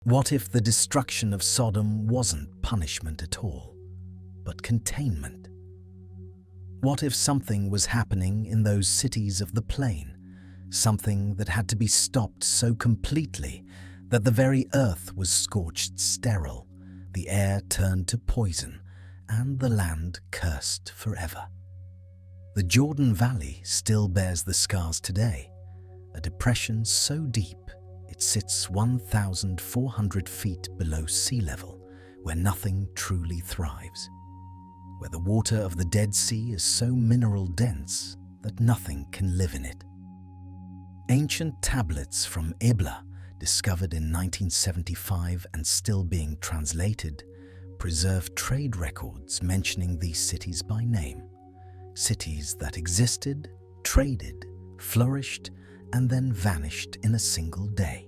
What if the destruction of Sodom wasn't punishment at all, but containment? What if something was happening in those cities of the plain, something that had to be stopped so completely that the very earth was scorched sterile, the air turned to poison, and the land cursed forever? The Jordan Valley still bears the scars today, a depression so deep it sits 1,400 feet below sea level, where nothing truly thrives, where the water of the Dead Sea is so mineral dense that nothing can live in it. Ancient tablets from Ebla, discovered in 1975 and still being translated, preserve trade records mentioning these cities by name. Cities that existed, traded, flourished, and then vanished in a single day.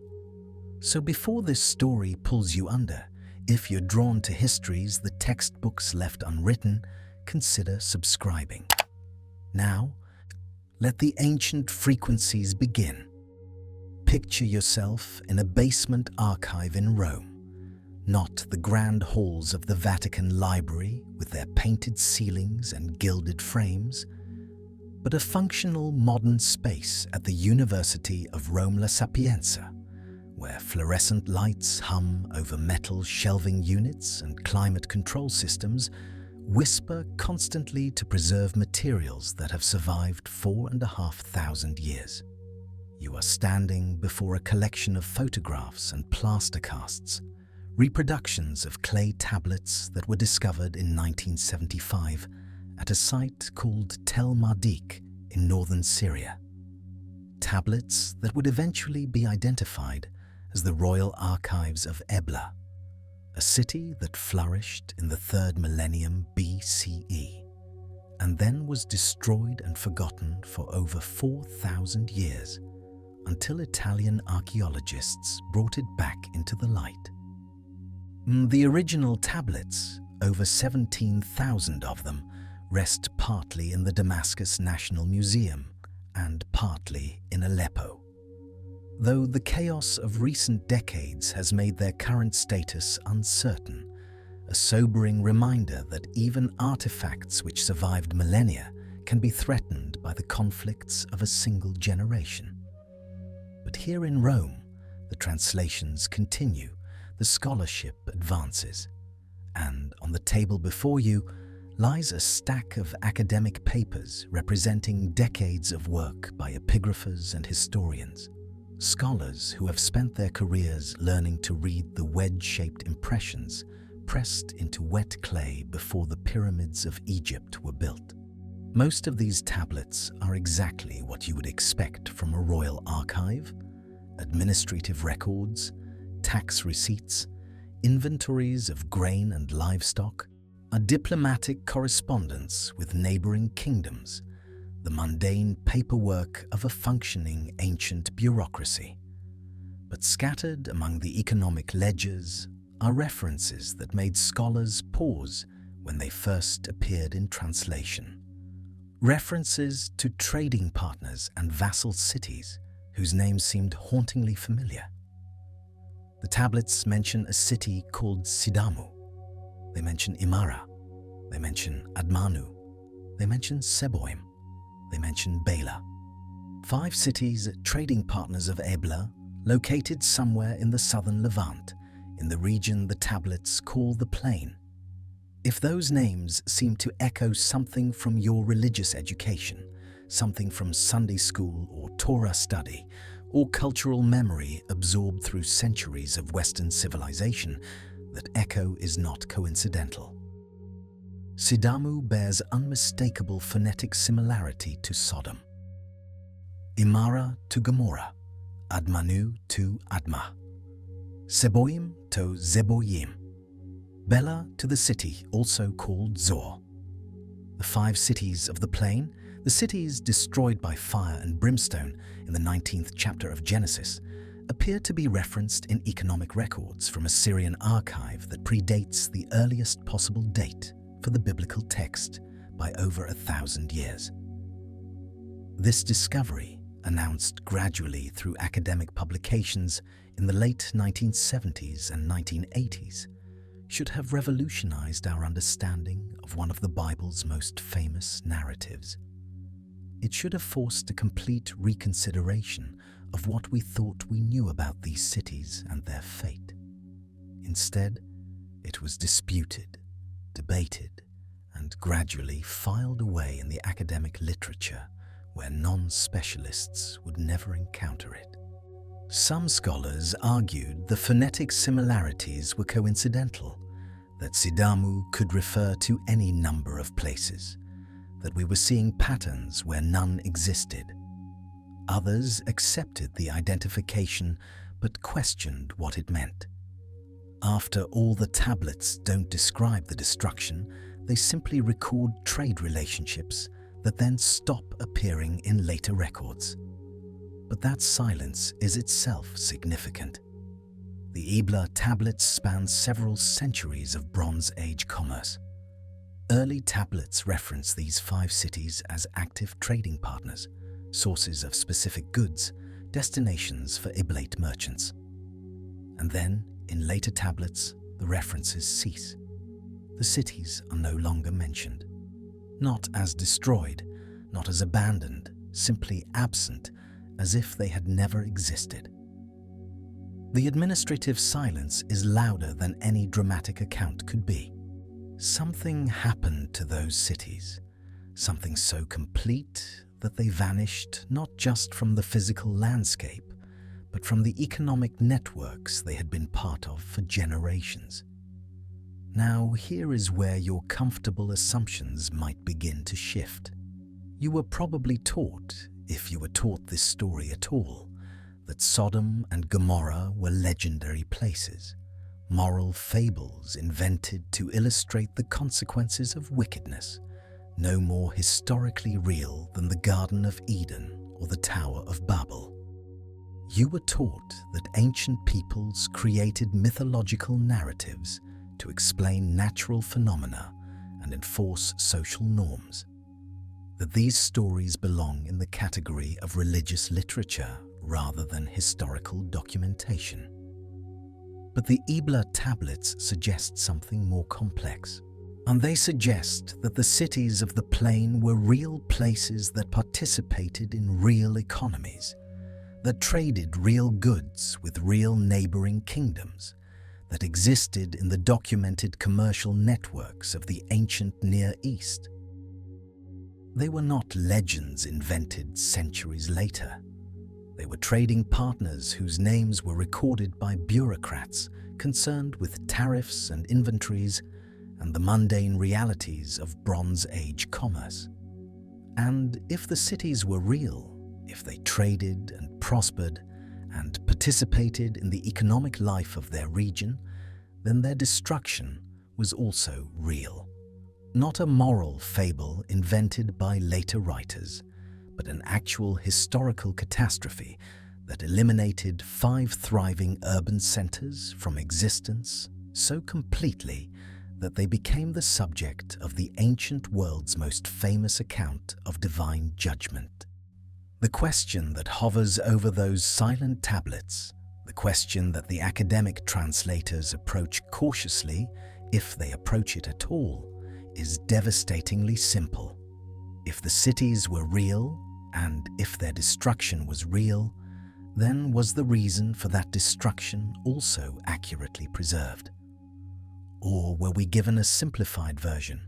So before this story pulls you under, if you're drawn to histories the textbooks left unwritten, consider subscribing. Now, let the ancient frequencies begin. Picture yourself in a basement archive in Rome, not the grand halls of the Vatican Library with their painted ceilings and gilded frames, but a functional modern space at the University of Rome La Sapienza, where fluorescent lights hum over metal shelving units and climate control systems whisper constantly to preserve materials that have survived 4,500 years. You are standing before a collection of photographs and plaster casts, reproductions of clay tablets that were discovered in 1975 at a site called Tel Mardik in northern Syria. Tablets that would eventually be identified as the Royal Archives of Ebla, a city that flourished in the 3rd millennium BCE and then was destroyed and forgotten for over 4,000 years until Italian archaeologists brought it back into the light. The original tablets, over 17,000 of them, rest partly in the Damascus National Museum and partly in Aleppo. Though the chaos of recent decades has made their current status uncertain, a sobering reminder that even artifacts which survived millennia can be threatened by the conflicts of a single generation. But here in Rome, the translations continue, the scholarship advances, and on the table before you lies a stack of academic papers representing decades of work by epigraphers and historians, scholars who have spent their careers learning to read the wedge-shaped impressions pressed into wet clay before the pyramids of Egypt were built. Most of these tablets are exactly what you would expect from a royal archive: administrative records, tax receipts, inventories of grain and livestock, a diplomatic correspondence with neighboring kingdoms, the mundane paperwork of a functioning ancient bureaucracy. But scattered among the economic ledgers are references that made scholars pause when they first appeared in translation. References to trading partners and vassal cities whose names seemed hauntingly familiar. The tablets mention a city called Sidamu. They mention Imara. They mention Admanu. They mention Seboim. They mention Bela. 5 cities, trading partners of Ebla, located somewhere in the southern Levant, in the region the tablets call the Plain. If those names seem to echo something from your religious education, something from Sunday school or Torah study, or cultural memory absorbed through centuries of Western civilization, that echo is not coincidental. Sidamu bears unmistakable phonetic similarity to Sodom, Imara to Gomorrah, Admanu to Admah, Seboim to Zeboyim, Bela to the city also called Zor. The 5 cities of the plain, the cities destroyed by fire and brimstone in the 19th chapter of Genesis, appear to be referenced in economic records from a Syrian archive that predates the earliest possible date for the biblical text by over 1,000 years. This discovery, announced gradually through academic publications, in the late 1970s and 1980s should have revolutionized our understanding of one of the Bible's most famous narratives. It should have forced a complete reconsideration of what we thought we knew about these cities and their fate. Instead, it was disputed, debated, and gradually filed away in the academic literature where non-specialists would never encounter it. Some scholars argued the phonetic similarities were coincidental, that Sidamu could refer to any number of places, that we were seeing patterns where none existed. Others accepted the identification but questioned what it meant. After all, the tablets don't describe the destruction, they simply record trade relationships that then stop appearing in later records. But that silence is itself significant. The Ebla tablets span several centuries of Bronze Age commerce. Early tablets reference these 5 cities as active trading partners, sources of specific goods, destinations for Iblate merchants. And then, in later tablets, the references cease. The cities are no longer mentioned. Not as destroyed, not as abandoned, simply absent, as if they had never existed. The administrative silence is louder than any dramatic account could be. Something happened to those cities, something so complete that they vanished not just from the physical landscape, but from the economic networks they had been part of for generations. Now, here is where your comfortable assumptions might begin to shift. You were probably taught, if you were taught this story at all, that Sodom and Gomorrah were legendary places, moral fables invented to illustrate the consequences of wickedness, no more historically real than the Garden of Eden or the Tower of Babel. You were taught that ancient peoples created mythological narratives to explain natural phenomena and enforce social norms, that these stories belong in the category of religious literature rather than historical documentation. But the Ebla tablets suggest something more complex, and they suggest that the cities of the plain were real places that participated in real economies, that traded real goods with real neighboring kingdoms, that existed in the documented commercial networks of the ancient Near East. They were not legends invented centuries later. They were trading partners whose names were recorded by bureaucrats concerned with tariffs and inventories and the mundane realities of Bronze Age commerce. And if the cities were real, if they traded and prospered and participated in the economic life of their region, then their destruction was also real. Not a moral fable invented by later writers, but an actual historical catastrophe that eliminated 5 thriving urban centers from existence so completely that they became the subject of the ancient world's most famous account of divine judgment. The question that hovers over those silent tablets, the question that the academic translators approach cautiously, if they approach it at all, is devastatingly simple. If the cities were real, and if their destruction was real, then was the reason for that destruction also accurately preserved? Or were we given a simplified version,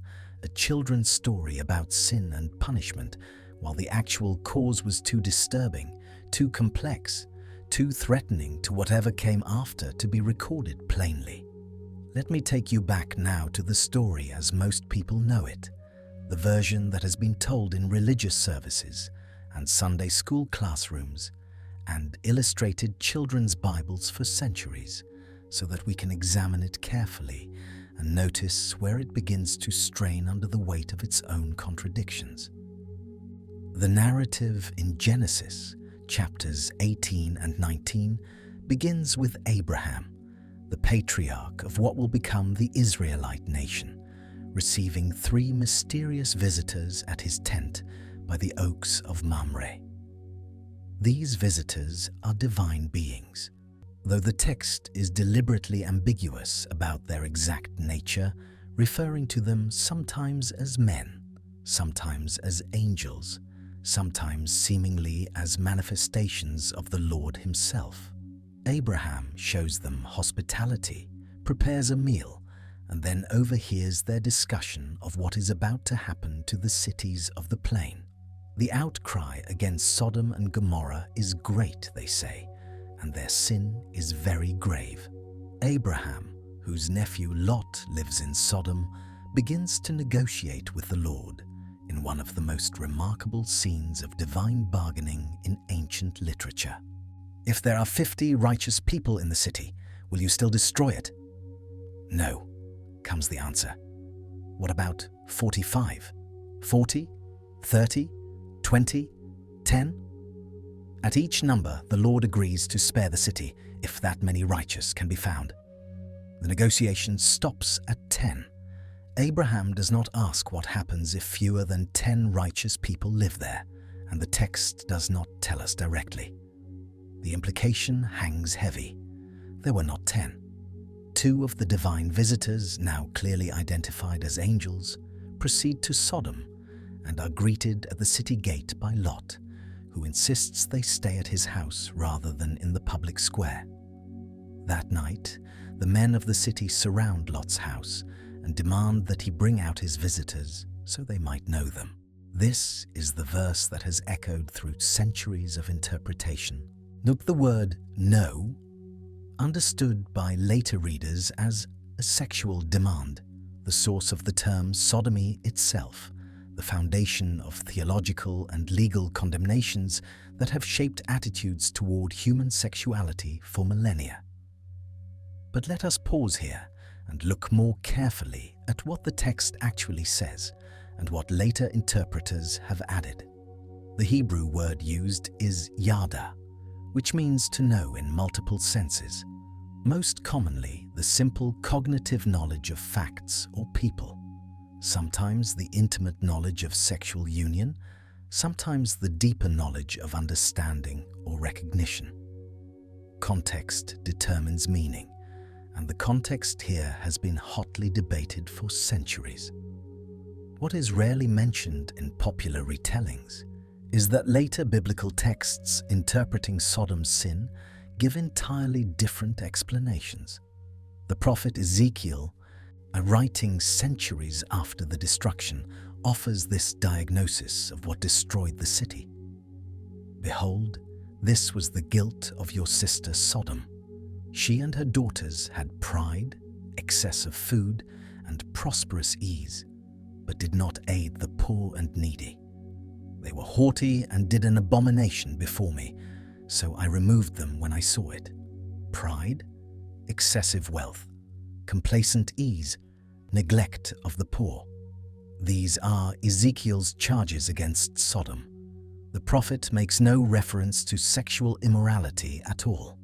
a children's story about sin and punishment, while the actual cause was too disturbing, too complex, too threatening to whatever came after to be recorded plainly? Let me take you back now to the story as most people know it, the version that has been told in religious services and Sunday school classrooms and illustrated children's Bibles for centuries, so that we can examine it carefully and notice where it begins to strain under the weight of its own contradictions. The narrative in Genesis, chapters 18 and 19, begins with Abraham, the patriarch of what will become the Israelite nation, receiving 3 mysterious visitors at his tent by the oaks of Mamre. These visitors are divine beings, though the text is deliberately ambiguous about their exact nature, referring to them sometimes as men, sometimes as angels, sometimes seemingly as manifestations of the Lord himself. Abraham shows them hospitality, prepares a meal, and then overhears their discussion of what is about to happen to the cities of the plain. The outcry against Sodom and Gomorrah is great, they say, and their sin is very grave. Abraham, whose nephew Lot lives in Sodom, begins to negotiate with the Lord in one of the most remarkable scenes of divine bargaining in ancient literature. "If there are 50 righteous people in the city, will you still destroy it?" "No," comes the answer. "What about 45? 40? 30? 20? 10? At each number, the Lord agrees to spare the city if that many righteous can be found." The negotiation stops at 10. Abraham does not ask what happens if fewer than 10 righteous people live there, and the text does not tell us directly. The implication hangs heavy. There were not 10. 2 of the divine visitors, now clearly identified as angels, proceed to Sodom and are greeted at the city gate by Lot, who insists they stay at his house rather than in the public square. That night, the men of the city surround Lot's house and demand that he bring out his visitors so they might know them. This is the verse that has echoed through centuries of interpretation. Note the word "know," understood by later readers as a sexual demand, the source of the term sodomy itself, the foundation of theological and legal condemnations that have shaped attitudes toward human sexuality for millennia. But let us pause here and look more carefully at what the text actually says and what later interpreters have added. The Hebrew word used is yada, which means to know in multiple senses, most commonly the simple cognitive knowledge of facts or people, sometimes the intimate knowledge of sexual union, sometimes the deeper knowledge of understanding or recognition. Context determines meaning, and the context here has been hotly debated for centuries. What is rarely mentioned in popular retellings is that later biblical texts interpreting Sodom's sin give entirely different explanations. The prophet Ezekiel, writing centuries after the destruction, offers this diagnosis of what destroyed the city. "Behold, this was the guilt of your sister Sodom. She and her daughters had pride, excess of food, and prosperous ease, but did not aid the poor and needy. They were haughty and did an abomination before me, so I removed them when I saw it. Pride, excessive wealth, complacent ease, neglect of the poor. These are Ezekiel's charges against Sodom. The prophet makes no reference to sexual immorality at all.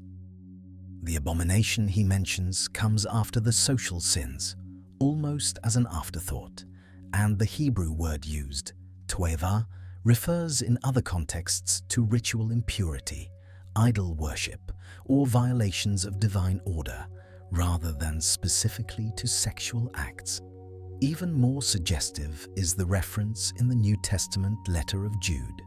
The abomination he mentions comes after the social sins, almost as an afterthought, and the Hebrew word used, toeva, refers in other contexts to ritual impurity, idol worship, or violations of divine order, rather than specifically to sexual acts. Even more suggestive is the reference in the New Testament letter of Jude,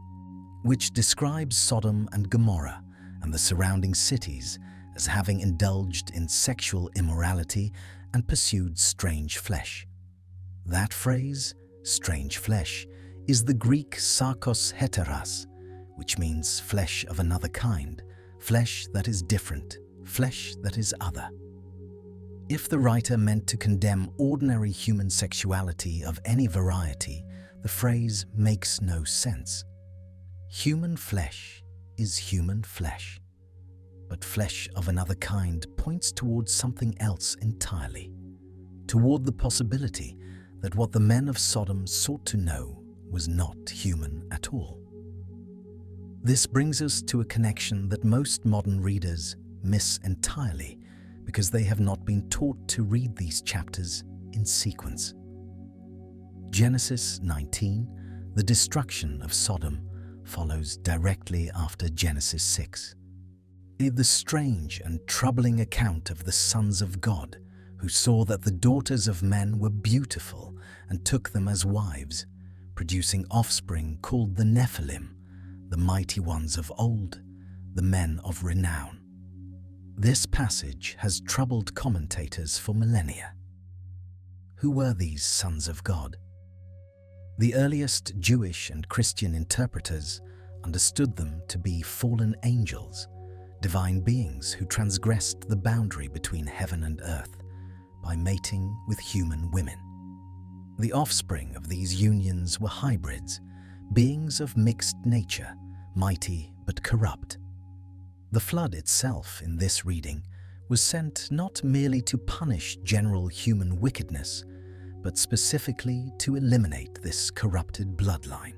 which describes Sodom and Gomorrah and the surrounding cities as having indulged in sexual immorality and pursued strange flesh. That phrase, strange flesh, is the Greek sarkos heteras, which means flesh of another kind, flesh that is different, flesh that is other. If the writer meant to condemn ordinary human sexuality of any variety, the phrase makes no sense. Human flesh is human flesh, but flesh of another kind points towards something else entirely, toward the possibility that what the men of Sodom sought to know was not human at all. This brings us to a connection that most modern readers miss entirely because they have not been taught to read these chapters in sequence. Genesis 19, the destruction of Sodom, follows directly after Genesis 6. The strange and troubling account of the sons of God, who saw that the daughters of men were beautiful and took them as wives, producing offspring called the Nephilim, the mighty ones of old, the men of renown. This passage has troubled commentators for millennia. Who were these sons of God? The earliest Jewish and Christian interpreters understood them to be fallen angels, divine beings who transgressed the boundary between heaven and earth by mating with human women. The offspring of these unions were hybrids, beings of mixed nature, mighty but corrupt. The flood itself, in this reading, was sent not merely to punish general human wickedness, but specifically to eliminate this corrupted bloodline,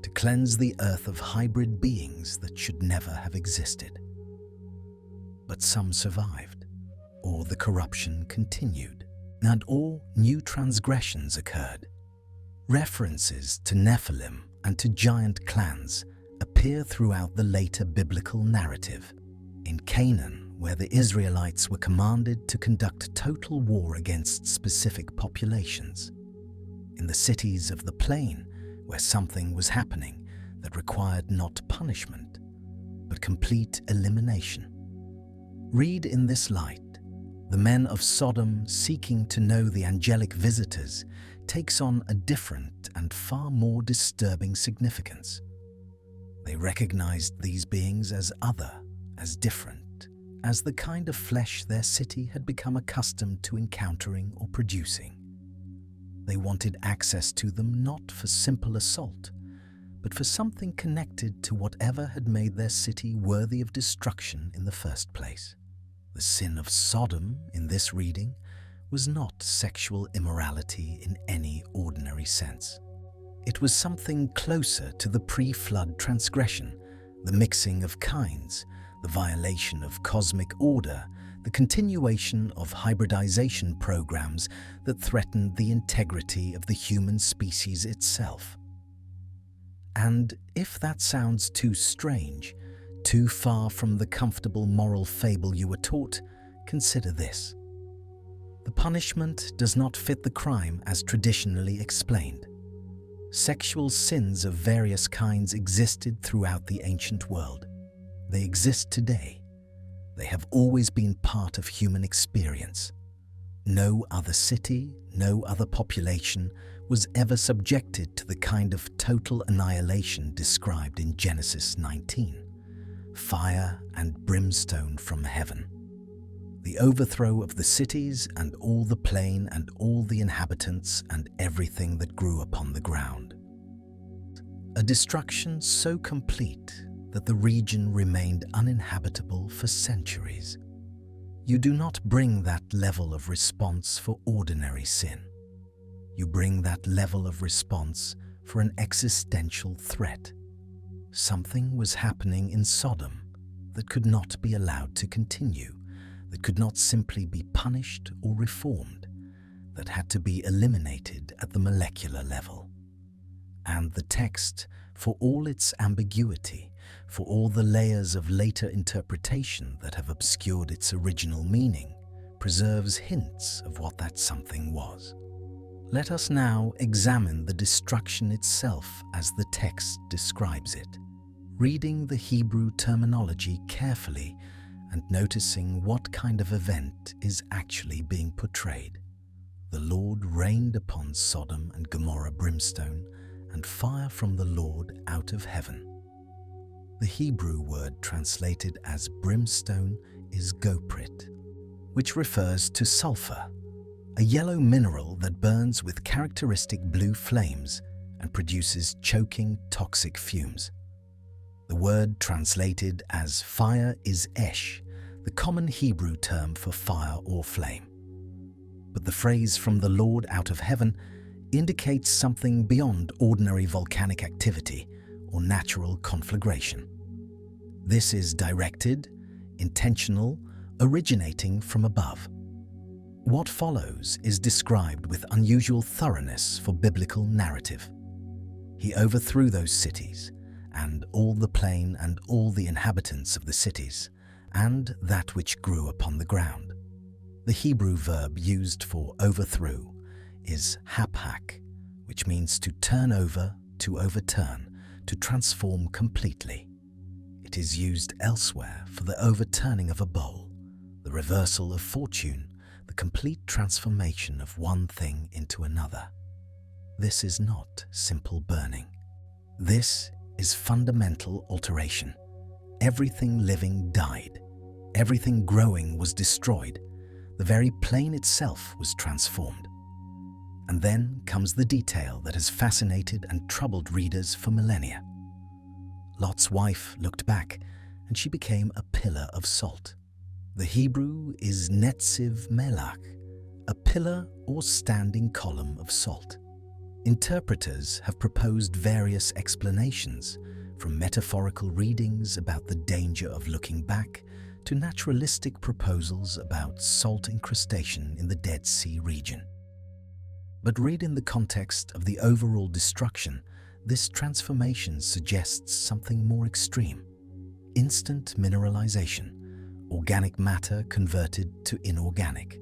to cleanse the earth of hybrid beings that should never have existed. But some survived, or the corruption continued, or new transgressions occurred. References to Nephilim and to giant clans appear throughout the later biblical narrative. In Canaan, where the Israelites were commanded to conduct total war against specific populations. In the cities of the plain, where something was happening that required not punishment, but complete elimination. Read in this light, the men of Sodom seeking to know the angelic visitors takes on a different and far more disturbing significance. They recognized these beings as other, as different, as the kind of flesh their city had become accustomed to encountering or producing. They wanted access to them not for simple assault, but for something connected to whatever had made their city worthy of destruction in the first place. The sin of Sodom, in this reading, was not sexual immorality in any ordinary sense. It was something closer to the pre-flood transgression, the mixing of kinds, the violation of cosmic order, the continuation of hybridization programs that threatened the integrity of the human species itself. And if that sounds too strange, too far from the comfortable moral fable you were taught, consider this. The punishment does not fit the crime as traditionally explained. Sexual sins of various kinds existed throughout the ancient world. They exist today. They have always been part of human experience. No other city, no other population was ever subjected to the kind of total annihilation described in Genesis 19. Fire and brimstone from heaven. The overthrow of the cities and all the plain and all the inhabitants and everything that grew upon the ground. A destruction so complete that the region remained uninhabitable for centuries. You do not bring that level of response for ordinary sin. You bring that level of response for an existential threat. Something was happening in Sodom that could not be allowed to continue, that could not simply be punished or reformed, that had to be eliminated at the molecular level. And the text, for all its ambiguity, for all the layers of later interpretation that have obscured its original meaning, preserves hints of what that something was. Let us now examine the destruction itself as the text describes it, reading the Hebrew terminology carefully and noticing what kind of event is actually being portrayed. The Lord rained upon Sodom and Gomorrah brimstone and fire from the Lord out of heaven. The Hebrew word translated as brimstone is goprit, which refers to sulfur, a yellow mineral that burns with characteristic blue flames and produces choking, toxic fumes. The word translated as fire is esh, the common Hebrew term for fire or flame. But the phrase "from the Lord out of heaven" indicates something beyond ordinary volcanic activity or natural conflagration. This is directed, intentional, originating from above. What follows is described with unusual thoroughness for biblical narrative. He overthrew those cities, and all the plain and all the inhabitants of the cities, and that which grew upon the ground. The Hebrew verb used for overthrew is haphak, which means to turn over, to overturn, to transform completely. It is used elsewhere for the overturning of a bowl, the reversal of fortune, the complete transformation of one thing into another. This is not simple burning. This is fundamental alteration. Everything living died. Everything growing was destroyed. The very plane itself was transformed. And then comes the detail that has fascinated and troubled readers for millennia. Lot's wife looked back, and she became a pillar of salt. The Hebrew is netziv melach, a pillar or standing column of salt. Interpreters have proposed various explanations, from metaphorical readings about the danger of looking back to naturalistic proposals about salt incrustation in the Dead Sea region. But read in the context of the overall destruction, this transformation suggests something more extreme. Instant mineralization, organic matter converted to inorganic.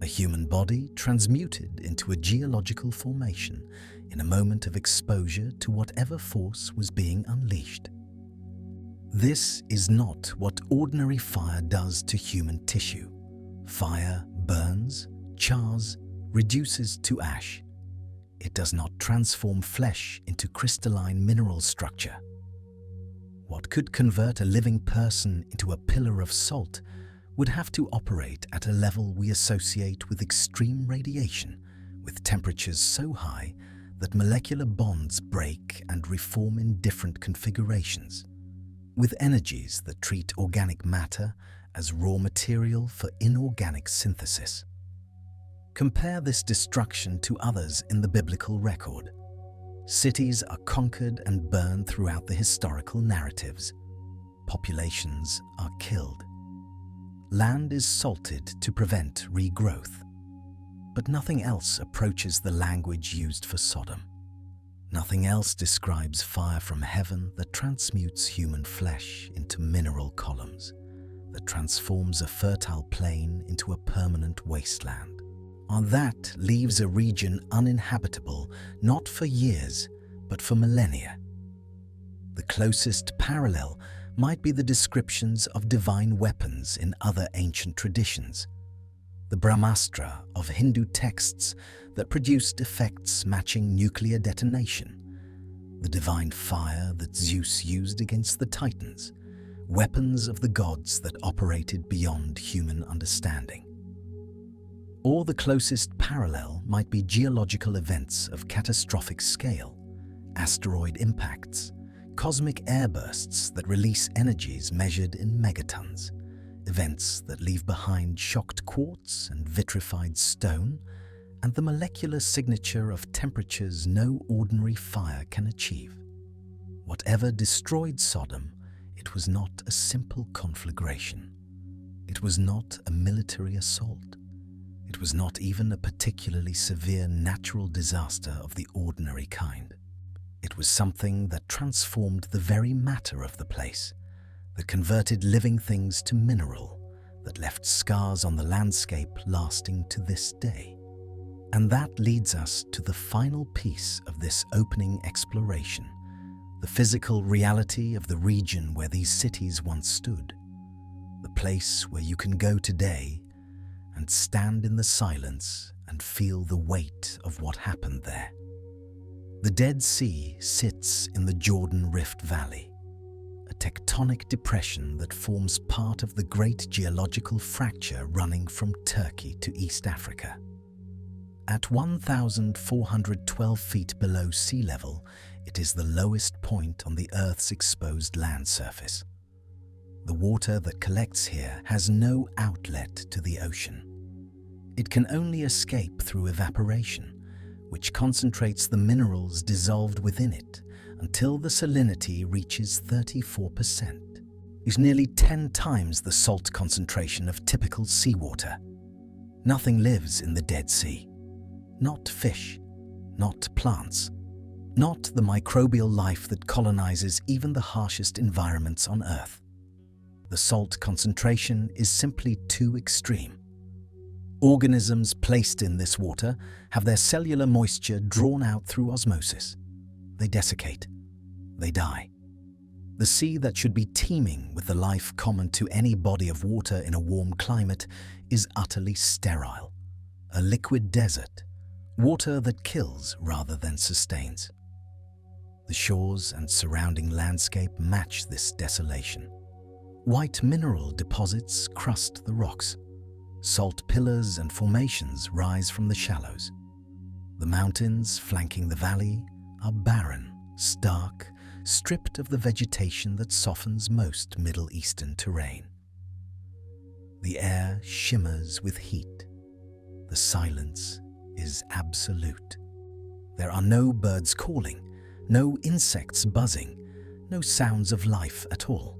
A human body transmuted into a geological formation in a moment of exposure to whatever force was being unleashed. This is not what ordinary fire does to human tissue. Fire burns, chars, reduces to ash. It does not transform flesh into crystalline mineral structure. What could convert a living person into a pillar of salt would have to operate at a level we associate with extreme radiation, with temperatures so high that molecular bonds break and reform in different configurations, with energies that treat organic matter as raw material for inorganic synthesis. Compare this destruction to others in the biblical record. Cities are conquered and burned throughout the historical narratives. Populations are killed. Land is salted to prevent regrowth. But nothing else approaches the language used for Sodom. Nothing else describes fire from heaven that transmutes human flesh into mineral columns, that transforms a fertile plain into a permanent wasteland. And that leaves a region uninhabitable not for years, but for millennia. The closest parallel might be the descriptions of divine weapons in other ancient traditions. The Brahmastra of Hindu texts that produced effects matching nuclear detonation. The divine fire that Zeus used against the Titans. Weapons of the gods that operated beyond human understanding. Or the closest parallel might be geological events of catastrophic scale, asteroid impacts, cosmic airbursts that release energies measured in megatons, events that leave behind shocked quartz and vitrified stone, and the molecular signature of temperatures no ordinary fire can achieve. Whatever destroyed Sodom, it was not a simple conflagration. It was not a military assault. It was not even a particularly severe natural disaster of the ordinary kind. It was something that transformed the very matter of the place, that converted living things to mineral, that left scars on the landscape lasting to this day. And that leads us to the final piece of this opening exploration, the physical reality of the region where these cities once stood, the place where you can go today and stand in the silence and feel the weight of what happened there. The Dead Sea sits in the Jordan Rift Valley, a tectonic depression that forms part of the great geological fracture running from Turkey to East Africa. At 1,412 feet below sea level, it is the lowest point on the Earth's exposed land surface. The water that collects here has no outlet to the ocean. It can only escape through evaporation, which concentrates the minerals dissolved within it until the salinity reaches 34%. Is nearly 10 times the salt concentration of typical seawater. Nothing lives in the Dead Sea. Not fish, not plants, not the microbial life that colonizes even the harshest environments on Earth. The salt concentration is simply too extreme. Organisms placed in this water have their cellular moisture drawn out through osmosis. They desiccate. They die. The sea that should be teeming with the life common to any body of water in a warm climate is utterly sterile. A liquid desert, water that kills rather than sustains. The shores and surrounding landscape match this desolation. White mineral deposits crust the rocks. Salt pillars and formations rise from the shallows. The mountains flanking the valley are barren, stark, stripped of the vegetation that softens most Middle Eastern terrain. The air shimmers with heat. The silence is absolute. There are no birds calling, no insects buzzing, no sounds of life at all.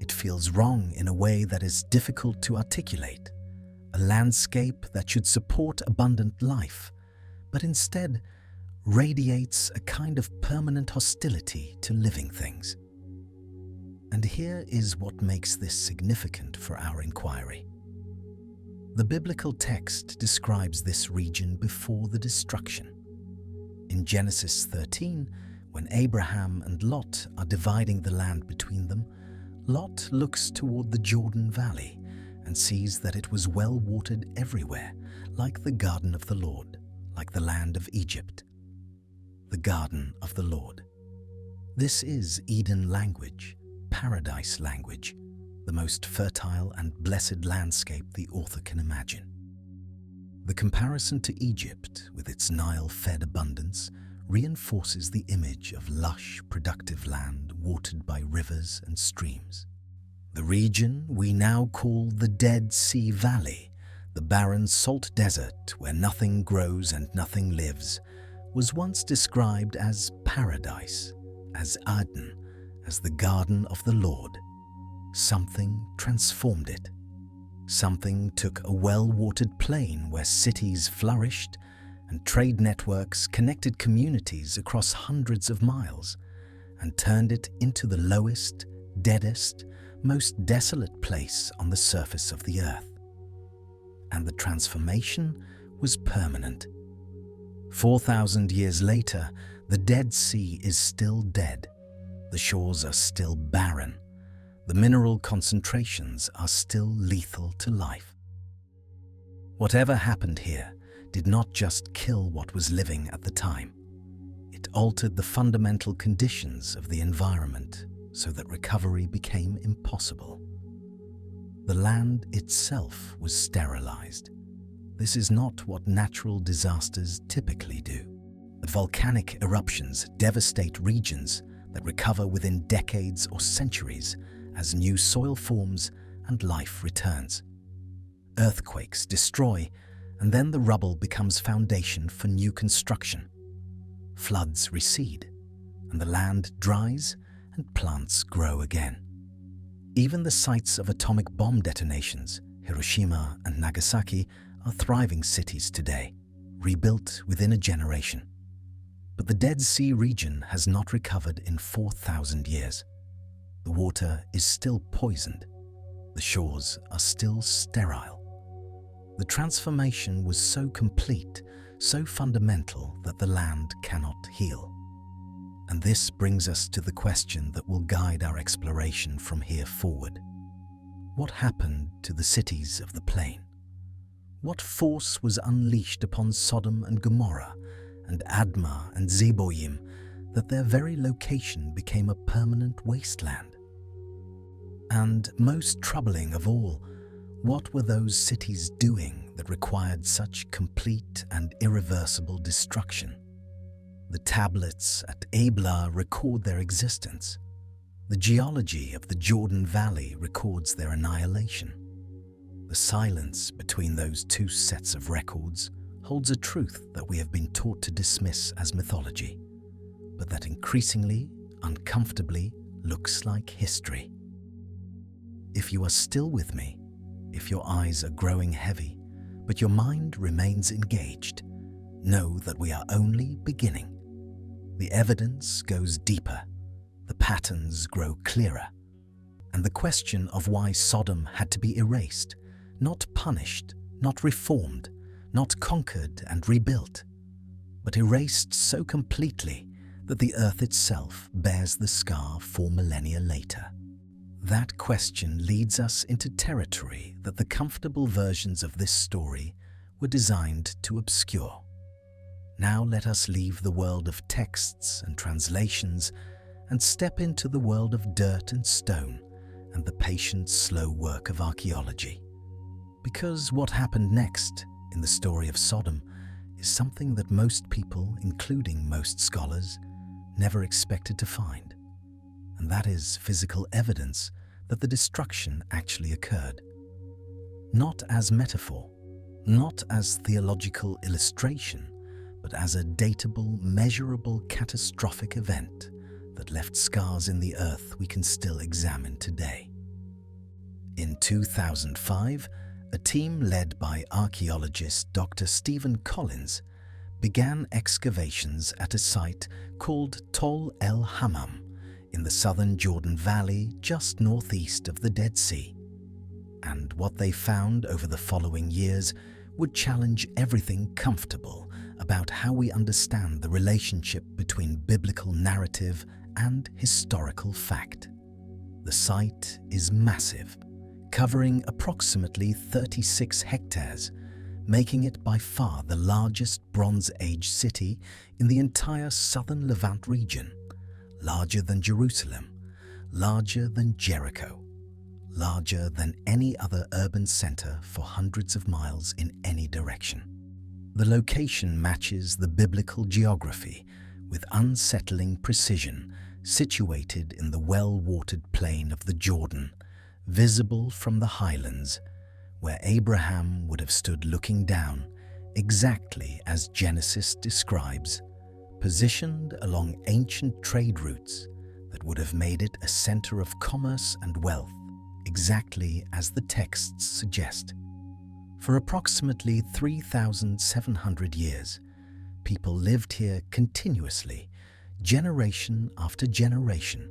It feels wrong in a way that is difficult to articulate, a landscape that should support abundant life, but instead radiates a kind of permanent hostility to living things. And here is what makes this significant for our inquiry. The biblical text describes this region before the destruction. In Genesis 13, when Abraham and Lot are dividing the land between them, Lot looks toward the Jordan Valley and sees that it was well watered everywhere, like the garden of the Lord, like the land of Egypt. The garden of the Lord. This is Eden language, paradise language, the most fertile and blessed landscape the author can imagine. The comparison to Egypt, with its Nile-fed abundance, reinforces the image of lush, productive land watered by rivers and streams. The region we now call the Dead Sea Valley, the barren salt desert where nothing grows and nothing lives, was once described as paradise, as Eden, as the garden of the Lord. Something transformed it. Something took a well-watered plain where cities flourished and trade networks connected communities across hundreds of miles, and turned it into the lowest, deadest, most desolate place on the surface of the earth. And the transformation was permanent. 4,000 years later, the Dead Sea is still dead. The shores are still barren. The mineral concentrations are still lethal to life. Whatever happened here did not just kill what was living at the time. It altered the fundamental conditions of the environment so that recovery became impossible. The land itself was sterilized. This is not what natural disasters typically do. Volcanic eruptions devastate regions that recover within decades or centuries as new soil forms and life returns. Earthquakes destroy, and then the rubble becomes foundation for new construction. Floods recede, and the land dries and plants grow again. Even the sites of atomic bomb detonations, Hiroshima and Nagasaki, are thriving cities today, rebuilt within a generation. But the Dead Sea region has not recovered in 4,000 years. The water is still poisoned. The shores are still sterile. The transformation was so complete, so fundamental that the land cannot heal. And this brings us to the question that will guide our exploration from here forward. What happened to the cities of the plain? What force was unleashed upon Sodom and Gomorrah and Admah and Zeboim that their very location became a permanent wasteland? And most troubling of all, what were those cities doing that required such complete and irreversible destruction? The tablets at Ebla record their existence. The geology of the Jordan Valley records their annihilation. The silence between those two sets of records holds a truth that we have been taught to dismiss as mythology, but that increasingly, uncomfortably, looks like history. If you are still with me, if your eyes are growing heavy, but your mind remains engaged, know that we are only beginning. The evidence goes deeper, the patterns grow clearer, and the question of why Sodom had to be erased, not punished, not reformed, not conquered and rebuilt, but erased so completely that the earth itself bears the scar 4 millennia later. That question leads us into territory that the comfortable versions of this story were designed to obscure. Now let us leave the world of texts and translations and step into the world of dirt and stone and the patient, slow work of archaeology. Because what happened next in the story of Sodom is something that most people, including most scholars, never expected to find. And that is physical evidence that the destruction actually occurred. Not as metaphor, not as theological illustration, but as a datable, measurable, catastrophic event that left scars in the earth we can still examine today. In 2005, a team led by archaeologist Dr. Stephen Collins began excavations at a site called Tol El Hammam in the southern Jordan Valley just northeast of the Dead Sea. And what they found over the following years would challenge everything comfortable about how we understand the relationship between biblical narrative and historical fact. The site is massive, covering approximately 36 hectares, making it by far the largest Bronze Age city in the entire southern Levant region, larger than Jerusalem, larger than Jericho, larger than any other urban center for hundreds of miles in any direction. The location matches the biblical geography with unsettling precision, situated in the well-watered plain of the Jordan, visible from the highlands, where Abraham would have stood looking down, exactly as Genesis describes, positioned along ancient trade routes that would have made it a center of commerce and wealth, exactly as the texts suggest. For approximately 3,700 years, people lived here continuously, generation after generation,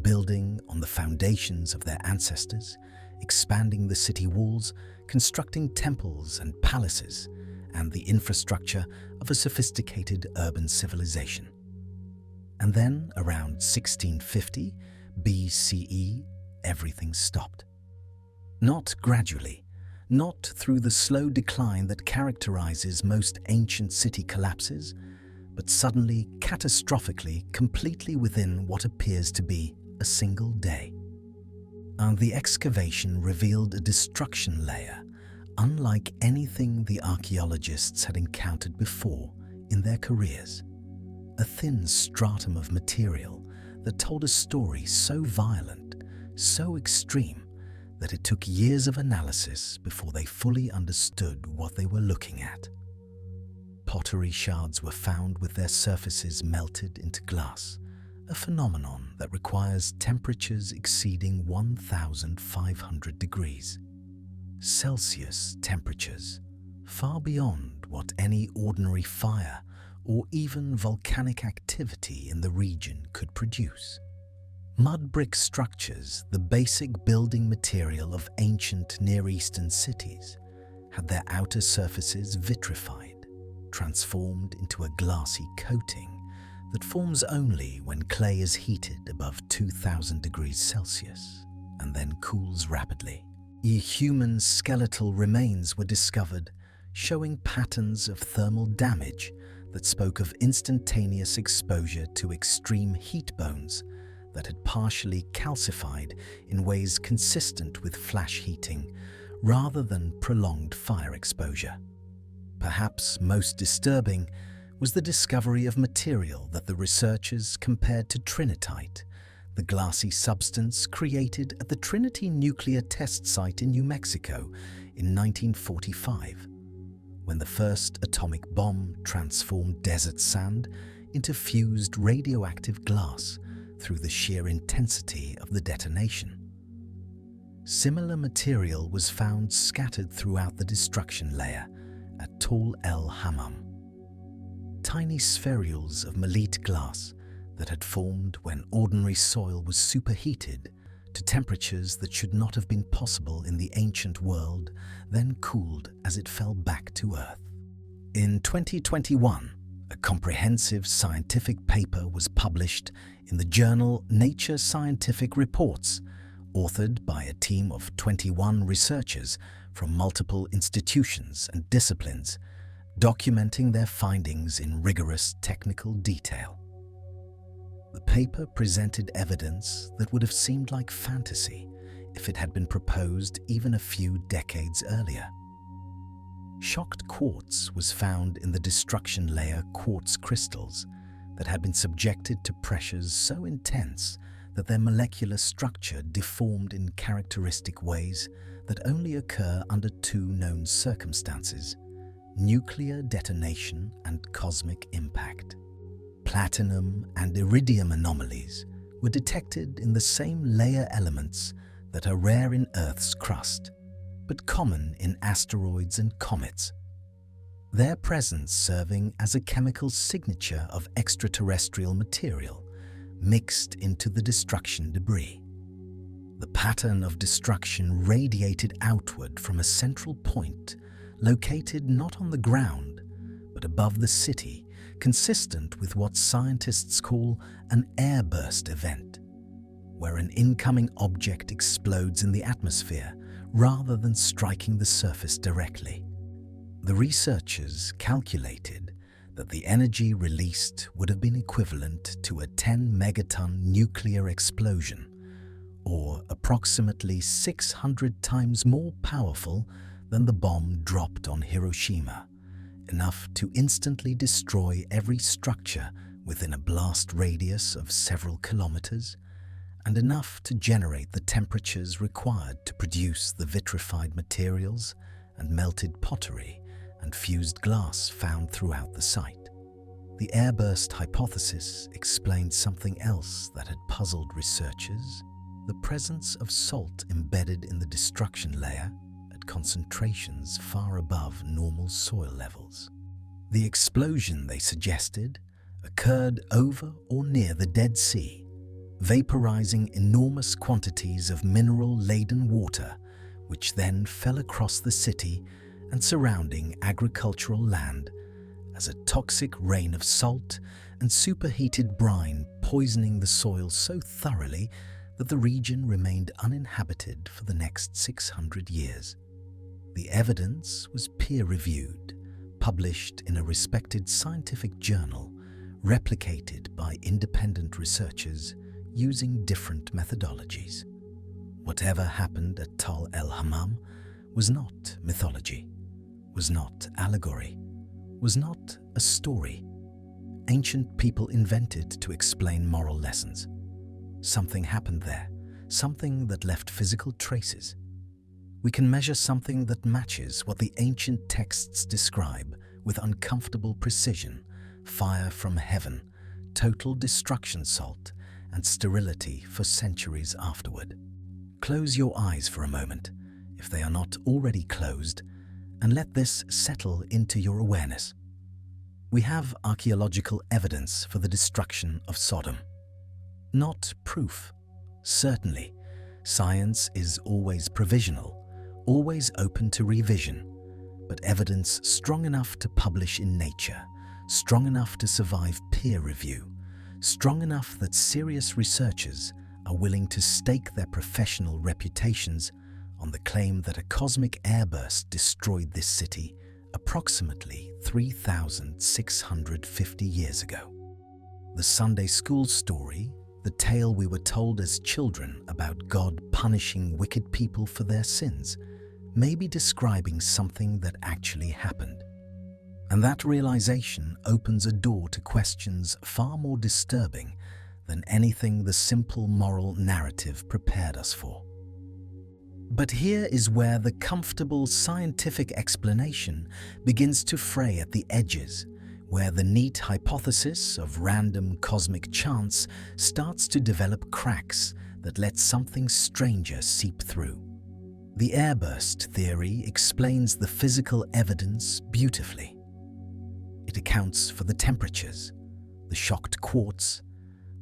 building on the foundations of their ancestors, expanding the city walls, constructing temples and palaces, and the infrastructure of a sophisticated urban civilization. And then, around 1650 BCE, everything stopped. Not gradually, not through the slow decline that characterizes most ancient city collapses, but suddenly, catastrophically, completely within what appears to be a single day. And the excavation revealed a destruction layer unlike anything the archaeologists had encountered before in their careers. A thin stratum of material that told a story so violent, so extreme, that it took years of analysis before they fully understood what they were looking at. Pottery shards were found with their surfaces melted into glass, a phenomenon that requires temperatures exceeding 1,500 degrees Celsius temperatures, far beyond what any ordinary fire or even volcanic activity in the region could produce. Mud brick structures, the basic building material of ancient Near Eastern cities, had their outer surfaces vitrified, transformed into a glassy coating that forms only when clay is heated above 2,000 degrees Celsius and then cools rapidly. Human skeletal remains were discovered, showing patterns of thermal damage that spoke of instantaneous exposure to extreme heat bones that had partially calcified in ways consistent with flash heating rather than prolonged fire exposure. Perhaps most disturbing was the discovery of material that the researchers compared to trinitite, the glassy substance created at the Trinity nuclear test site in New Mexico in 1945, when the first atomic bomb transformed desert sand into fused radioactive glass through the sheer intensity of the detonation. Similar material was found scattered throughout the destruction layer at Tol El Hammam. Tiny spherules of melite glass that had formed when ordinary soil was superheated to temperatures that should not have been possible in the ancient world, then cooled as it fell back to Earth. In 2021, a comprehensive scientific paper was published in the journal Nature Scientific Reports, authored by a team of 21 researchers from multiple institutions and disciplines, documenting their findings in rigorous technical detail. The paper presented evidence that would have seemed like fantasy if it had been proposed even a few decades earlier. Shocked quartz was found in the destruction layer quartz crystals that had been subjected to pressures so intense that their molecular structure deformed in characteristic ways that only occur under two known circumstances: nuclear detonation and cosmic impact. Platinum and iridium anomalies were detected in the same layer elements that are rare in Earth's crust, but common in asteroids and comets, their presence serving as a chemical signature of extraterrestrial material mixed into the destruction debris. The pattern of destruction radiated outward from a central point located not on the ground, but above the city, consistent with what scientists call an airburst event, where an incoming object explodes in the atmosphere rather than striking the surface directly. The researchers calculated that the energy released would have been equivalent to a 10 megaton nuclear explosion, or approximately 600 times more powerful than the bomb dropped on Hiroshima, enough to instantly destroy every structure within a blast radius of several kilometers, and enough to generate the temperatures required to produce the vitrified materials and melted pottery and fused glass found throughout the site. The airburst hypothesis explained something else that had puzzled researchers: the presence of salt embedded in the destruction layer at concentrations far above normal soil levels. The explosion, they suggested, occurred over or near the Dead Sea, vaporizing enormous quantities of mineral-laden water, which then fell across the city and surrounding agricultural land as a toxic rain of salt and superheated brine, poisoning the soil so thoroughly that the region remained uninhabited for the next 600 years. The evidence was peer-reviewed, published in a respected scientific journal, replicated by independent researchers using different methodologies. Whatever happened at Tal el-Hammam was not mythology, was not allegory, was not a story ancient people invented to explain moral lessons. Something happened there, something that left physical traces. We can measure something that matches what the ancient texts describe with uncomfortable precision: fire from heaven, total destruction salt, and sterility for centuries afterward. Close your eyes for a moment, if they are not already closed, and let this settle into your awareness. We have archaeological evidence for the destruction of Sodom. Not proof. Certainly, science is always provisional, always open to revision, but evidence strong enough to publish in Nature, strong enough to survive peer review, strong enough that serious researchers are willing to stake their professional reputations on the claim that a cosmic airburst destroyed this city approximately 3,650 years ago. The Sunday school story, the tale we were told as children about God punishing wicked people for their sins, may be describing something that actually happened. And that realization opens a door to questions far more disturbing than anything the simple moral narrative prepared us for. But here is where the comfortable scientific explanation begins to fray at the edges, where the neat hypothesis of random cosmic chance starts to develop cracks that let something stranger seep through. The airburst theory explains the physical evidence beautifully. It accounts for the temperatures, the shocked quartz,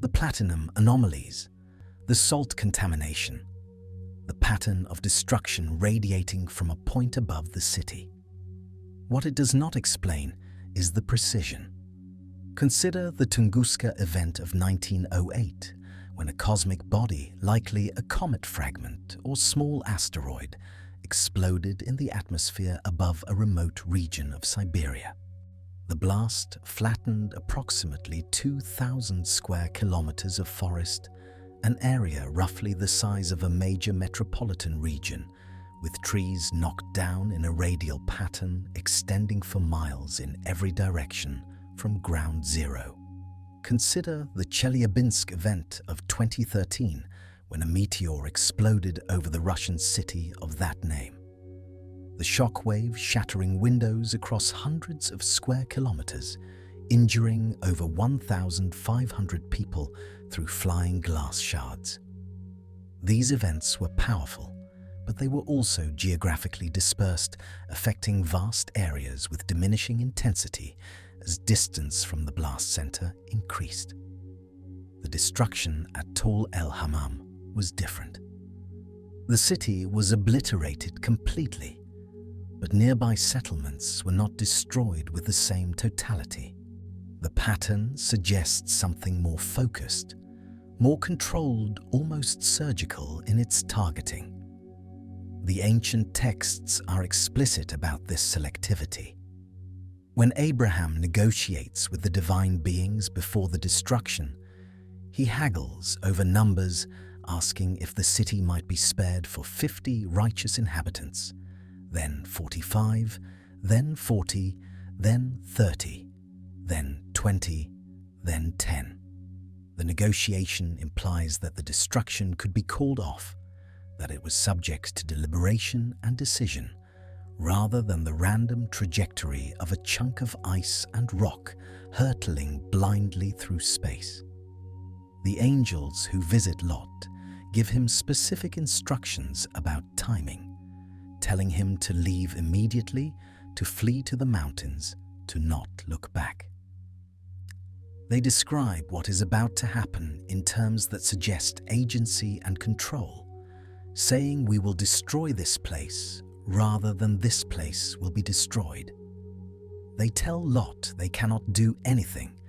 the platinum anomalies, the salt contamination, the pattern of destruction radiating from a point above the city. What it does not explain is the precision. Consider the Tunguska event of 1908, when a cosmic body, likely a comet fragment or small asteroid, exploded in the atmosphere above a remote region of Siberia. The blast flattened approximately 2,000 square kilometers of forest, an area roughly the size of a major metropolitan region, with trees knocked down in a radial pattern extending for miles in every direction from ground zero. Consider the Chelyabinsk event of 2013, when a meteor exploded over the Russian city of that name. The shockwave shattering windows across hundreds of square kilometers, injuring over 1,500 people through flying glass shards. These events were powerful, but they were also geographically dispersed, affecting vast areas with diminishing intensity as distance from the blast center increased. The destruction at Tall El Hammam was different. The city was obliterated completely, but nearby settlements were not destroyed with the same totality. The pattern suggests something more focused, more controlled, almost surgical in its targeting. The ancient texts are explicit about this selectivity. When Abraham negotiates with the divine beings before the destruction, he haggles over numbers, asking if the city might be spared for 50 righteous inhabitants, then 45, then 40, then 30, then 20, then 10. The negotiation implies that the destruction could be called off, that it was subject to deliberation and decision, rather than the random trajectory of a chunk of ice and rock hurtling blindly through space. The angels who visit Lot give him specific instructions about timing, telling him to leave immediately, to flee to the mountains, to not look back. They describe what is about to happen in terms that suggest agency and control, saying we will destroy this place rather than this place will be destroyed. They tell Lot they cannot do anything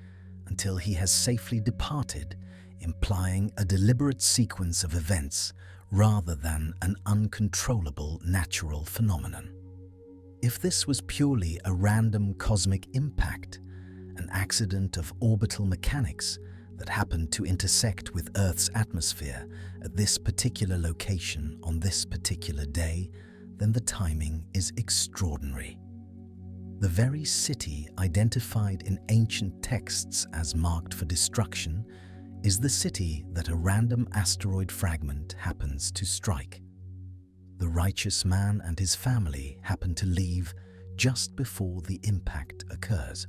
until he has safely departed, implying a deliberate sequence of events rather than an uncontrollable natural phenomenon. If this was purely a random cosmic impact, an accident of orbital mechanics that happened to intersect with Earth's atmosphere at this particular location on this particular day, then the timing is extraordinary. The very city identified in ancient texts as marked for destruction is the city that a random asteroid fragment happens to strike. The righteous man and his family happen to leave just before the impact occurs.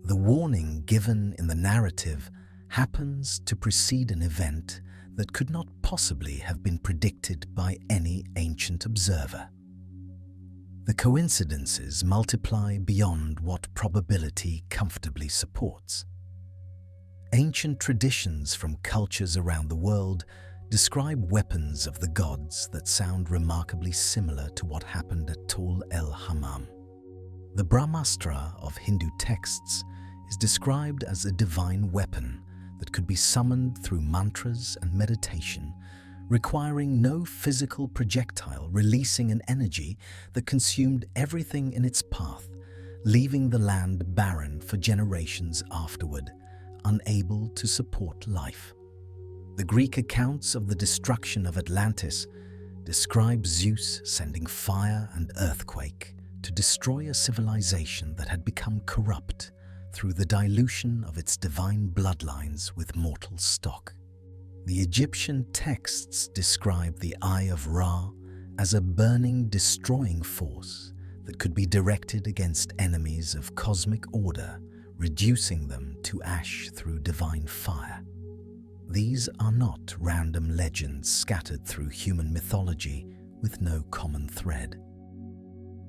The warning given in the narrative happens to precede an event that could not possibly have been predicted by any ancient observer. The coincidences multiply beyond what probability comfortably supports. Ancient traditions from cultures around the world describe weapons of the gods that sound remarkably similar to what happened at Tall El Hammam. The Brahmastra of Hindu texts is described as a divine weapon that could be summoned through mantras and meditation, requiring no physical projectile, releasing an energy that consumed everything in its path, leaving the land barren for generations afterward, unable to support life. The Greek accounts of the destruction of Atlantis describe Zeus sending fire and earthquake to destroy a civilization that had become corrupt through the dilution of its divine bloodlines with mortal stock. The Egyptian texts describe the Eye of Ra as a burning, destroying force that could be directed against enemies of cosmic order, reducing them to ash through divine fire. These are not random legends scattered through human mythology with no common thread.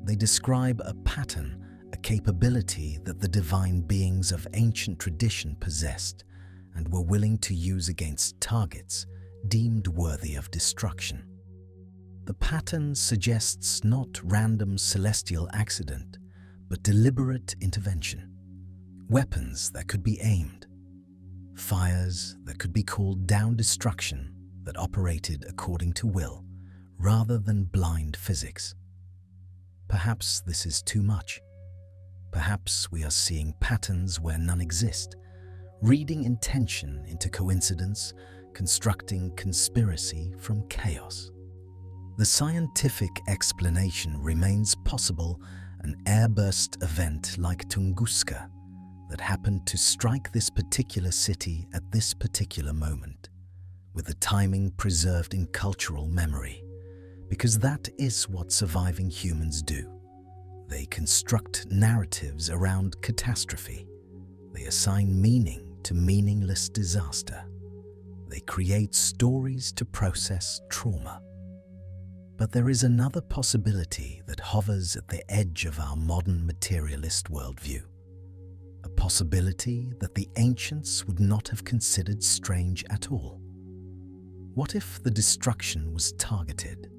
They describe a pattern, a capability that the divine beings of ancient tradition possessed and were willing to use against targets deemed worthy of destruction. The pattern suggests not random celestial accident, but deliberate intervention. Weapons that could be aimed, fires that could be called down, destruction that operated according to will, rather than blind physics. Perhaps this is too much. Perhaps we are seeing patterns where none exist, reading intention into coincidence, constructing conspiracy from chaos. The scientific explanation remains possible, an airburst event like Tunguska that happened to strike this particular city at this particular moment, with the timing preserved in cultural memory, because that is what surviving humans do. They construct narratives around catastrophe. They assign meaning to meaningless disaster. They create stories to process trauma. But there is another possibility that hovers at the edge of our modern materialist worldview. A possibility that the ancients would not have considered strange at all. What if the destruction was targeted?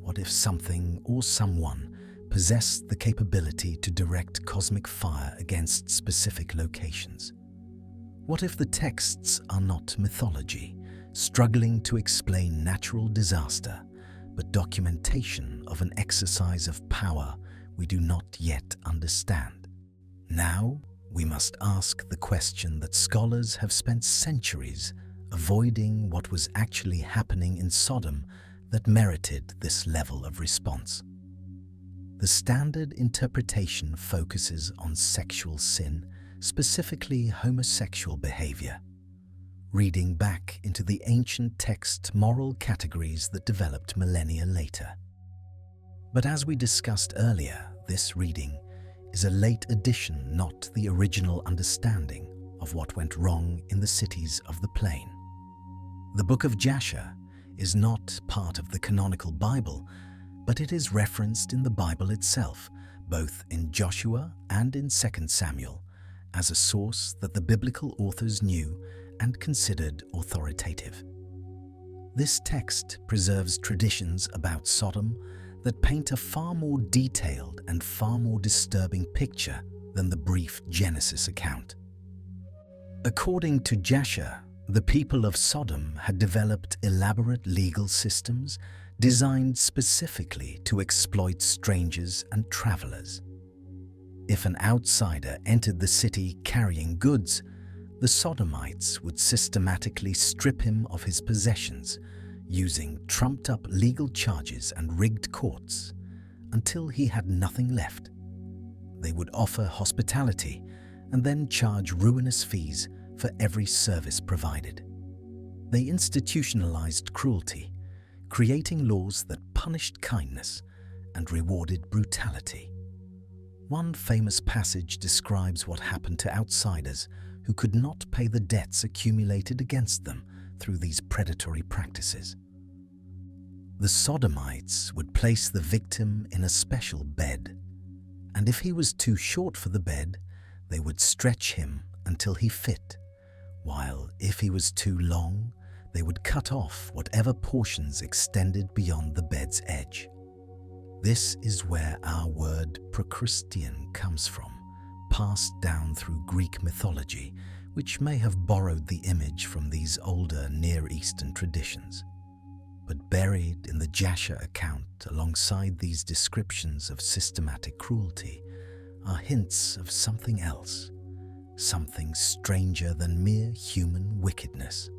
What if something or someone possessed the capability to direct cosmic fire against specific locations? What if the texts are not mythology, struggling to explain natural disaster, but documentation of an exercise of power we do not yet understand? Now, we must ask the question that scholars have spent centuries avoiding: what was actually happening in Sodom that merited this level of response? The standard interpretation focuses on sexual sin, specifically homosexual behavior, reading back into the ancient text moral categories that developed millennia later. But as we discussed earlier, this reading is a late addition, not the original understanding of what went wrong in the cities of the plain. The book of Jasher is not part of the canonical Bible, but it is referenced in the Bible itself, both in Joshua and in 2 Samuel, as a source that the biblical authors knew and considered authoritative. This text preserves traditions about Sodom that paint a far more detailed and far more disturbing picture than the brief Genesis account. According to Jasher, the people of Sodom had developed elaborate legal systems designed specifically to exploit strangers and travelers. If an outsider entered the city carrying goods, the Sodomites would systematically strip him of his possessions, using trumped-up legal charges and rigged courts, until he had nothing left. They would offer hospitality and then charge ruinous fees for every service provided. They institutionalized cruelty, creating laws that punished kindness and rewarded brutality. One famous passage describes what happened to outsiders who could not pay the debts accumulated against them through these predatory practices. The Sodomites would place the victim in a special bed, and if he was too short for the bed, they would stretch him until he fit, while if he was too long, they would cut off whatever portions extended beyond the bed's edge. This is where our word procrustein comes from, passed down through Greek mythology, which may have borrowed the image from these older Near Eastern traditions. But buried in the Jasher account alongside these descriptions of systematic cruelty are hints of something else, something stranger than mere human wickedness.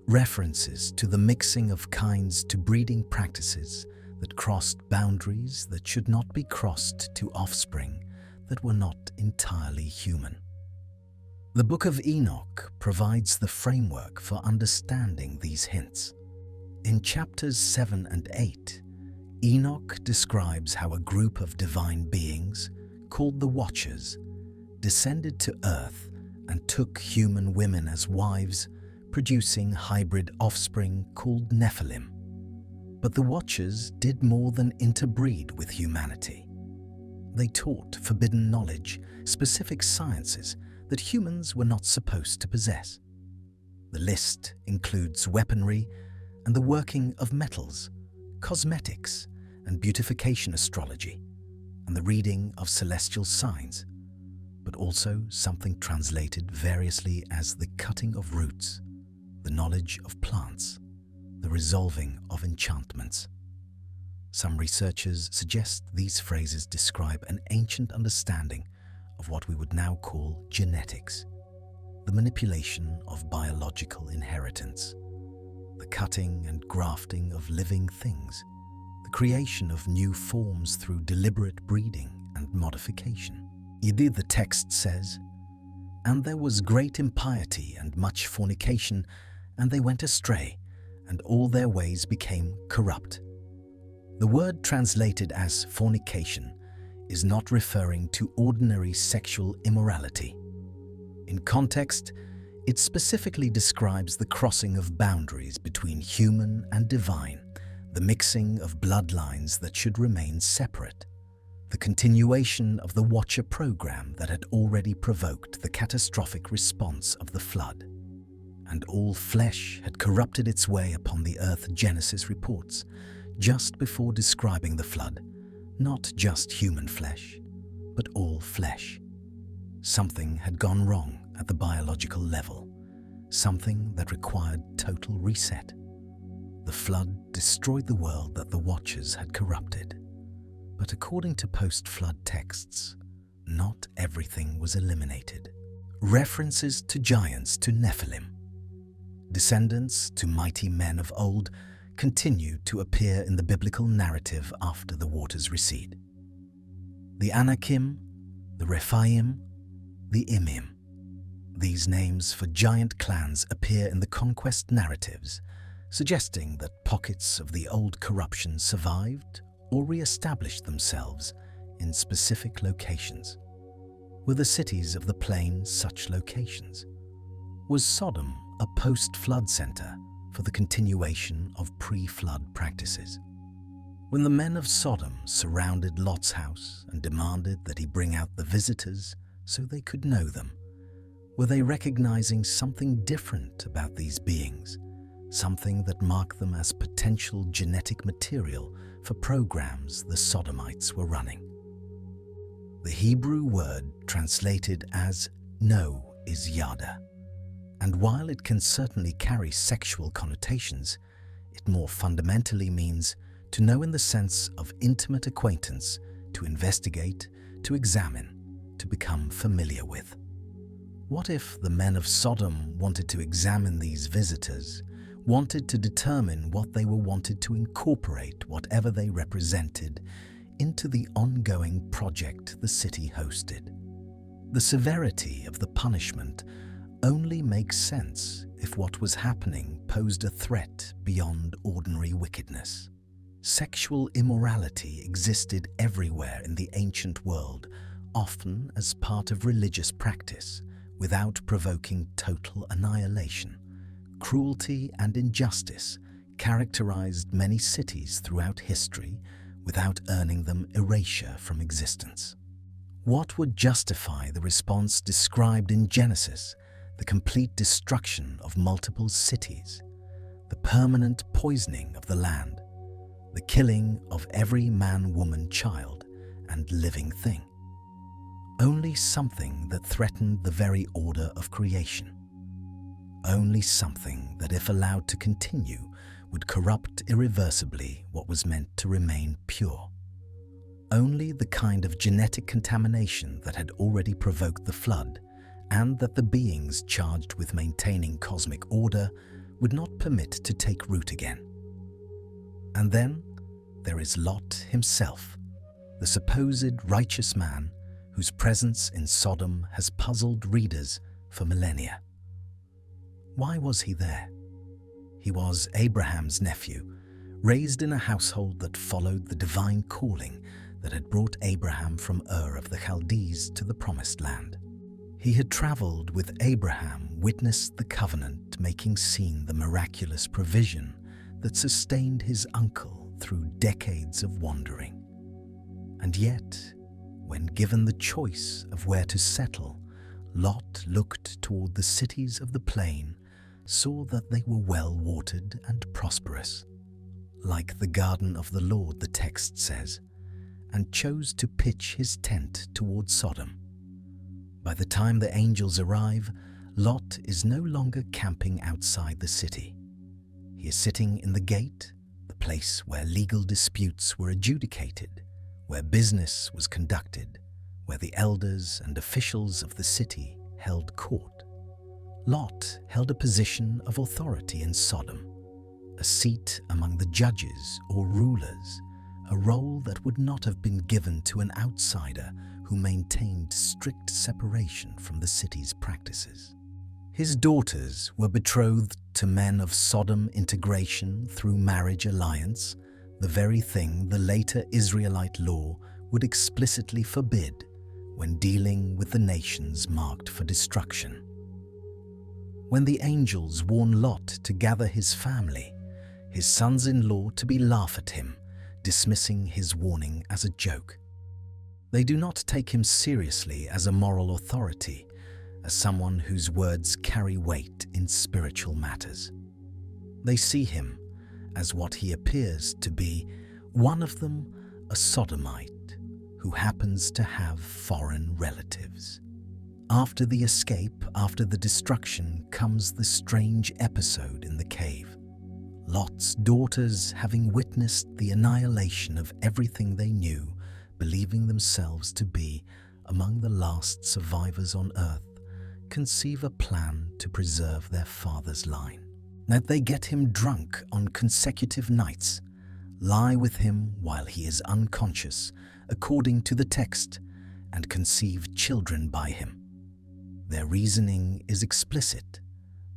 References to the mixing of kinds, to breeding practices that crossed boundaries that should not be crossed, to offspring that were not entirely human. The Book of Enoch provides the framework for understanding these hints. In chapters 7 and 8, Enoch describes how a group of divine beings, called the Watchers, descended to earth and took human women as wives, producing hybrid offspring called Nephilim. But the Watchers did more than interbreed with humanity. They taught forbidden knowledge, specific sciences that humans were not supposed to possess. The list includes weaponry and the working of metals, cosmetics and beautification astrology, and the reading of celestial signs, but also something translated variously as the cutting of roots, the knowledge of plants, the resolving of enchantments. Some researchers suggest these phrases describe an ancient understanding of what we would now call genetics, the manipulation of biological inheritance, the cutting and grafting of living things, the creation of new forms through deliberate breeding and modification. Indeed, the text says, "And there was great impiety and much fornication, and they went astray, and all their ways became corrupt." The word translated as fornication is not referring to ordinary sexual immorality. In context, it specifically describes the crossing of boundaries between human and divine, the mixing of bloodlines that should remain separate, the continuation of the Watcher program that had already provoked the catastrophic response of the flood. And all flesh had corrupted its way upon the earth, Genesis reports, just before describing the flood, not just human flesh, but all flesh. Something had gone wrong at the biological level, something that required total reset. The flood destroyed the world that the Watchers had corrupted. But according to post-flood texts, not everything was eliminated. References to giants, to Nephilim, descendants to mighty men of old, continue to appear in the biblical narrative after the waters recede. The Anakim, the Rephaim, the Imim. These names for giant clans appear in the conquest narratives, suggesting that pockets of the old corruption survived or re-established themselves in specific locations. Were the cities of the plain such locations? Was Sodom a post-flood center for the continuation of pre-flood practices? When the men of Sodom surrounded Lot's house and demanded that he bring out the visitors so they could know them, were they recognizing something different about these beings, something that marked them as potential genetic material for programs the Sodomites were running? The Hebrew word translated as "know" is yada, and while it can certainly carry sexual connotations, it more fundamentally means to know in the sense of intimate acquaintance, to investigate, to examine, to become familiar with. What if the men of Sodom wanted to examine these visitors, wanted to determine what they were wanted to incorporate, whatever they represented, into the ongoing project the city hosted? The severity of the punishment only makes sense if what was happening posed a threat beyond ordinary wickedness. Sexual immorality existed everywhere in the ancient world, often as part of religious practice, without provoking total annihilation. Cruelty and injustice characterized many cities throughout history without earning them erasure from existence. What would justify the response described in Genesis, the complete destruction of multiple cities, the permanent poisoning of the land, the killing of every man, woman, child, and living thing? Only something that threatened the very order of creation. Only something that, if allowed to continue, would corrupt irreversibly what was meant to remain pure. Only the kind of genetic contamination that had already provoked the flood, and that the beings charged with maintaining cosmic order would not permit to take root again. And then there is Lot himself, the supposed righteous man whose presence in Sodom has puzzled readers for millennia. Why was he there? He was Abraham's nephew, raised in a household that followed the divine calling that had brought Abraham from Ur of the Chaldees to the Promised Land. He had traveled with Abraham, witnessed the covenant, making seen the miraculous provision that sustained his uncle through decades of wandering. And yet, when given the choice of where to settle, Lot looked toward the cities of the plain, saw that they were well watered and prosperous. like the garden of the Lord, the text says, and chose to pitch his tent towards Sodom. By the time the angels arrive, Lot is no longer camping outside the city. He is sitting in the gate, the place where legal disputes were adjudicated, where business was conducted, where the elders and officials of the city held court. Lot held a position of authority in Sodom, a seat among the judges or rulers, a role that would not have been given to an outsider who maintained strict separation from the city's practices. His daughters were betrothed to men of Sodom integration through marriage alliance, the very thing the later Israelite law would explicitly forbid when dealing with the nations marked for destruction. When the angels warn Lot to gather his family, his sons-in-law to be laugh at him, dismissing his warning as a joke. They do not take him seriously as a moral authority, as someone whose words carry weight in spiritual matters. They see him as what he appears to be, one of them a sodomite who happens to have foreign relatives. After the escape, after the destruction, comes the strange episode in the cave. Lot's daughters, having witnessed the annihilation of everything they knew, believing themselves to be among the last survivors on earth, conceive a plan to preserve their father's line. That they get him drunk on consecutive nights, lie with him while he is unconscious, according to the text, and conceive children by him. Their reasoning is explicit.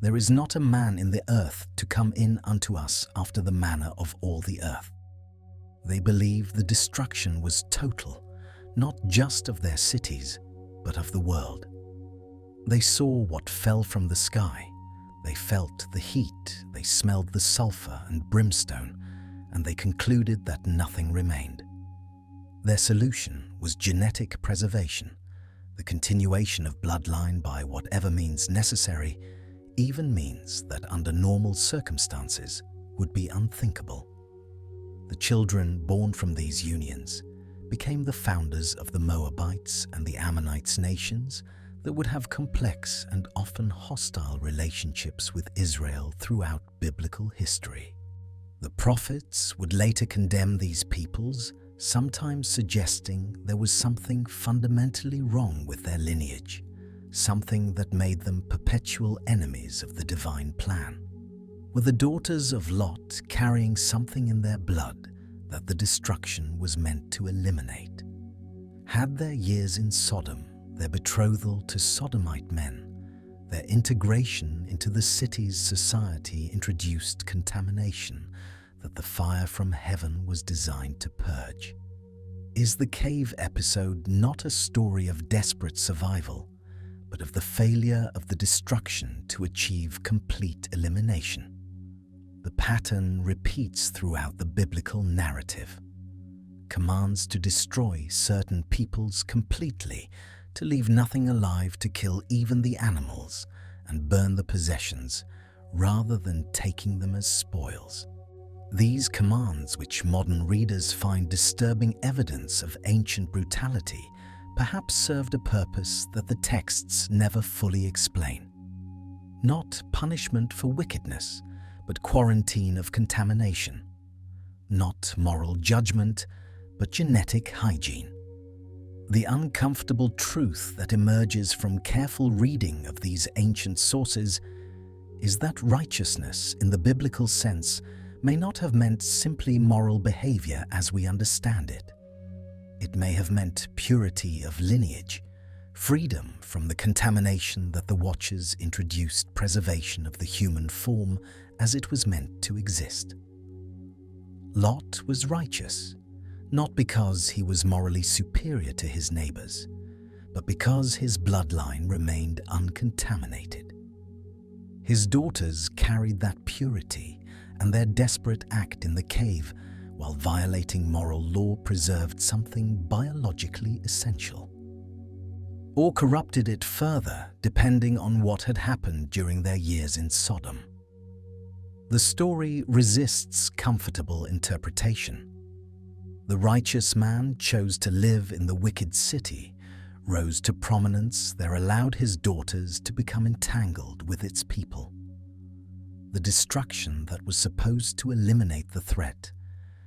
There is not a man in the earth to come in unto us after the manner of all the earth. They believe the destruction was total, not just of their cities, but of the world. They saw what fell from the sky. They felt the heat, they smelled the sulfur and brimstone, and they concluded that nothing remained. Their solution was genetic preservation, the continuation of bloodline by whatever means necessary, even means that under normal circumstances would be unthinkable. The children born from these unions became the founders of the Moabites and the Ammonites nations that would have complex and often hostile relationships with Israel throughout biblical history. The prophets would later condemn these peoples, sometimes suggesting there was something fundamentally wrong with their lineage, something that made them perpetual enemies of the divine plan. Were the daughters of Lot carrying something in their blood that the destruction was meant to eliminate? Had their years in Sodom, their betrothal to sodomite men, their integration into the city's society introduced contamination that the fire from heaven was designed to purge? Is the cave episode not a story of desperate survival, but of the failure of the destruction to achieve complete elimination? The pattern repeats throughout the biblical narrative. Commands to destroy certain peoples completely, to leave nothing alive, to kill even the animals and burn the possessions, rather than taking them as spoils. These commands, which modern readers find disturbing evidence of ancient brutality, perhaps served a purpose that the texts never fully explain. Not punishment for wickedness, but quarantine of contamination. Not moral judgment, but genetic hygiene. The uncomfortable truth that emerges from careful reading of these ancient sources is that righteousness, in the biblical sense, may not have meant simply moral behavior as we understand it. It may have meant purity of lineage, freedom from the contamination that the Watchers introduced, preservation of the human form as it was meant to exist. Lot was righteous, not because he was morally superior to his neighbors, but because his bloodline remained uncontaminated. His daughters carried that purity, and their desperate act in the cave, while violating moral law, preserved something biologically essential, or corrupted it further depending on what had happened during their years in Sodom. The story resists comfortable interpretation. The righteous man chose to live in the wicked city, rose to prominence there, allowed his daughters to become entangled with its people. The destruction that was supposed to eliminate the threat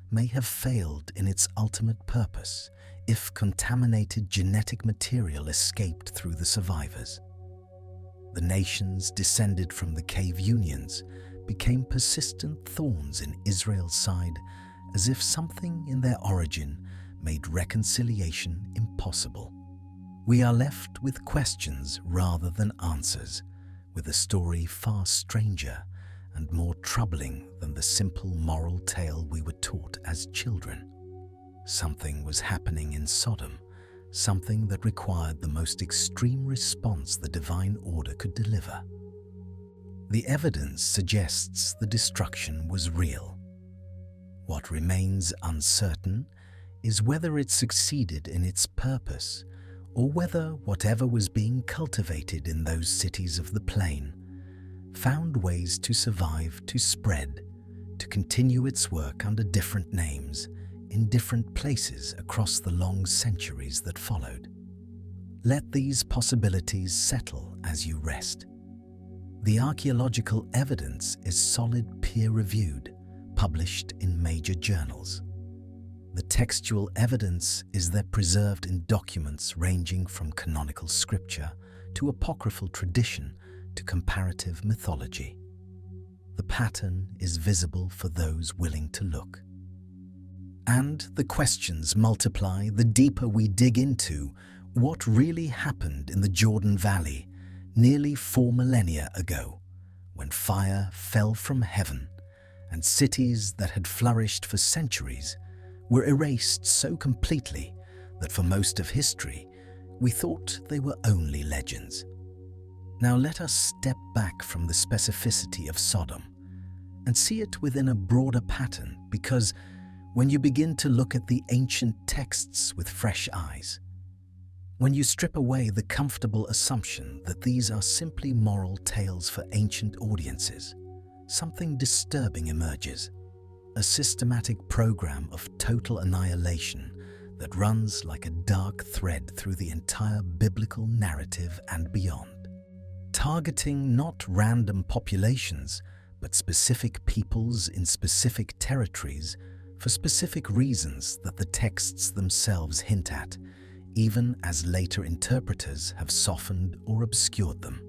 may have failed in its ultimate purpose if contaminated genetic material escaped through the survivors. The nations descended from the cave unions became persistent thorns in Israel's side, as if something in their origin made reconciliation impossible. We are left with questions rather than answers, with a story far stranger and more troubling than the simple moral tale we were taught as children. Something was happening in Sodom, something that required the most extreme response the divine order could deliver. The evidence suggests the destruction was real. What remains uncertain is whether it succeeded in its purpose, or whether whatever was being cultivated in those cities of the plain found ways to survive, to spread, to continue its work under different names in different places across the long centuries that followed. Let these possibilities settle as you rest. The archaeological evidence is solid, peer-reviewed, published in major journals. The textual evidence is there, preserved in documents ranging from canonical scripture to apocryphal tradition to comparative mythology. The pattern is visible for those willing to look. And the questions multiply the deeper we dig into what really happened in the Jordan Valley nearly 4 millennia ago, when fire fell from heaven and cities that had flourished for centuries were erased so completely that for most of history we thought they were only legends. Now let us step back from the specificity of Sodom and see it within a broader pattern, because when you begin to look at the ancient texts with fresh eyes, when you strip away the comfortable assumption that these are simply moral tales for ancient audiences, something disturbing emerges. A systematic program of total annihilation that runs like a dark thread through the entire biblical narrative and beyond. Targeting not random populations, but specific peoples in specific territories for specific reasons that the texts themselves hint at, even as later interpreters have softened or obscured them.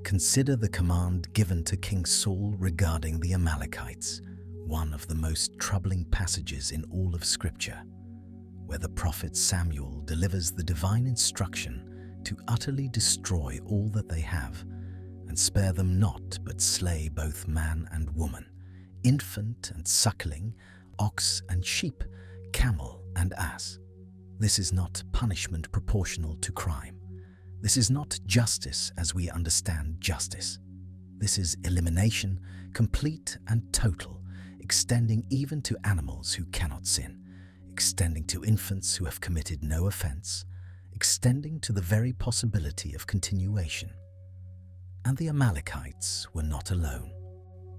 Consider the command given to King Saul regarding the Amalekites, one of the most troubling passages in all of Scripture, where the prophet Samuel delivers the divine instruction to utterly destroy all that they have, and spare them not, but slay both man and woman, infant and suckling, ox and sheep, camel and ass. This is not punishment proportional to crime. This is not justice as we understand justice. This is elimination, complete and total, extending even to animals who cannot sin, extending to infants who have committed no offense, extending to the very possibility of continuation. And the Amalekites were not alone.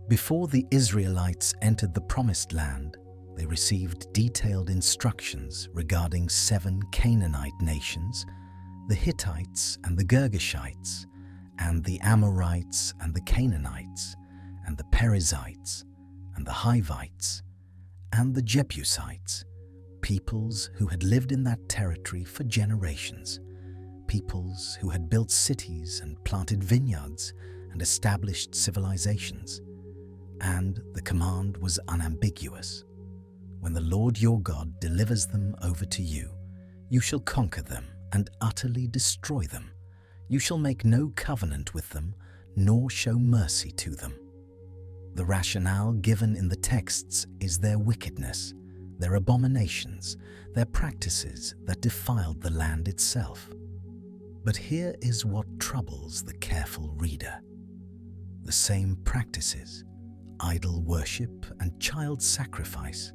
Before the Israelites entered the Promised Land, they received detailed instructions regarding 7 Canaanite nations, the Hittites and the Girgashites, and the Amorites and the Canaanites, and the Perizzites, and the Hivites, and the Jebusites, peoples who had lived in that territory for generations, peoples who had built cities and planted vineyards and established civilizations. And the command was unambiguous. When the Lord your God delivers them over to you, you shall conquer them and utterly destroy them. You shall make no covenant with them, nor show mercy to them. The rationale given in the texts is their wickedness, their abominations, their practices that defiled the land itself. But here is what troubles the careful reader. The same practices, idol worship and child sacrifice,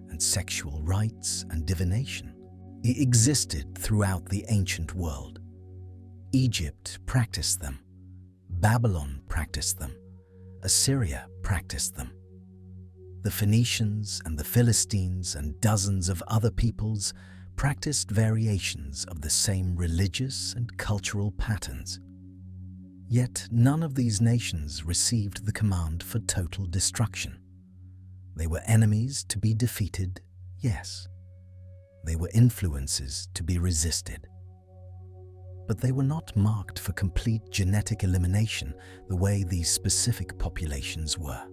and sexual rites and divination, existed throughout the ancient world. Egypt practiced them. Babylon practiced them. Assyria practiced them. The Phoenicians and the Philistines and dozens of other peoples practiced variations of the same religious and cultural patterns. Yet none of these nations received the command for total destruction. They were enemies to be defeated, yes. They were influences to be resisted. But they were not marked for complete genetic elimination the way these specific populations were.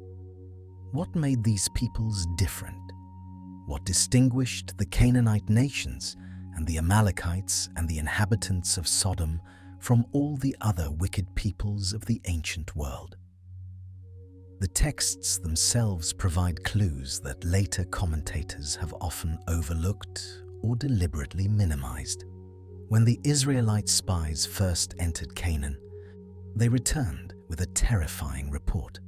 What made these peoples different? What distinguished the Canaanite nations and the Amalekites and the inhabitants of Sodom from all the other wicked peoples of the ancient world? The texts themselves provide clues that later commentators have often overlooked or deliberately minimized. When the Israelite spies first entered Canaan, they returned with a terrifying report.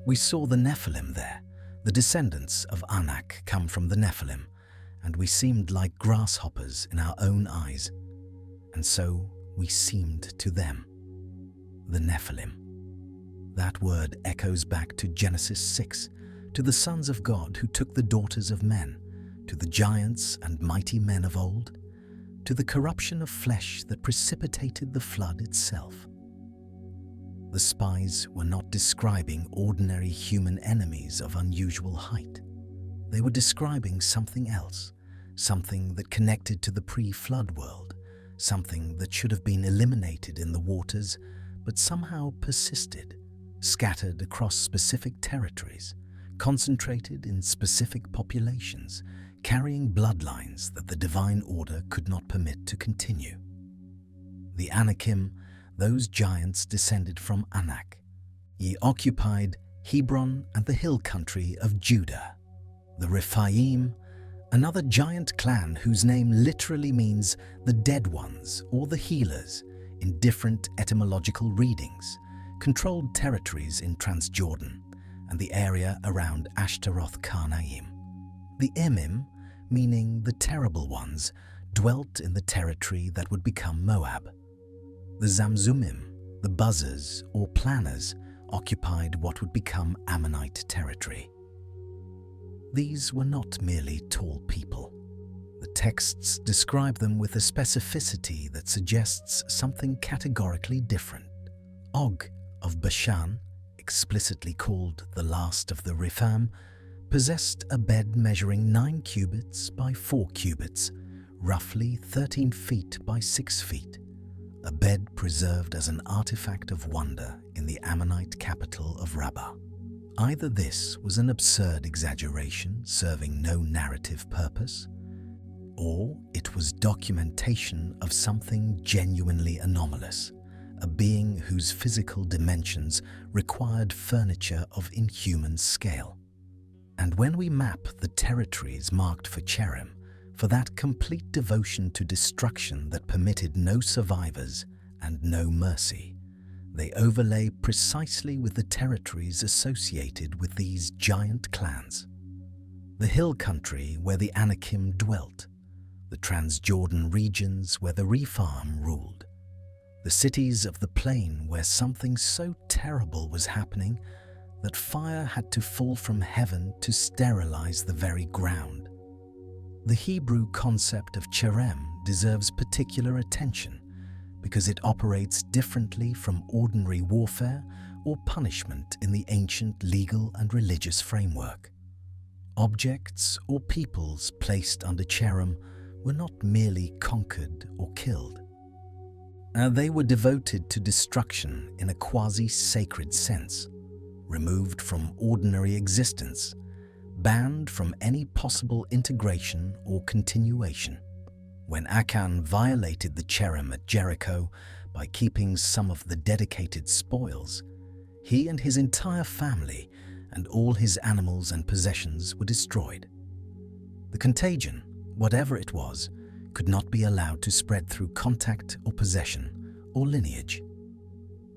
We saw the Nephilim there. The descendants of Anak come from the Nephilim, and we seemed like grasshoppers in our own eyes. And so we seemed to them. The Nephilim. That word echoes back to Genesis 6, to the sons of God who took the daughters of men, to the giants and mighty men of old, to the corruption of flesh that precipitated the flood itself. The spies were not describing ordinary human enemies of unusual height. They were describing something else, something that connected to the pre-flood world, something that should have been eliminated in the waters, but somehow persisted, scattered across specific territories, concentrated in specific populations, carrying bloodlines that the divine order could not permit to continue. The Anakim, those giants descended from Anak. Ye occupied Hebron and the hill country of Judah. The Rephaim, another giant clan whose name literally means the dead ones or the healers in different etymological readings, controlled territories in Transjordan and the area around Ashtaroth-Karnaim. The Emim, meaning the terrible ones, dwelt in the territory that would become Moab. The Zamzumim, the buzzers or planners, occupied what would become Ammonite territory. These were not merely tall people. The texts describe them with a specificity that suggests something categorically different. Og of Bashan, explicitly called the last of the Rephaim, possessed a bed measuring 9 cubits by 4 cubits, roughly 13 feet by 6 feet. A bed preserved as an artifact of wonder in the Ammonite capital of Rabbah. Either this was an absurd exaggeration serving no narrative purpose, or it was documentation of something genuinely anomalous, a being whose physical dimensions required furniture of inhuman scale. And when we map the territories marked for Cherem, for that complete devotion to destruction that permitted no survivors and no mercy, they overlay precisely with the territories associated with these giant clans. The hill country where the Anakim dwelt, the Transjordan regions where the Rephaim ruled, the cities of the plain where something so terrible was happening that fire had to fall from heaven to sterilize the very ground. The Hebrew concept of cherem deserves particular attention because it operates differently from ordinary warfare or punishment in the ancient legal and religious framework. Objects or peoples placed under cherem were not merely conquered or killed. They were devoted to destruction in a quasi-sacred sense, removed from ordinary existence, banned from any possible integration or continuation. When Achan violated the cherem at Jericho by keeping some of the dedicated spoils, he and his entire family and all his animals and possessions were destroyed. The contagion, whatever it was, could not be allowed to spread through contact or possession or lineage.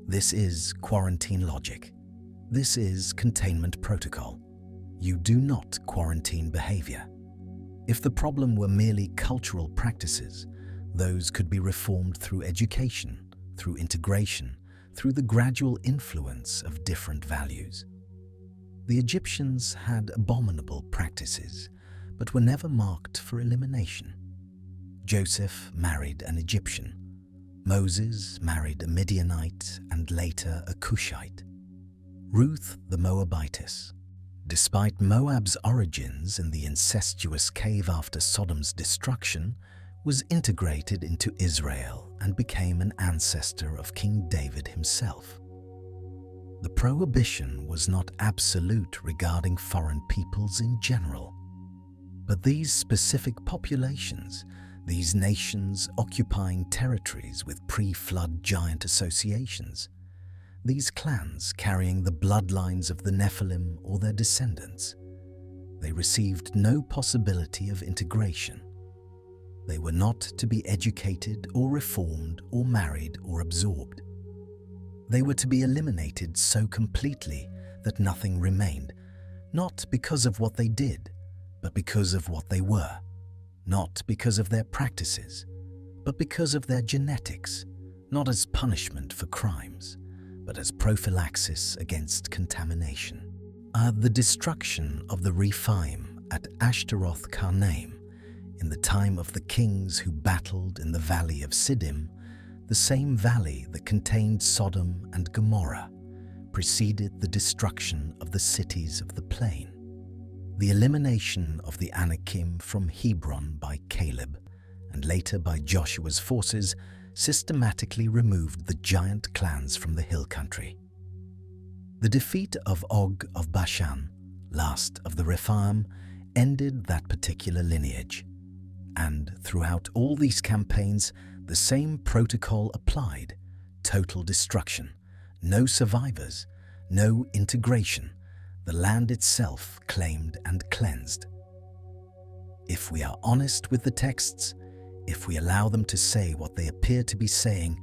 This is quarantine logic. This is containment protocol. You do not quarantine behavior. If the problem were merely cultural practices, those could be reformed through education, through integration, through the gradual influence of different values. The Egyptians had abominable practices, but were never marked for elimination. Joseph married an Egyptian. Moses married a Midianite and later a Cushite. Ruth the Moabitess, despite Moab's origins in the incestuous cave after Sodom's destruction, was integrated into Israel and became an ancestor of King David himself. The prohibition was not absolute regarding foreign peoples in general, but these specific populations, these nations occupying territories with pre-flood giant associations, these clans carrying the bloodlines of the Nephilim or their descendants, they received no possibility of integration. They were not to be educated or reformed or married or absorbed. They were to be eliminated so completely that nothing remained, not because of what they did, but because of what they were, not because of their practices, but because of their genetics, not as punishment for crimes, but as prophylaxis against contamination. The destruction of the Rephaim at Ashtaroth Karnaim in the time of the kings who battled in the valley of Siddim, the same valley that contained Sodom and Gomorrah, preceded the destruction of the cities of the plain. The elimination of the Anakim from Hebron by Caleb and later by Joshua's forces systematically removed the giant clans from the hill country. The defeat of Og of Bashan, last of the Rephaim, ended that particular lineage. And throughout all these campaigns, the same protocol applied: total destruction, no survivors, no integration, the land itself claimed and cleansed. If we are honest with the texts, if we allow them to say what they appear to be saying,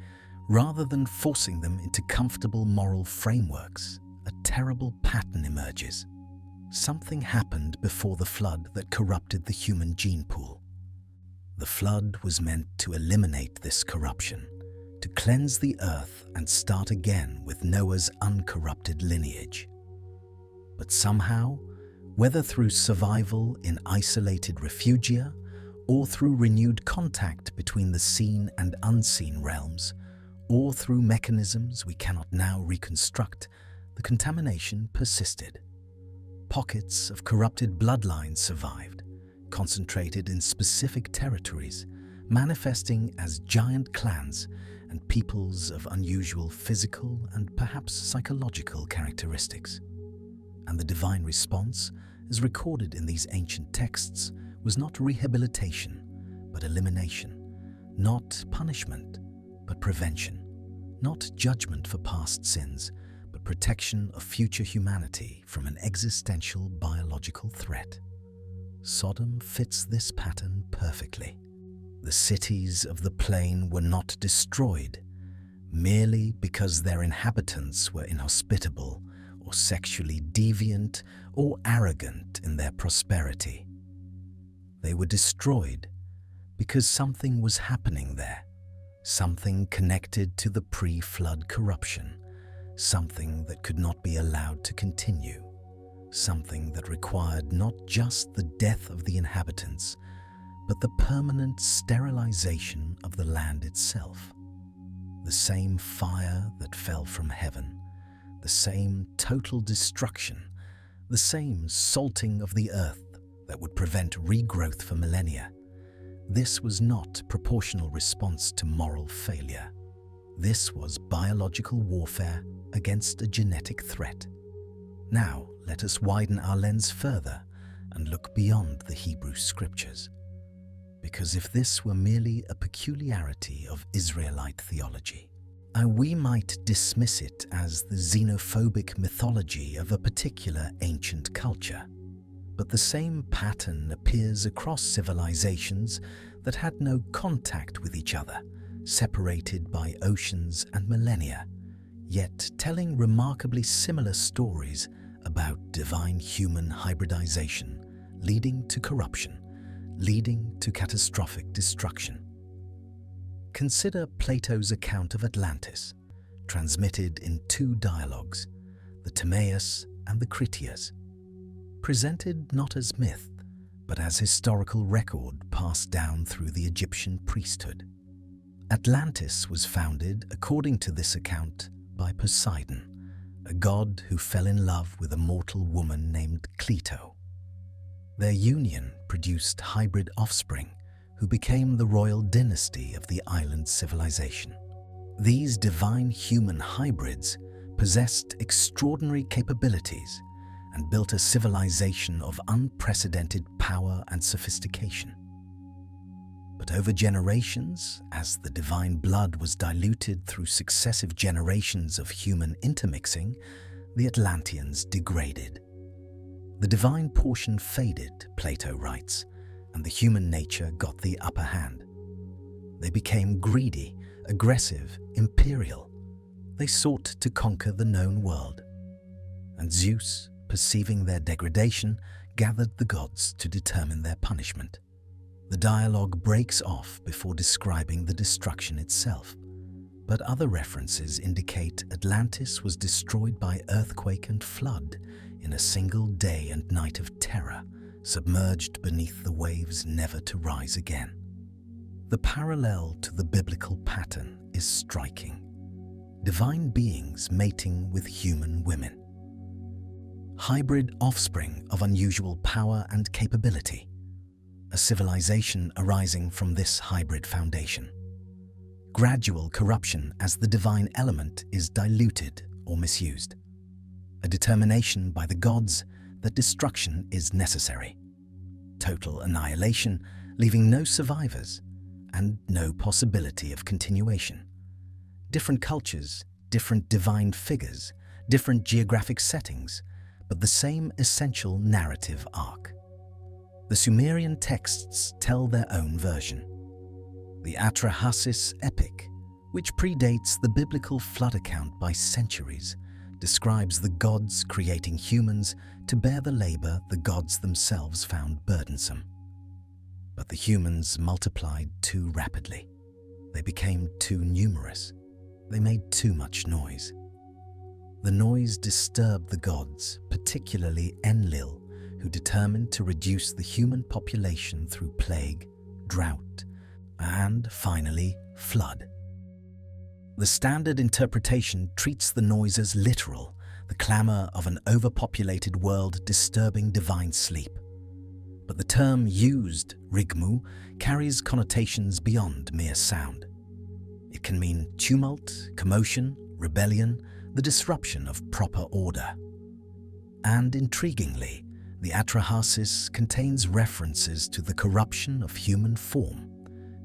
rather than forcing them into comfortable moral frameworks, a terrible pattern emerges. Something happened before the flood that corrupted the human gene pool. The flood was meant to eliminate this corruption, to cleanse the earth and start again with Noah's uncorrupted lineage. But somehow, whether through survival in isolated refugia or through renewed contact between the seen and unseen realms, or through mechanisms we cannot now reconstruct, the contamination persisted. Pockets of corrupted bloodlines survived, concentrated in specific territories, manifesting as giant clans and peoples of unusual physical and perhaps psychological characteristics. And the divine response, as recorded in these ancient texts, was not rehabilitation, but elimination, not punishment, but prevention, not judgment for past sins, but protection of future humanity from an existential biological threat. Sodom fits this pattern perfectly. The cities of the plain were not destroyed merely because their inhabitants were inhospitable or sexually deviant or arrogant in their prosperity. They were destroyed because something was happening there, something connected to the pre-flood corruption, something that could not be allowed to continue, something that required not just the death of the inhabitants, but the permanent sterilization of the land itself. The same fire that fell from heaven, the same total destruction, the same salting of the earth that would prevent regrowth for millennia. This was not proportional response to moral failure. This was biological warfare against a genetic threat. Now, let us widen our lens further and look beyond the Hebrew scriptures. Because if this were merely a peculiarity of Israelite theology, we might dismiss it as the xenophobic mythology of a particular ancient culture. But the same pattern appears across civilizations that had no contact with each other, separated by oceans and millennia, yet telling remarkably similar stories about divine human hybridization, leading to corruption, leading to catastrophic destruction. Consider Plato's account of Atlantis, transmitted in two dialogues, the Timaeus and the Critias, presented not as myth, but as historical record passed down through the Egyptian priesthood. Atlantis was founded, according to this account, by Poseidon, a god who fell in love with a mortal woman named Cleito. Their union produced hybrid offspring who became the royal dynasty of the island civilization. These divine human hybrids possessed extraordinary capabilities and built a civilization of unprecedented power and sophistication. But over generations, as the divine blood was diluted through successive generations of human intermixing, the Atlanteans degraded. The divine portion faded, Plato writes, and the human nature got the upper hand. They became greedy, aggressive, imperial. They sought to conquer the known world. And Zeus, perceiving their degradation, gathered the gods to determine their punishment. The dialogue breaks off before describing the destruction itself, but other references indicate Atlantis was destroyed by earthquake and flood in a single day and night of terror, submerged beneath the waves never to rise again. The parallel to the biblical pattern is striking. Divine beings mating with human women. Hybrid offspring of unusual power and capability. A civilization arising from this hybrid foundation. Gradual corruption as the divine element is diluted or misused. A determination by the gods that destruction is necessary. Total annihilation, leaving no survivors and no possibility of continuation. Different cultures, different divine figures, different geographic settings, but the same essential narrative arc. The Sumerian texts tell their own version. The Atrahasis epic, which predates the biblical flood account by centuries, describes the gods creating humans to bear the labor the gods themselves found burdensome. But the humans multiplied too rapidly. They became too numerous. They made too much noise. The noise disturbed the gods, particularly Enlil, who determined to reduce the human population through plague, drought, and, finally, flood. The standard interpretation treats the noise as literal, the clamor of an overpopulated world disturbing divine sleep. But the term used, rigmu, carries connotations beyond mere sound. It can mean tumult, commotion, rebellion, the disruption of proper order. And intriguingly, the Atrahasis contains references to the corruption of human form,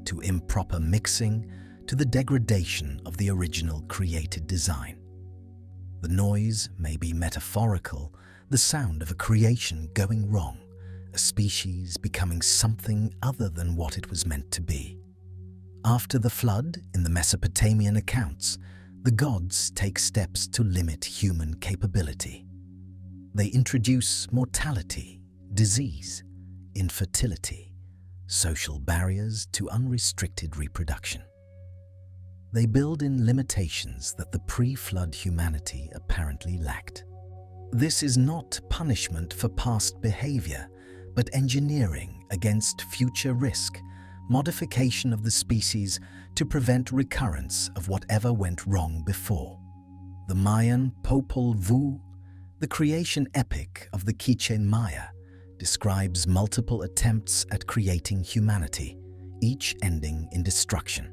to improper mixing, to the degradation of the original created design. The noise may be metaphorical, the sound of a creation going wrong, a species becoming something other than what it was meant to be. After the flood, in the Mesopotamian accounts, the gods take steps to limit human capability. They introduce mortality, disease, infertility, social barriers to unrestricted reproduction. They build in limitations that the pre-flood humanity apparently lacked. This is not punishment for past behavior, but engineering against future risk, modification of the species to prevent recurrence of whatever went wrong before. The Mayan Popol Vuh, the creation epic of the Chichen Maya, describes multiple attempts at creating humanity, each ending in destruction.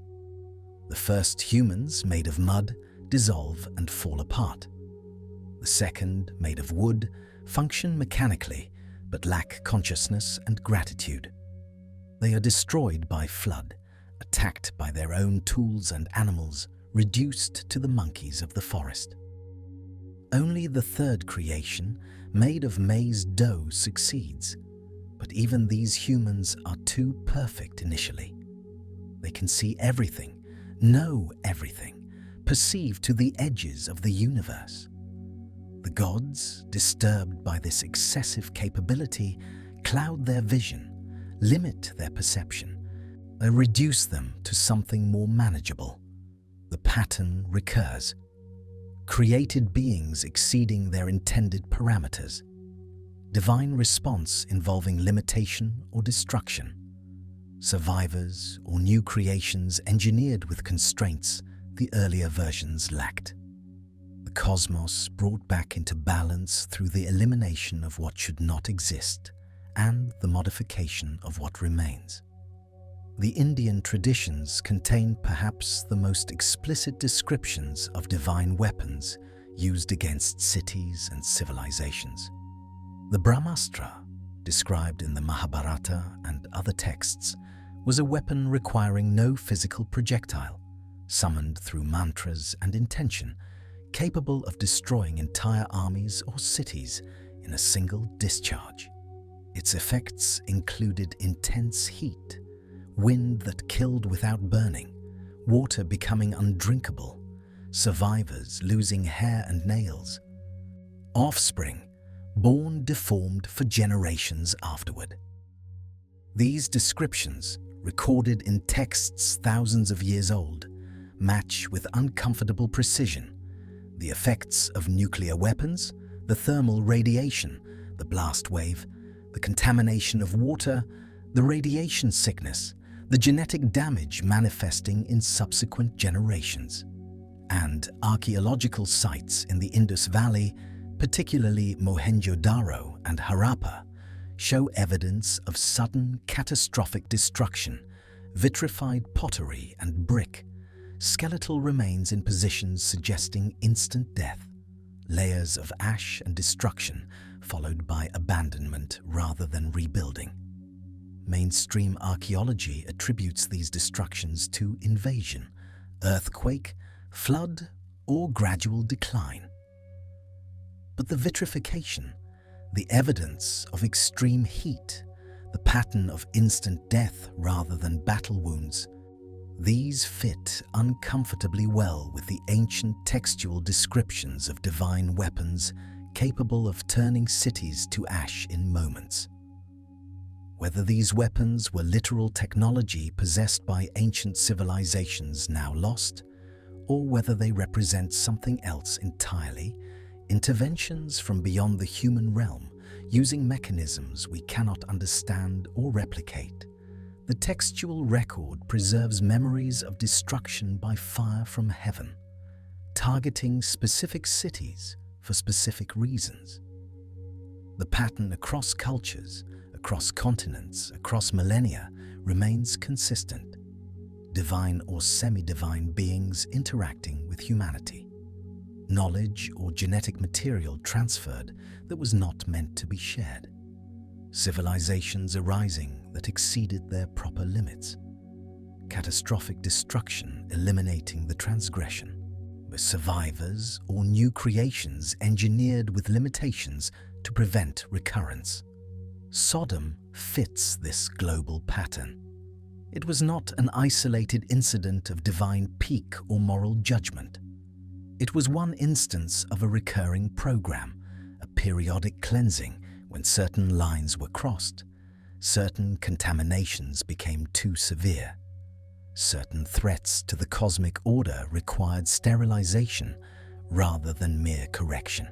The first humans, made of mud, dissolve and fall apart. The second, made of wood, function mechanically, but lack consciousness and gratitude. They are destroyed by flood, attacked by their own tools and animals, reduced to the monkeys of the forest. Only the third creation, made of maize dough, succeeds, but even these humans are too perfect initially. They can see everything, know everything, perceive to the edges of the universe. The gods, disturbed by this excessive capability, cloud their vision, limit their perception, and reduce them to something more manageable. The pattern recurs. created beings exceeding their intended parameters, divine response involving limitation or destruction, survivors or new creations engineered with constraints the earlier versions lacked. The cosmos brought back into balance through the elimination of what should not exist and the modification of what remains. The Indian traditions contain perhaps the most explicit descriptions of divine weapons used against cities and civilizations. The Brahmastra, described in the Mahabharata and other texts, was a weapon requiring no physical projectile, summoned through mantras and intention, capable of destroying entire armies or cities in a single discharge. Its effects included intense heat, wind that killed without burning, water becoming undrinkable, survivors losing hair and nails, offspring born deformed for generations afterward. These descriptions, recorded in texts thousands of years old, match with uncomfortable precision the effects of nuclear weapons, the thermal radiation, the blast wave, the contamination of water, the radiation sickness, the genetic damage manifesting in subsequent generations. And archaeological sites in the Indus Valley, particularly Mohenjo-Daro and Harappa, show evidence of sudden catastrophic destruction, vitrified pottery and brick, skeletal remains in positions suggesting instant death, layers of ash and destruction followed by abandonment rather than rebuilding. Mainstream archaeology attributes these destructions to invasion, earthquake, flood, or gradual decline. But the vitrification, the evidence of extreme heat, the pattern of instant death rather than battle wounds, these fit uncomfortably well with the ancient textual descriptions of divine weapons capable of turning cities to ash in moments. Whether these weapons were literal technology possessed by ancient civilizations now lost, or whether they represent something else entirely, interventions from beyond the human realm using mechanisms we cannot understand or replicate, the textual record preserves memories of destruction by fire from heaven, targeting specific cities for specific reasons. The pattern across cultures, across continents, across millennia remains consistent. Divine or semi-divine beings interacting with humanity. Knowledge or genetic material transferred that was not meant to be shared. Civilizations arising that exceeded their proper limits. Catastrophic destruction eliminating the transgression. With survivors or new creations engineered with limitations to prevent recurrence. Sodom fits this global pattern. It was not an isolated incident of divine pique or moral judgment. It was one instance of a recurring program, a periodic cleansing when certain lines were crossed, certain contaminations became too severe, certain threats to the cosmic order required sterilization rather than mere correction.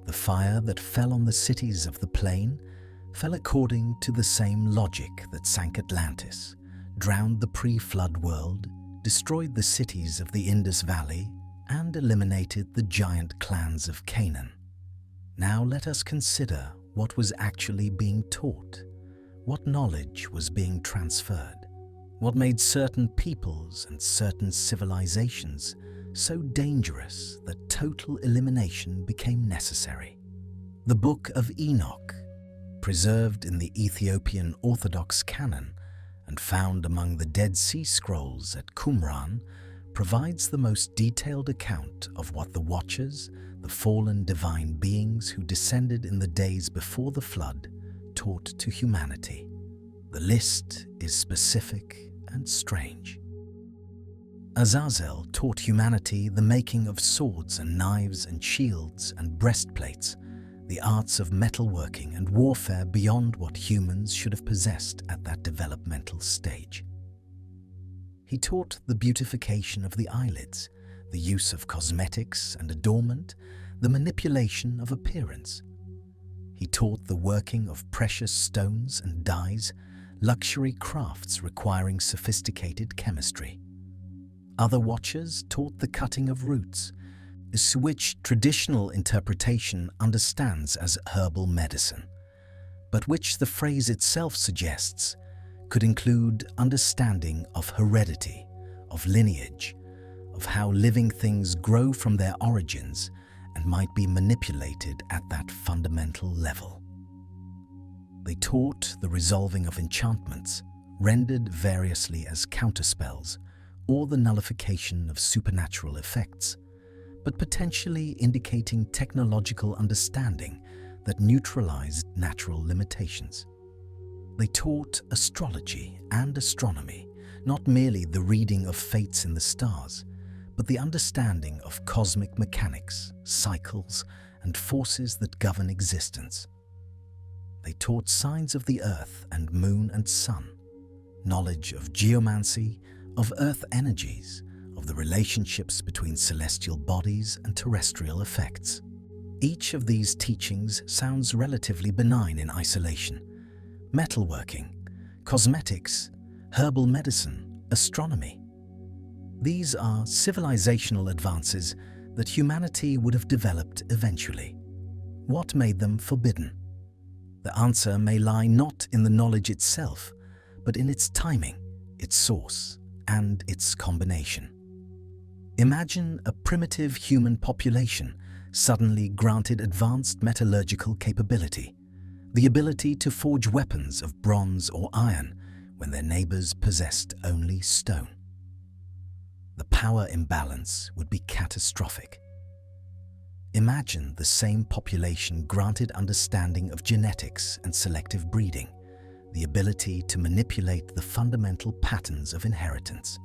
The fire that fell on the cities of the plain fell according to the same logic that sank Atlantis, drowned the pre-flood world, destroyed the cities of the Indus Valley, and eliminated the giant clans of Canaan. Now let us consider what was actually being taught, what knowledge was being transferred, what made certain peoples and certain civilizations so dangerous that total elimination became necessary. The Book of Enoch, preserved in the Ethiopian Orthodox canon and found among the Dead Sea Scrolls at Qumran, provides the most detailed account of what the Watchers, the fallen divine beings who descended in the days before the flood, taught to humanity. The list is specific and strange. Azazel taught humanity the making of swords and knives and shields and breastplates, the arts of metalworking and warfare beyond what humans should have possessed at that developmental stage. He taught the beautification of the eyelids, the use of cosmetics and adornment, the manipulation of appearance. He taught the working of precious stones and dyes, luxury crafts requiring sophisticated chemistry. Other watchers taught the cutting of roots, which traditional interpretation understands as herbal medicine, but which the phrase itself suggests could include understanding of heredity, of lineage, of how living things grow from their origins and might be manipulated at that fundamental level. They taught the resolving of enchantments, rendered variously as counterspells, or the nullification of supernatural effects, but potentially indicating technological understanding that neutralized natural limitations. They taught astrology and astronomy, not merely the reading of fates in the stars, but the understanding of cosmic mechanics, cycles, and forces that govern existence. They taught signs of the earth and moon and sun, knowledge of geomancy, of earth energies, of the relationships between celestial bodies and terrestrial effects. Each of these teachings sounds relatively benign in isolation. Metalworking, cosmetics, herbal medicine, astronomy. These are civilizational advances that humanity would have developed eventually. What made them forbidden? The answer may lie not in the knowledge itself, but in its timing, its source, and its combination. Imagine a primitive human population suddenly granted advanced metallurgical capability, the ability to forge weapons of bronze or iron when their neighbors possessed only stone. The power imbalance would be catastrophic. Imagine the same population granted understanding of genetics and selective breeding, the ability to manipulate the fundamental patterns of inheritance.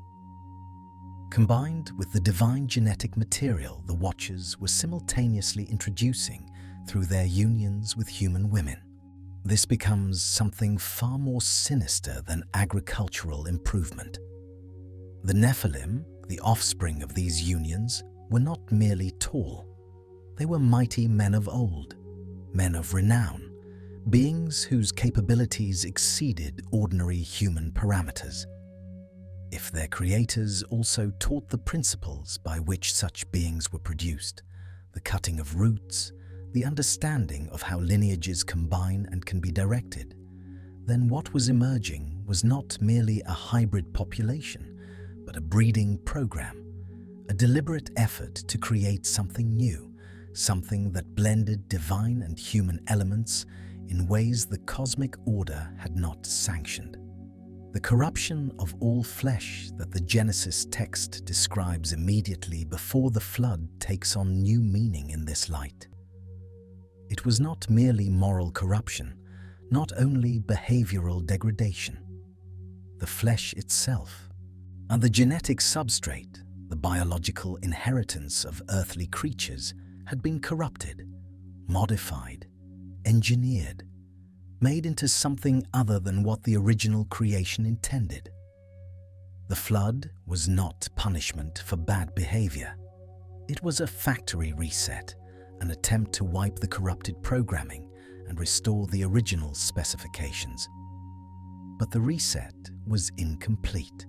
Combined with the divine genetic material the Watchers were simultaneously introducing through their unions with human women, this becomes something far more sinister than agricultural improvement. The Nephilim, the offspring of these unions, were not merely tall. They were mighty men of old, men of renown, beings whose capabilities exceeded ordinary human parameters. If their creators also taught the principles by which such beings were produced, the cutting of roots, the understanding of how lineages combine and can be directed, then what was emerging was not merely a hybrid population, but a breeding program, a deliberate effort to create something new, something that blended divine and human elements in ways the cosmic order had not sanctioned. The corruption of all flesh that the Genesis text describes immediately before the flood takes on new meaning in this light. It was not merely moral corruption, not only behavioral degradation. The flesh itself, and the genetic substrate, the biological inheritance of earthly creatures, had been corrupted, modified, engineered, made into something other than what the original creation intended. The flood was not punishment for bad behavior. It was a factory reset, an attempt to wipe the corrupted programming and restore the original specifications. But the reset was incomplete.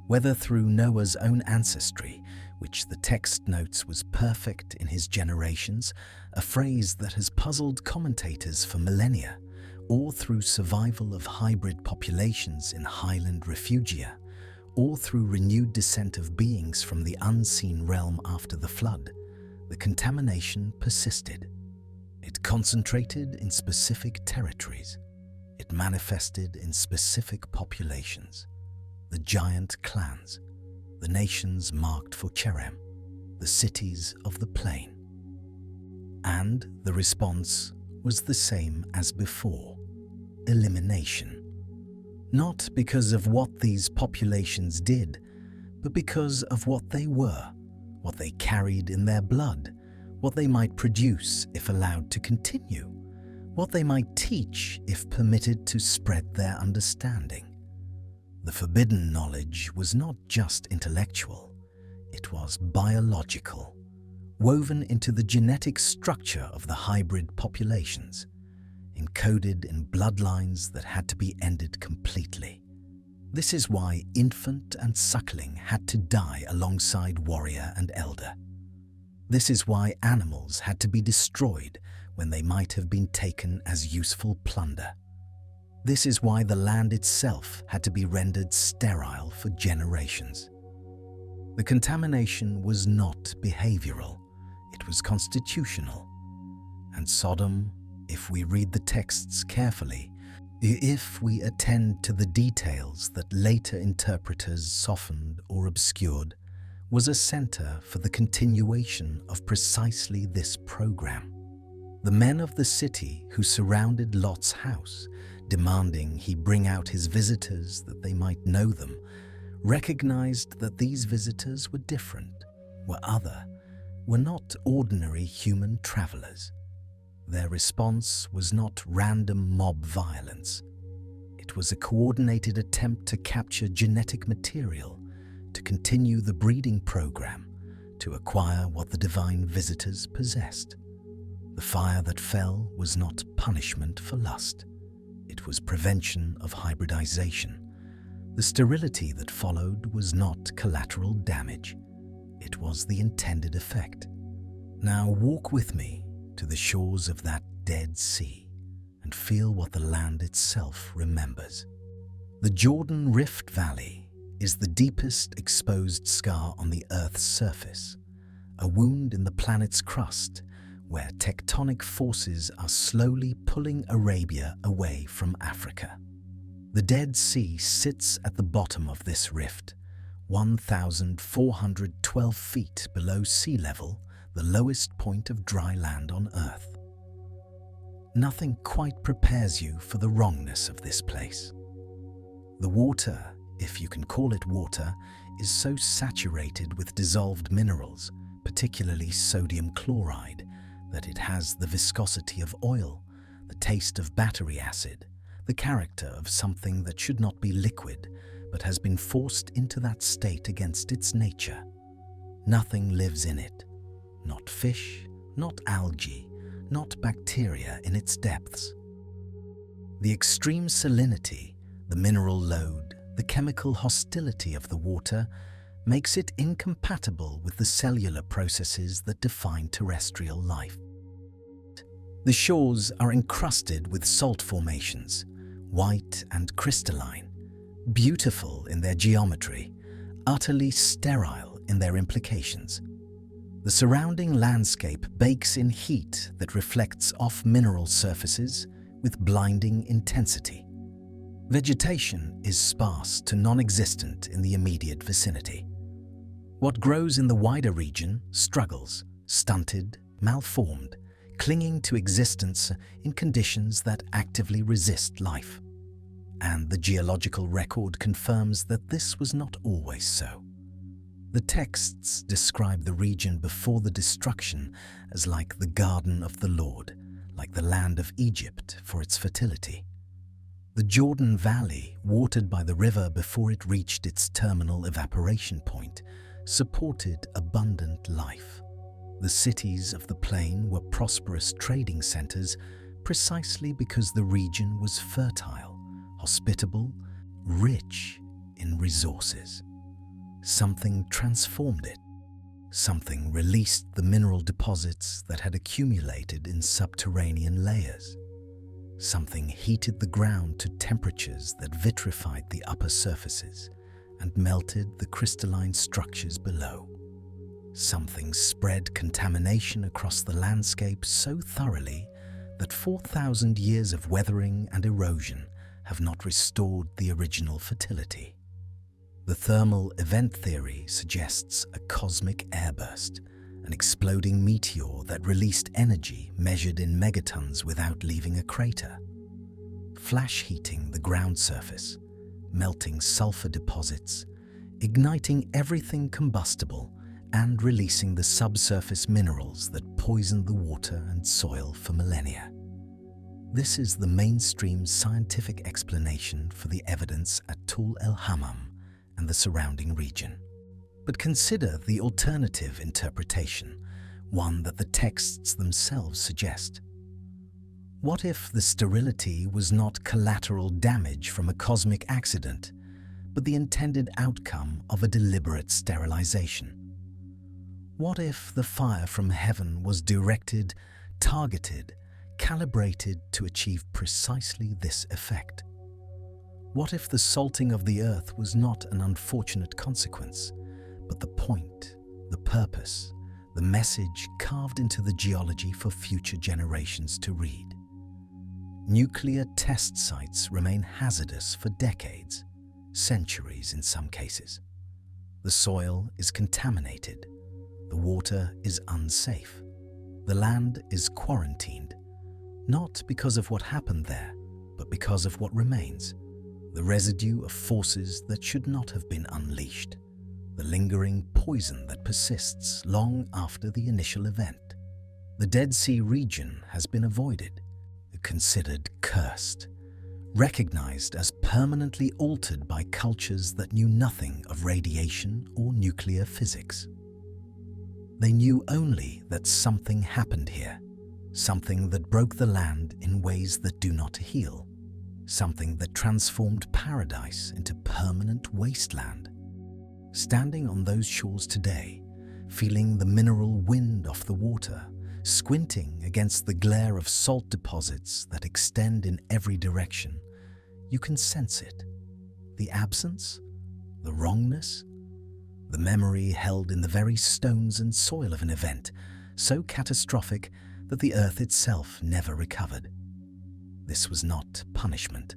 Whether through Noah's own ancestry, which the text notes was perfect in his generations, a phrase that has puzzled commentators for millennia, or through survival of hybrid populations in highland refugia, or through renewed descent of beings from the unseen realm after the flood, the contamination persisted. It concentrated in specific territories. It manifested in specific populations. The giant clans, the nations marked for cherem, the cities of the plain. And the response was the same as before: elimination. Not because of what these populations did, but because of what they were, what they carried in their blood, what they might produce if allowed to continue, what they might teach if permitted to spread their understanding. The forbidden knowledge was not just intellectual, It was biological, woven into the genetic structure of the hybrid populations, encoded in bloodlines that had to be ended completely. This is why infant and suckling had to die alongside warrior and elder. This is why animals had to be destroyed when they might have been taken as useful plunder. This is why the land itself had to be rendered sterile for generations. The contamination was not behavioral, it was constitutional. And Sodom, if we read the texts carefully, if we attend to the details that later interpreters softened or obscured, was a center for the continuation of precisely this program. The men of the city who surrounded Lot's house, demanding he bring out his visitors that they might know them, recognized that these visitors were different, were other, were not ordinary human travelers. Their response was not random mob violence. It was a coordinated attempt to capture genetic material, to continue the breeding program, to acquire what the divine visitors possessed. The fire that fell was not punishment for lust. It was prevention of hybridization. The sterility that followed was not collateral damage. It was the intended effect. Now walk with me to the shores of that Dead Sea and feel what the land itself remembers. The Jordan Rift Valley is the deepest exposed scar on the Earth's surface, a wound in the planet's crust where tectonic forces are slowly pulling Arabia away from Africa. The Dead Sea sits at the bottom of this rift, 1,412 feet below sea level, the lowest point of dry land on Earth. Nothing quite prepares you for the wrongness of this place. The water, if you can call it water, is so saturated with dissolved minerals, particularly sodium chloride, that it has the viscosity of oil, the taste of battery acid, the character of something that should not be liquid, but has been forced into that state against its nature. Nothing lives in it. Not fish, not algae, not bacteria in its depths. The extreme salinity, the mineral load, the chemical hostility of the water makes it incompatible with the cellular processes that define terrestrial life. The shores are encrusted with salt formations, white and crystalline, beautiful in their geometry, utterly sterile in their implications. The surrounding landscape bakes in heat that reflects off mineral surfaces with blinding intensity. Vegetation is sparse to non-existent in the immediate vicinity. What grows in the wider region struggles, stunted, malformed, clinging to existence in conditions that actively resist life. And the geological record confirms that this was not always so. The texts describe the region before the destruction as like the garden of the Lord, like the land of Egypt for its fertility. The Jordan Valley, watered by the river before it reached its terminal evaporation point, supported abundant life. The cities of the plain were prosperous trading centers precisely because the region was fertile, hospitable, rich in resources. Something transformed it. Something released the mineral deposits that had accumulated in subterranean layers. Something heated the ground to temperatures that vitrified the upper surfaces and melted the crystalline structures below. Something spread contamination across the landscape so thoroughly that 4,000 years of weathering and erosion have not restored the original fertility. The thermal event theory suggests a cosmic airburst, an exploding meteor that released energy measured in megatons without leaving a crater, flash heating the ground surface, melting sulfur deposits, igniting everything combustible, and releasing the subsurface minerals that poisoned the water and soil for millennia. This is the mainstream scientific explanation for the evidence at Tul el Hammam and the surrounding region. But consider the alternative interpretation, one that the texts themselves suggest. What if the sterility was not collateral damage from a cosmic accident, but the intended outcome of a deliberate sterilization? What if the fire from heaven was directed, targeted, calibrated to achieve precisely this effect? What if the salting of the earth was not an unfortunate consequence, but the point, the purpose, the message carved into the geology for future generations to read? Nuclear test sites remain hazardous for decades, centuries in some cases. The soil is contaminated, the water is unsafe, the land is quarantined, not because of what happened there, but because of what remains, the residue of forces that should not have been unleashed, the lingering poison that persists long after the initial event. The Dead Sea region has been avoided, considered cursed, recognized as permanently altered by cultures that knew nothing of radiation or nuclear physics. They knew only that something happened here, something that broke the land in ways that do not heal, something that transformed paradise into permanent wasteland. Standing on those shores today, feeling the mineral wind off the water, squinting against the glare of salt deposits that extend in every direction, you can sense it. The absence, the wrongness, the memory held in the very stones and soil of an event so catastrophic that the earth itself never recovered. This was not punishment.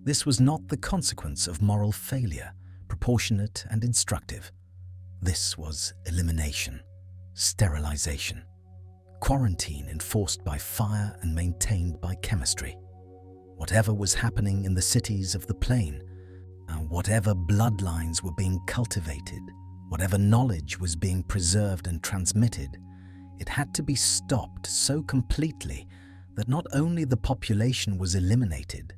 This was not the consequence of moral failure, proportionate and instructive. This was elimination, sterilization, quarantine enforced by fire and maintained by chemistry. Whatever was happening in the cities of the plain, and whatever bloodlines were being cultivated, whatever knowledge was being preserved and transmitted, it had to be stopped so completely that not only the population was eliminated,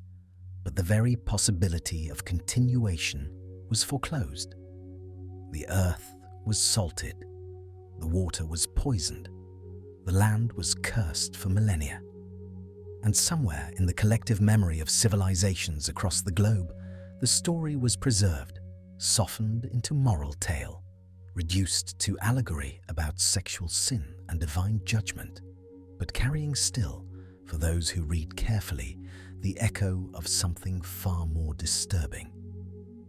but the very possibility of continuation was foreclosed. The earth was salted, the water was poisoned, the land was cursed for millennia. And somewhere in the collective memory of civilizations across the globe, the story was preserved, softened into moral tale, reduced to allegory about sexual sin and divine judgment, but carrying still, for those who read carefully, the echo of something far more disturbing.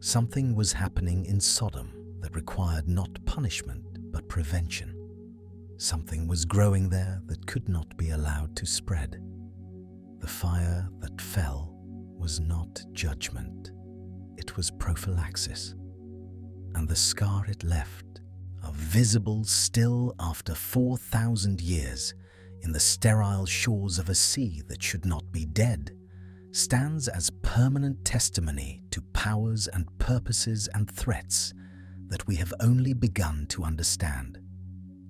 Something was happening in Sodom that required not punishment but prevention. Something was growing there that could not be allowed to spread. The fire that fell was not judgment, it was prophylaxis. And the scar it left, visible still after 4,000 years in the sterile shores of a sea that should not be dead, stands as permanent testimony to powers and purposes and threats that we have only begun to understand.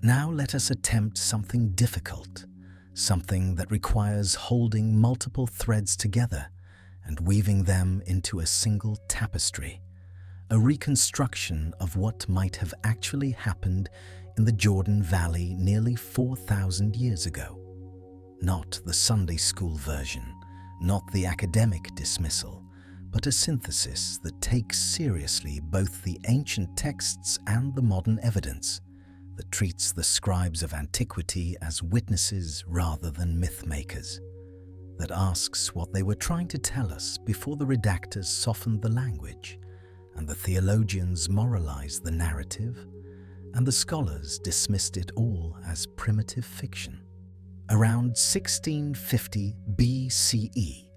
Now let us attempt something difficult, something that requires holding multiple threads together and weaving them into a single tapestry, a reconstruction of what might have actually happened in the Jordan Valley nearly 4,000 years ago. Not the Sunday school version, not the academic dismissal, but a synthesis that takes seriously both the ancient texts and the modern evidence, that treats the scribes of antiquity as witnesses rather than myth-makers, that asks what they were trying to tell us before the redactors softened the language, and the theologians moralized the narrative, and the scholars dismissed it all as primitive fiction. Around 1650 BCE,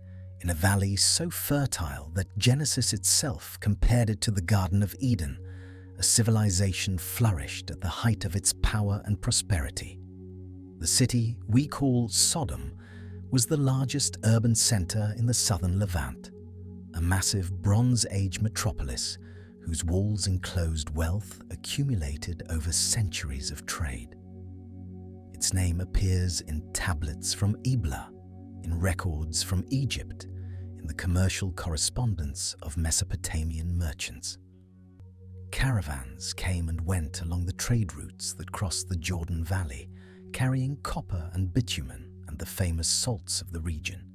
in a valley so fertile that Genesis itself compared it to the Garden of Eden, a civilization flourished at the height of its power and prosperity. The city we call Sodom was the largest urban center in the southern Levant, a massive Bronze Age metropolis whose walls enclosed wealth accumulated over centuries of trade. Its name appears in tablets from Ebla, in records from Egypt, in the commercial correspondence of Mesopotamian merchants. Caravans came and went along the trade routes that crossed the Jordan Valley, carrying copper and bitumen and the famous salts of the region,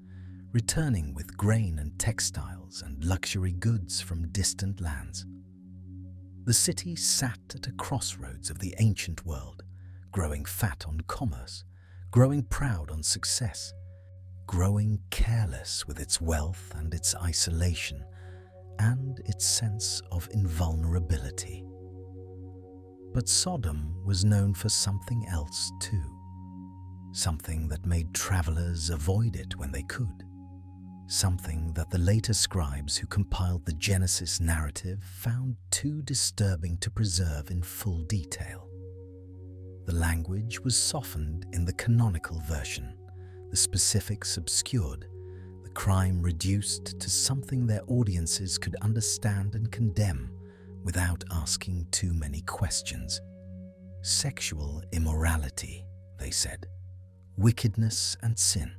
returning with grain and textiles and luxury goods from distant lands. The city sat at a crossroads of the ancient world, growing fat on commerce, growing proud on success, growing careless with its wealth and its isolation and its sense of invulnerability. But Sodom was known for something else too, something that made travelers avoid it when they could, something that the later scribes who compiled the Genesis narrative found too disturbing to preserve in full detail. The language was softened in the canonical version, the specifics obscured, the crime reduced to something their audiences could understand and condemn without asking too many questions. Sexual immorality, they said, wickedness and sin.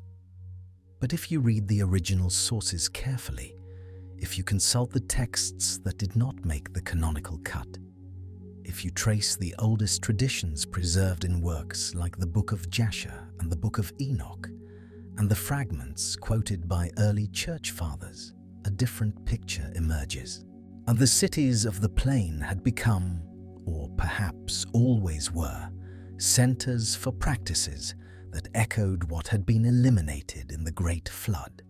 But if you read the original sources carefully, if you consult the texts that did not make the canonical cut, if you trace the oldest traditions preserved in works like the Book of Jasher and the Book of Enoch, and the fragments quoted by early church fathers, a different picture emerges. And the cities of the plain had become, or perhaps always were, centers for practices that echoed what had been eliminated in the Great Flood.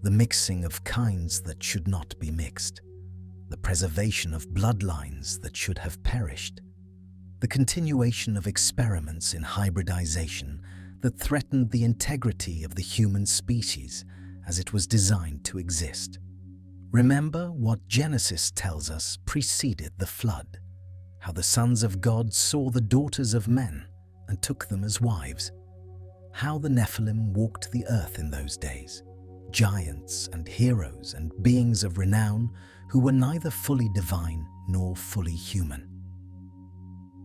The mixing of kinds that should not be mixed, the preservation of bloodlines that should have perished, the continuation of experiments in hybridization that threatened the integrity of the human species as it was designed to exist. Remember what Genesis tells us preceded the flood, how the sons of God saw the daughters of men and took them as wives, how the Nephilim walked the earth in those days, giants and heroes and beings of renown who were neither fully divine nor fully human.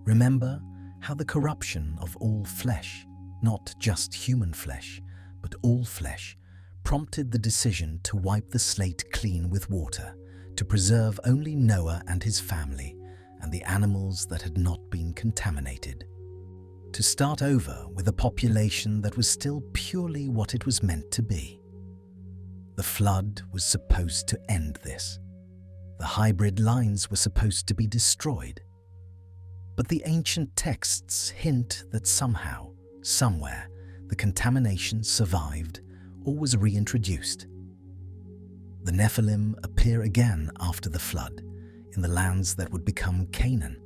Remember how the corruption of all flesh, not just human flesh, but all flesh, prompted the decision to wipe the slate clean with water, to preserve only Noah and his family and the animals that had not been contaminated, to start over with a population that was still purely what it was meant to be. The flood was supposed to end this. The hybrid lines were supposed to be destroyed. But the ancient texts hint that somehow, somewhere, the contamination survived or was reintroduced. The Nephilim appear again after the flood, in the lands that would become Canaan,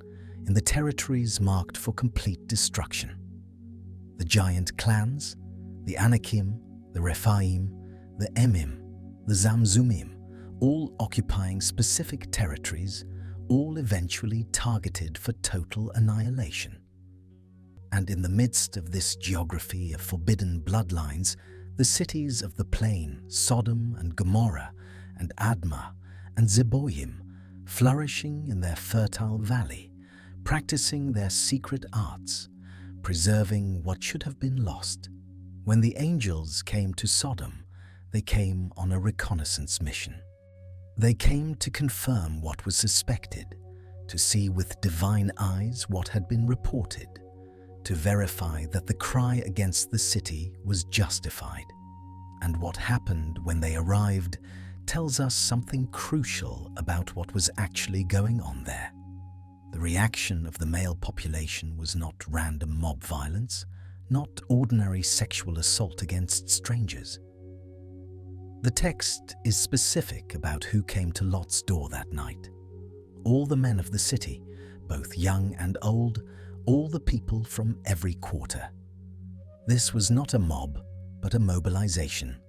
in the territories marked for complete destruction. The giant clans, the Anakim, the Rephaim, the Emim, the Zamzumim, all occupying specific territories, all eventually targeted for total annihilation. And in the midst of this geography of forbidden bloodlines, the cities of the plain, Sodom and Gomorrah and Admah and Zeboim, flourishing in their fertile valley, practicing their secret arts, preserving what should have been lost. When the angels came to Sodom, they came on a reconnaissance mission. They came to confirm what was suspected, to see with divine eyes what had been reported, to verify that the cry against the city was justified. And what happened when they arrived tells us something crucial about what was actually going on there. The reaction of the male population was not random mob violence, not ordinary sexual assault against strangers. The text is specific about who came to Lot's door that night. All the men of the city, both young and old, all the people from every quarter. This was not a mob, but a mobilization.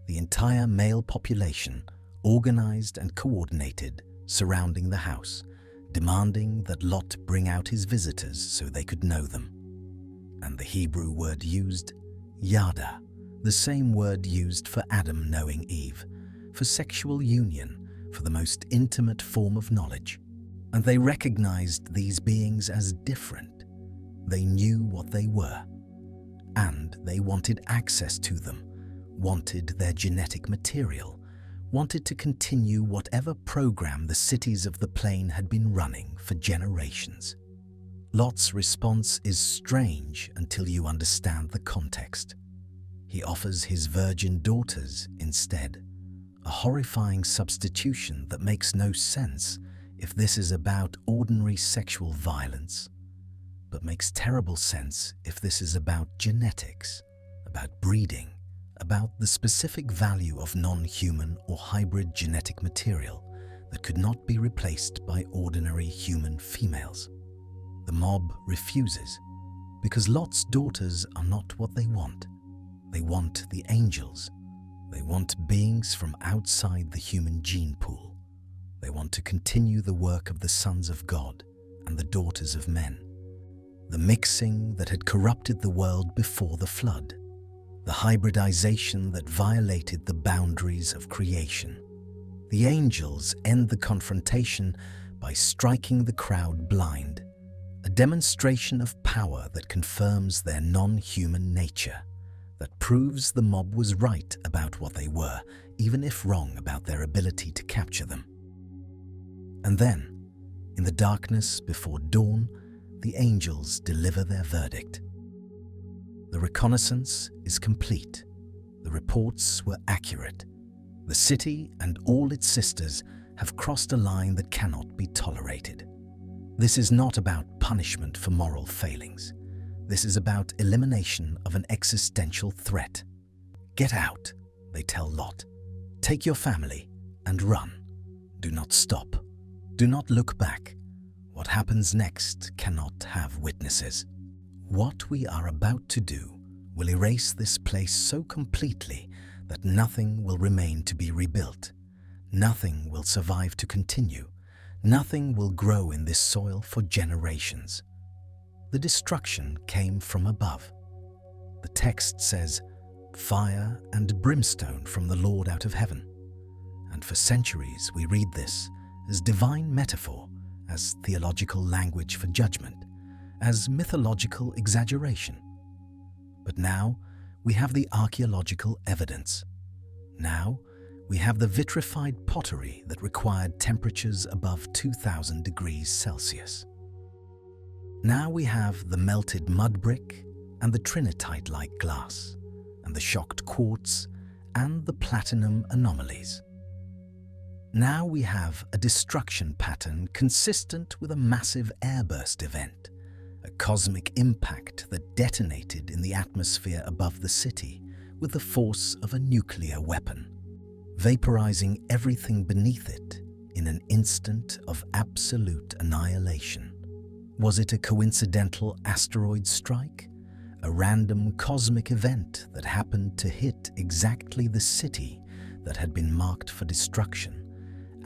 The entire male population, organized and coordinated, surrounding the house, demanding that Lot bring out his visitors so they could know them. And the Hebrew word used, yada, the same word used for Adam knowing Eve, for sexual union, for the most intimate form of knowledge. And they recognized these beings as different. They knew what they were, and they wanted access to them, wanted their genetic material, wanted to continue whatever program the cities of the plain had been running for generations. Lot's response is strange until you understand the context. He offers his virgin daughters instead, a horrifying substitution that makes no sense if this is about ordinary sexual violence, but makes terrible sense if this is about genetics, about breeding, about the specific value of non-human or hybrid genetic material that could not be replaced by ordinary human females. The mob refuses because Lot's daughters are not what they want. They want the angels. They want beings from outside the human gene pool. They want to continue the work of the sons of God and the daughters of men, the mixing that had corrupted the world before the flood, the hybridization that violated the boundaries of creation. The angels end the confrontation by striking the crowd blind, a demonstration of power that confirms their non-human nature, that proves the mob was right about what they were, even if wrong about their ability to capture them. And then, in the darkness before dawn, the angels deliver their verdict. The reconnaissance is complete. The reports were accurate. The city and all its sisters have crossed a line that cannot be tolerated. This is not about punishment for moral failings. This is about elimination of an existential threat. Get out, they tell Lot. Take your family and run. Do not stop. Do not look back. What happens next cannot have witnesses. What we are about to do will erase this place so completely that nothing will remain to be rebuilt. Nothing will survive to continue. Nothing will grow in this soil for generations. The destruction came from above. The text says, "Fire and brimstone from the Lord out of heaven." And for centuries we read this as divine metaphor, as theological language for judgment, as mythological exaggeration. But now we have the archaeological evidence. Now we have the vitrified pottery that required temperatures above 2000 degrees Celsius. Now we have the melted mud brick and the trinitite-like glass, and the shocked quartz and the platinum anomalies. Now we have a destruction pattern consistent with a massive airburst event, a cosmic impact that detonated in the atmosphere above the city with the force of a nuclear weapon, vaporizing everything beneath it in an instant of absolute annihilation. Was it a coincidental asteroid strike? A random cosmic event that happened to hit exactly the city that had been marked for destruction,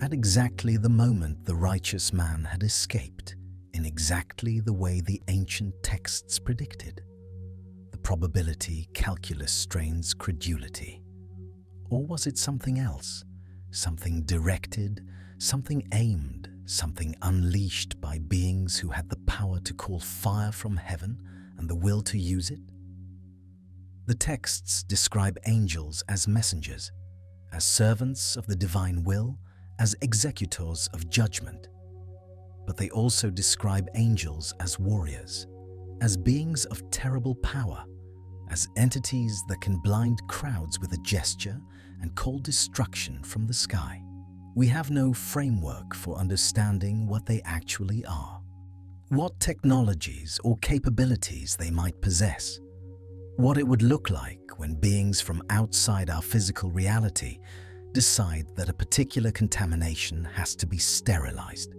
at exactly the moment the righteous man had escaped, in exactly the way the ancient texts predicted? The probability calculus strains credulity. Or was it something else? Something directed, something aimed, something unleashed by beings who had the power to call fire from heaven and the will to use it? The texts describe angels as messengers, as servants of the divine will, as executors of judgment. But they also describe angels as warriors, as beings of terrible power, as entities that can blind crowds with a gesture and call destruction from the sky. We have no framework for understanding what they actually are, what technologies or capabilities they might possess, what it would look like when beings from outside our physical reality decide that a particular contamination has to be sterilized.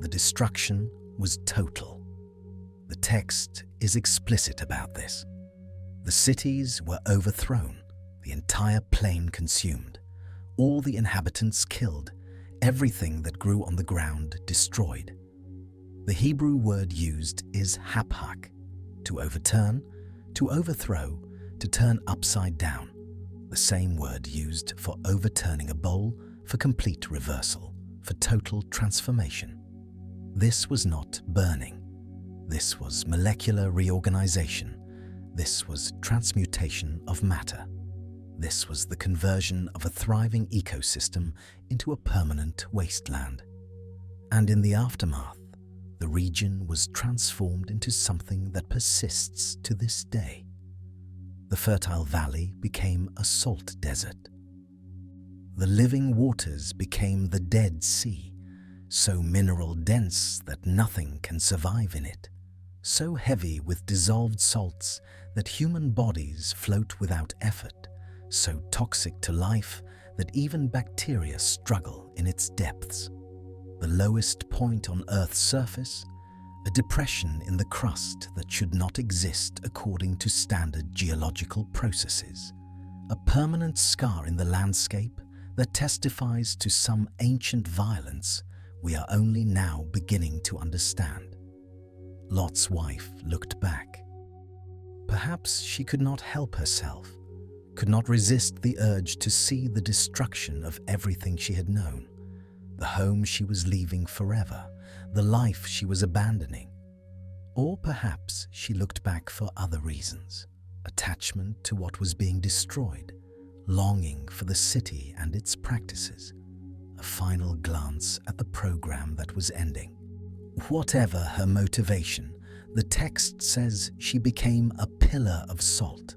The destruction was total. The text is explicit about this. The cities were overthrown, the entire plain consumed, all the inhabitants killed, everything that grew on the ground destroyed. The Hebrew word used is haphak, to overturn, to overthrow, to turn upside down, the same word used for overturning a bowl, for complete reversal, for total transformation. This was not burning. This was molecular reorganization. This was transmutation of matter. This was the conversion of a thriving ecosystem into a permanent wasteland. And in the aftermath, the region was transformed into something that persists to this day. The fertile valley became a salt desert. The living waters became the Dead Sea, so mineral-dense that nothing can survive in it, so heavy with dissolved salts that human bodies float without effort, so toxic to life that even bacteria struggle in its depths. The lowest point on Earth's surface, a depression in the crust that should not exist according to standard geological processes, a permanent scar in the landscape that testifies to some ancient violence we are only now beginning to understand. Lot's wife looked back. Perhaps she could not help herself, could not resist the urge to see the destruction of everything she had known, the home she was leaving forever, the life she was abandoning. Or perhaps she looked back for other reasons, attachment to what was being destroyed, longing for the city and its practices, a final glance at the program that was ending. Whatever her motivation, the text says she became a pillar of salt.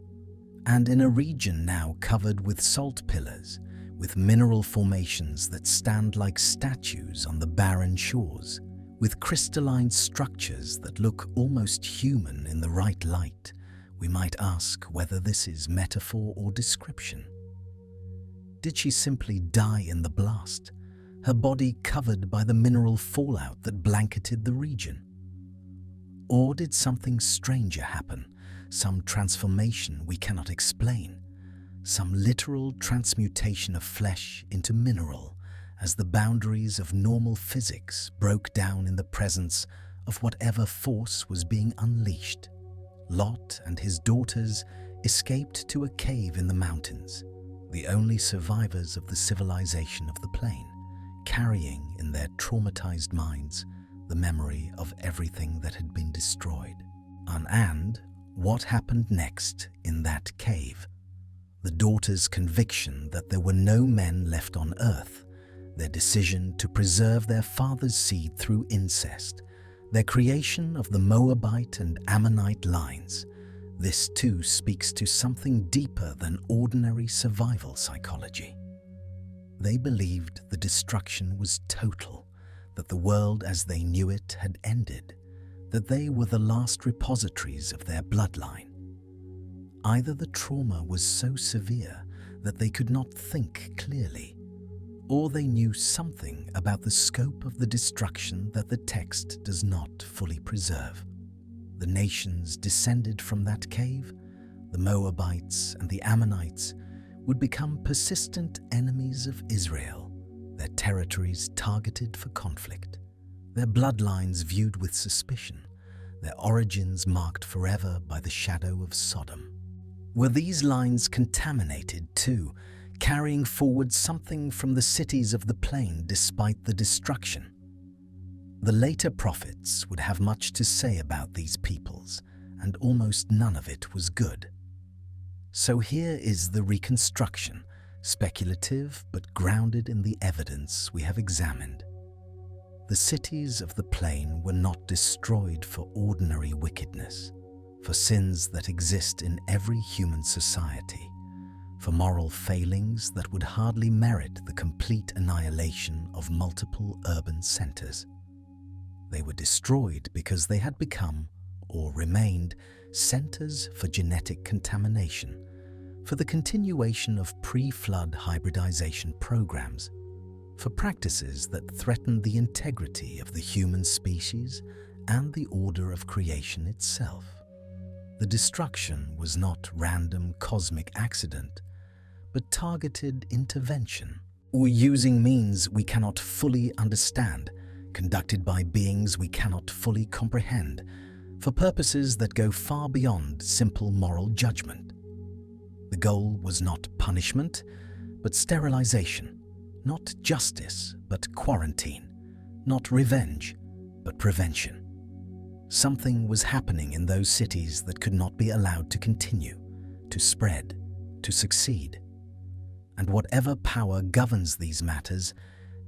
And in a region now covered with salt pillars, with mineral formations that stand like statues on the barren shores, with crystalline structures that look almost human in the right light, we might ask whether this is metaphor or description. Did she simply die in the blast, her body covered by the mineral fallout that blanketed the region? Or did something stranger happen, some transformation we cannot explain, some literal transmutation of flesh into mineral as the boundaries of normal physics broke down in the presence of whatever force was being unleashed? Lot and his daughters escaped to a cave in the mountains, the only survivors of the civilization of the plain, carrying in their traumatized minds the memory of everything that had been destroyed. And what happened next in that cave? The daughters' conviction that there were no men left on earth, their decision to preserve their father's seed through incest, their creation of the Moabite and Ammonite lines, this too speaks to something deeper than ordinary survival psychology. They believed the destruction was total, that the world as they knew it had ended, that they were the last repositories of their bloodline. Either the trauma was so severe that they could not think clearly, or they knew something about the scope of the destruction that the text does not fully preserve. The nations descended from that cave, the Moabites and the Ammonites, would become persistent enemies of Israel, their territories targeted for conflict, their bloodlines viewed with suspicion, their origins marked forever by the shadow of Sodom. Were these lines contaminated too, carrying forward something from the cities of the plain despite the destruction? The later prophets would have much to say about these peoples, and almost none of it was good. So here is the reconstruction, speculative but grounded in the evidence we have examined. The cities of the plain were not destroyed for ordinary wickedness, for sins that exist in every human society, for moral failings that would hardly merit the complete annihilation of multiple urban centers. They were destroyed because they had become, or remained, centers for genetic contamination, for the continuation of pre-flood hybridization programs, for practices that threatened the integrity of the human species and the order of creation itself. The destruction was not random cosmic accident, but targeted intervention, or using means we cannot fully understand, conducted by beings we cannot fully comprehend, for purposes that go far beyond simple moral judgment. The goal was not punishment, but sterilization, not justice, but quarantine, not revenge, but prevention. Something was happening in those cities that could not be allowed to continue, to spread, to succeed. and whatever power governs these matters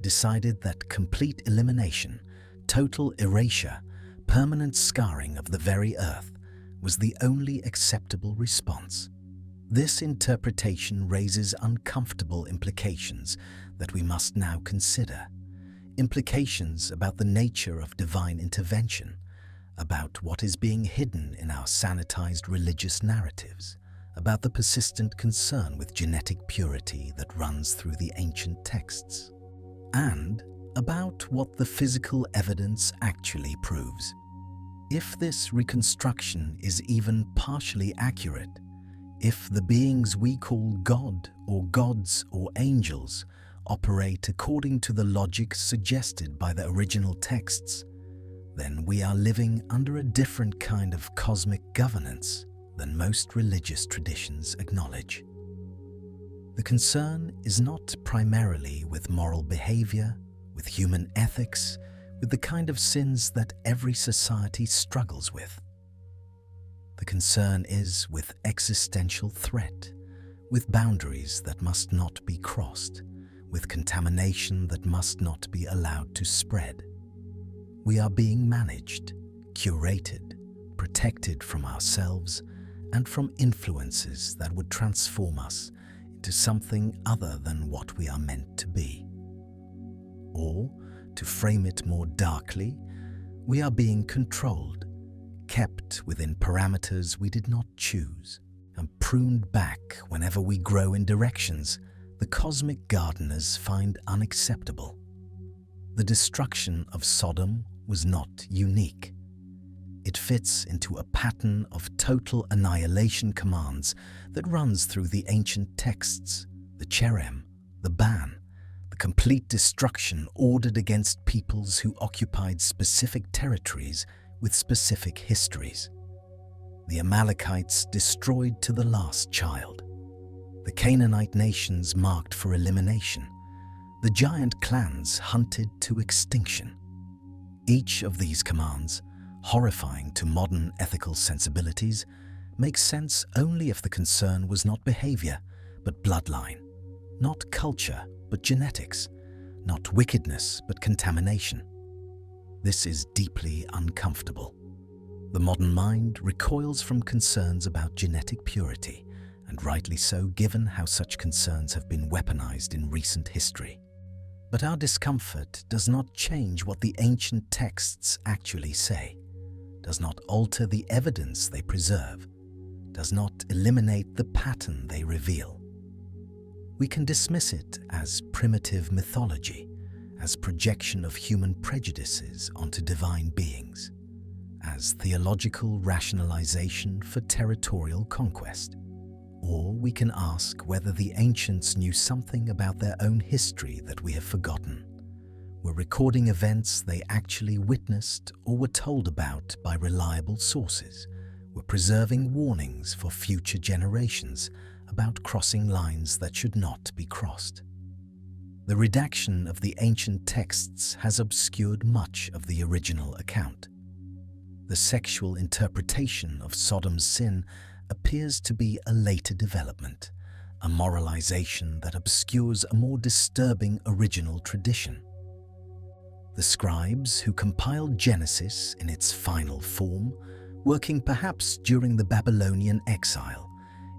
decided that complete elimination, total erasure, permanent scarring of the very earth was the only acceptable response. This interpretation raises uncomfortable implications that we must now consider. Implications about the nature of divine intervention, about what is being hidden in our sanitized religious narratives, about the persistent concern with genetic purity that runs through the ancient texts, and about what the physical evidence actually proves. If this reconstruction is even partially accurate, if the beings we call God or gods or angels operate according to the logic suggested by the original texts, then we are living under a different kind of cosmic governance than most religious traditions acknowledge. The concern is not primarily with moral behavior, with human ethics, with the kind of sins that every society struggles with. The concern is with existential threat, with boundaries that must not be crossed, with contamination that must not be allowed to spread. We are being managed, curated, protected from ourselves and from influences that would transform us into something other than what we are meant to be. Or, to frame it more darkly, we are being controlled, kept within parameters we did not choose, and pruned back whenever we grow in directions the cosmic gardeners find unacceptable. The destruction of Sodom was not unique. It fits into a pattern of total annihilation commands that runs through the ancient texts, the cherem, the ban, the complete destruction ordered against peoples who occupied specific territories with specific histories. The Amalekites destroyed to the last child. The Canaanite nations marked for elimination. The giant clans hunted to extinction. Each of these commands, horrifying to modern ethical sensibilities, makes sense only if the concern was not behavior, but bloodline, not culture, but genetics, not wickedness, but contamination. This is deeply uncomfortable. The modern mind recoils from concerns about genetic purity, and rightly so given how such concerns have been weaponized in recent history. But our discomfort does not change what the ancient texts actually say, does not alter the evidence they preserve, does not eliminate the pattern they reveal. We can dismiss it as primitive mythology, as projection of human prejudices onto divine beings, as theological rationalization for territorial conquest. Or we can ask whether the ancients knew something about their own history that we have forgotten, were recording events they actually witnessed or were told about by reliable sources, were preserving warnings for future generations about crossing lines that should not be crossed. The redaction of the ancient texts has obscured much of the original account. The sexual interpretation of Sodom's sin appears to be a later development, a moralization that obscures a more disturbing original tradition. The scribes who compiled Genesis in its final form, working perhaps during the Babylonian exile,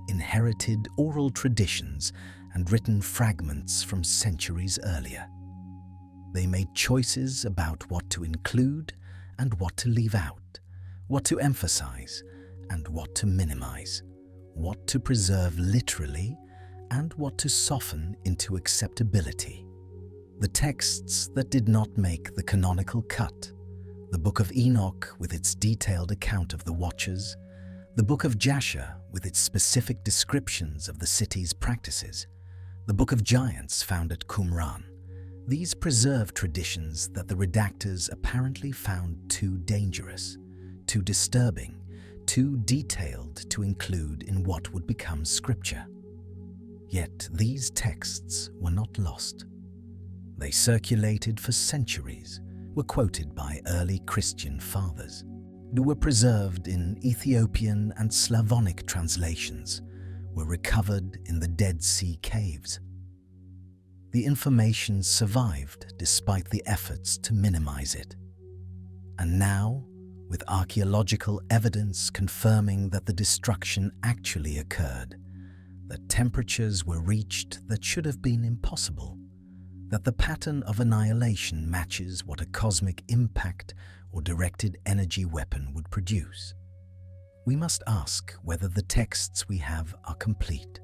inherited oral traditions and written fragments from centuries earlier. They made choices about what to include and what to leave out, what to emphasize and what to minimize, what to preserve literally and what to soften into acceptability. The texts that did not make the canonical cut, the Book of Enoch with its detailed account of the Watchers, the Book of Jasher with its specific descriptions of the city's practices, the Book of Giants found at Qumran, these preserve traditions that the redactors apparently found too dangerous, too disturbing, too detailed to include in what would become scripture. Yet these texts were not lost. They circulated for centuries, were quoted by early Christian fathers, were preserved in Ethiopian and Slavonic translations, were recovered in the Dead Sea caves. The information survived despite the efforts to minimize it. And now, with archaeological evidence confirming that the destruction actually occurred, that temperatures were reached that should have been impossible, that the pattern of annihilation matches what a cosmic impact or directed energy weapon would produce, we must ask whether the texts we have are complete,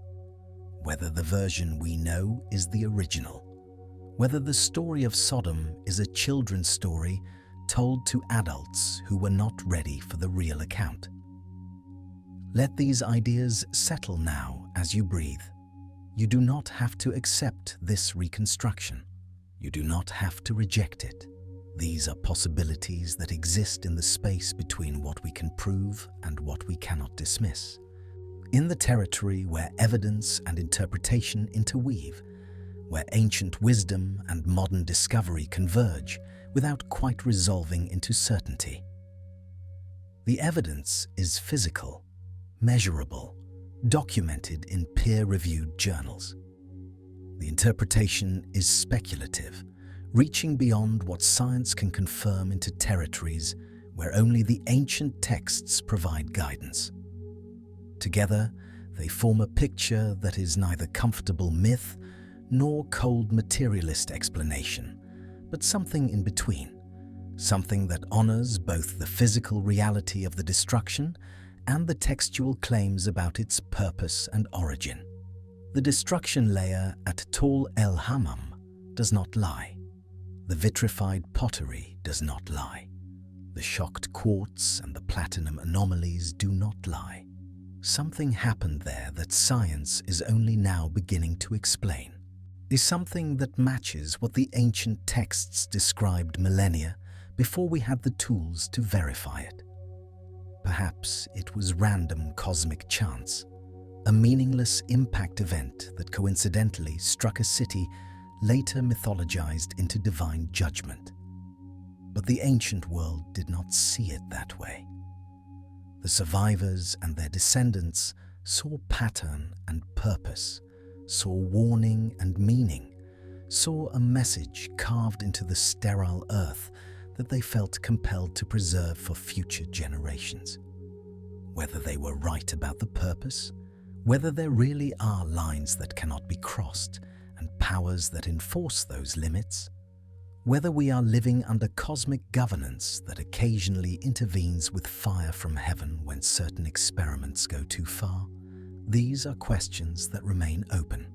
whether the version we know is the original, whether the story of Sodom is a children's story told to adults who were not ready for the real account. Let these ideas settle now as you breathe. You do not have to accept this reconstruction. You do not have to reject it. These are possibilities that exist in the space between what we can prove and what we cannot dismiss. In the territory where evidence and interpretation interweave, where ancient wisdom and modern discovery converge without quite resolving into certainty. The evidence is physical, measurable, documented in peer-reviewed journals. The interpretation is speculative, reaching beyond what science can confirm into territories where only the ancient texts provide guidance. Together, they form a picture that is neither comfortable myth nor cold materialist explanation, but something in between, something that honors both the physical reality of the destruction and the textual claims about its purpose and origin. The destruction layer at Tall El Hammam does not lie. The vitrified pottery does not lie. The shocked quartz and the platinum anomalies do not lie. Something happened there that science is only now beginning to explain. Is something that matches what the ancient texts described millennia before we had the tools to verify it. Perhaps it was random cosmic chance, a meaningless impact event that coincidentally struck a city later mythologized into divine judgment. But the ancient world did not see it that way. The survivors and their descendants saw pattern and purpose, saw warning and meaning, saw a message carved into the sterile earth that they felt compelled to preserve for future generations. Whether they were right about the purpose, whether there really are lines that cannot be crossed and powers that enforce those limits, whether we are living under cosmic governance that occasionally intervenes with fire from heaven when certain experiments go too far, these are questions that remain open.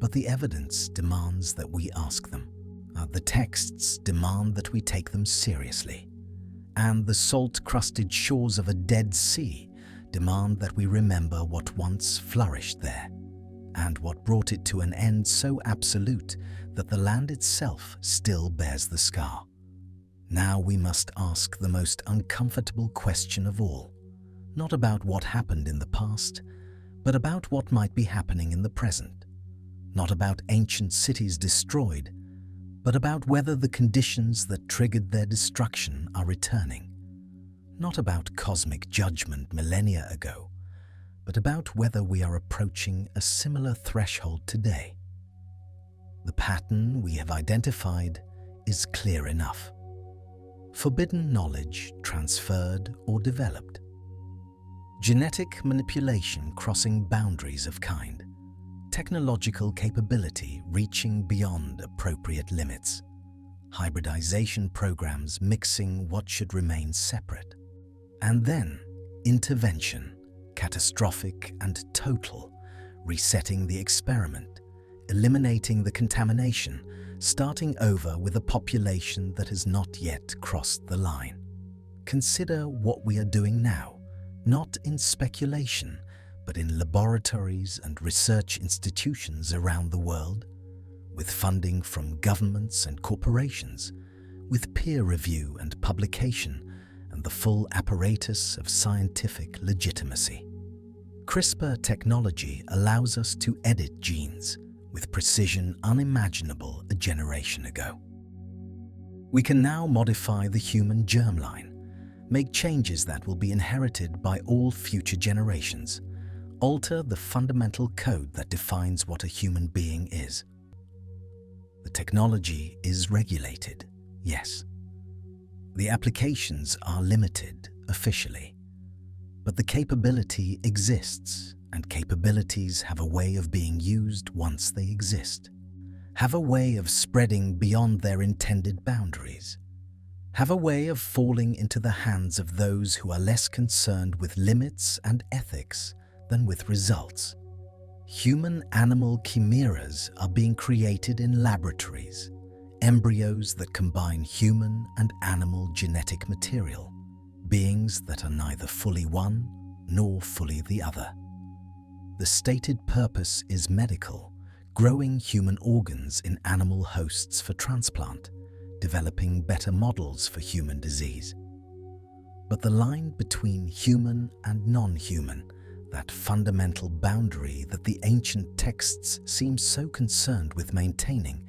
But the evidence demands that we ask them. The texts demand that we take them seriously. And the salt-crusted shores of a dead sea demand that we remember what once flourished there, and what brought it to an end so absolute that the land itself still bears the scar. Now we must ask the most uncomfortable question of all, not about what happened in the past, but about what might be happening in the present. Not about ancient cities destroyed, but about whether the conditions that triggered their destruction are returning. Not about cosmic judgment millennia ago, but about whether we are approaching a similar threshold today. The pattern we have identified is clear enough. Forbidden knowledge transferred or developed. Genetic manipulation crossing boundaries of kind. Technological capability reaching beyond appropriate limits. Hybridization programs mixing what should remain separate. And then, intervention, catastrophic and total, resetting the experiment, eliminating the contamination, starting over with a population that has not yet crossed the line. Consider what we are doing now, not in speculation, but in laboratories and research institutions around the world, with funding from governments and corporations, with peer review and publication, and the full apparatus of scientific legitimacy. CRISPR technology allows us to edit genes with precision unimaginable a generation ago. We can now modify the human germline, make changes that will be inherited by all future generations, alter the fundamental code that defines what a human being is. The technology is regulated, yes. The applications are limited officially, but the capability exists, and capabilities have a way of being used once they exist, have a way of spreading beyond their intended boundaries, have a way of falling into the hands of those who are less concerned with limits and ethics than with results. Human-animal chimeras are being created in laboratories, embryos that combine human and animal genetic material, beings that are neither fully one nor fully the other. The stated purpose is medical, growing human organs in animal hosts for transplant, developing better models for human disease. But the line between human and non-human, that fundamental boundary that the ancient texts seem so concerned with maintaining,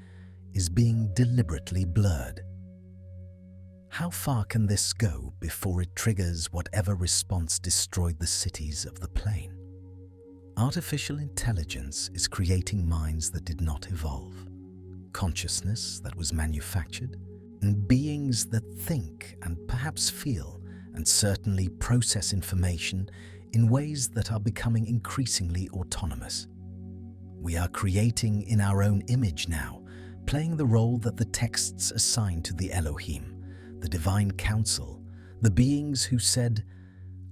is being deliberately blurred. How far can this go before it triggers whatever response destroyed the cities of the plain? Artificial intelligence is creating minds that did not evolve, consciousness that was manufactured, and beings that think and perhaps feel and certainly process information in ways that are becoming increasingly autonomous. We are creating in our own image now, playing the role that the texts assign to the Elohim, the divine council, the beings who said,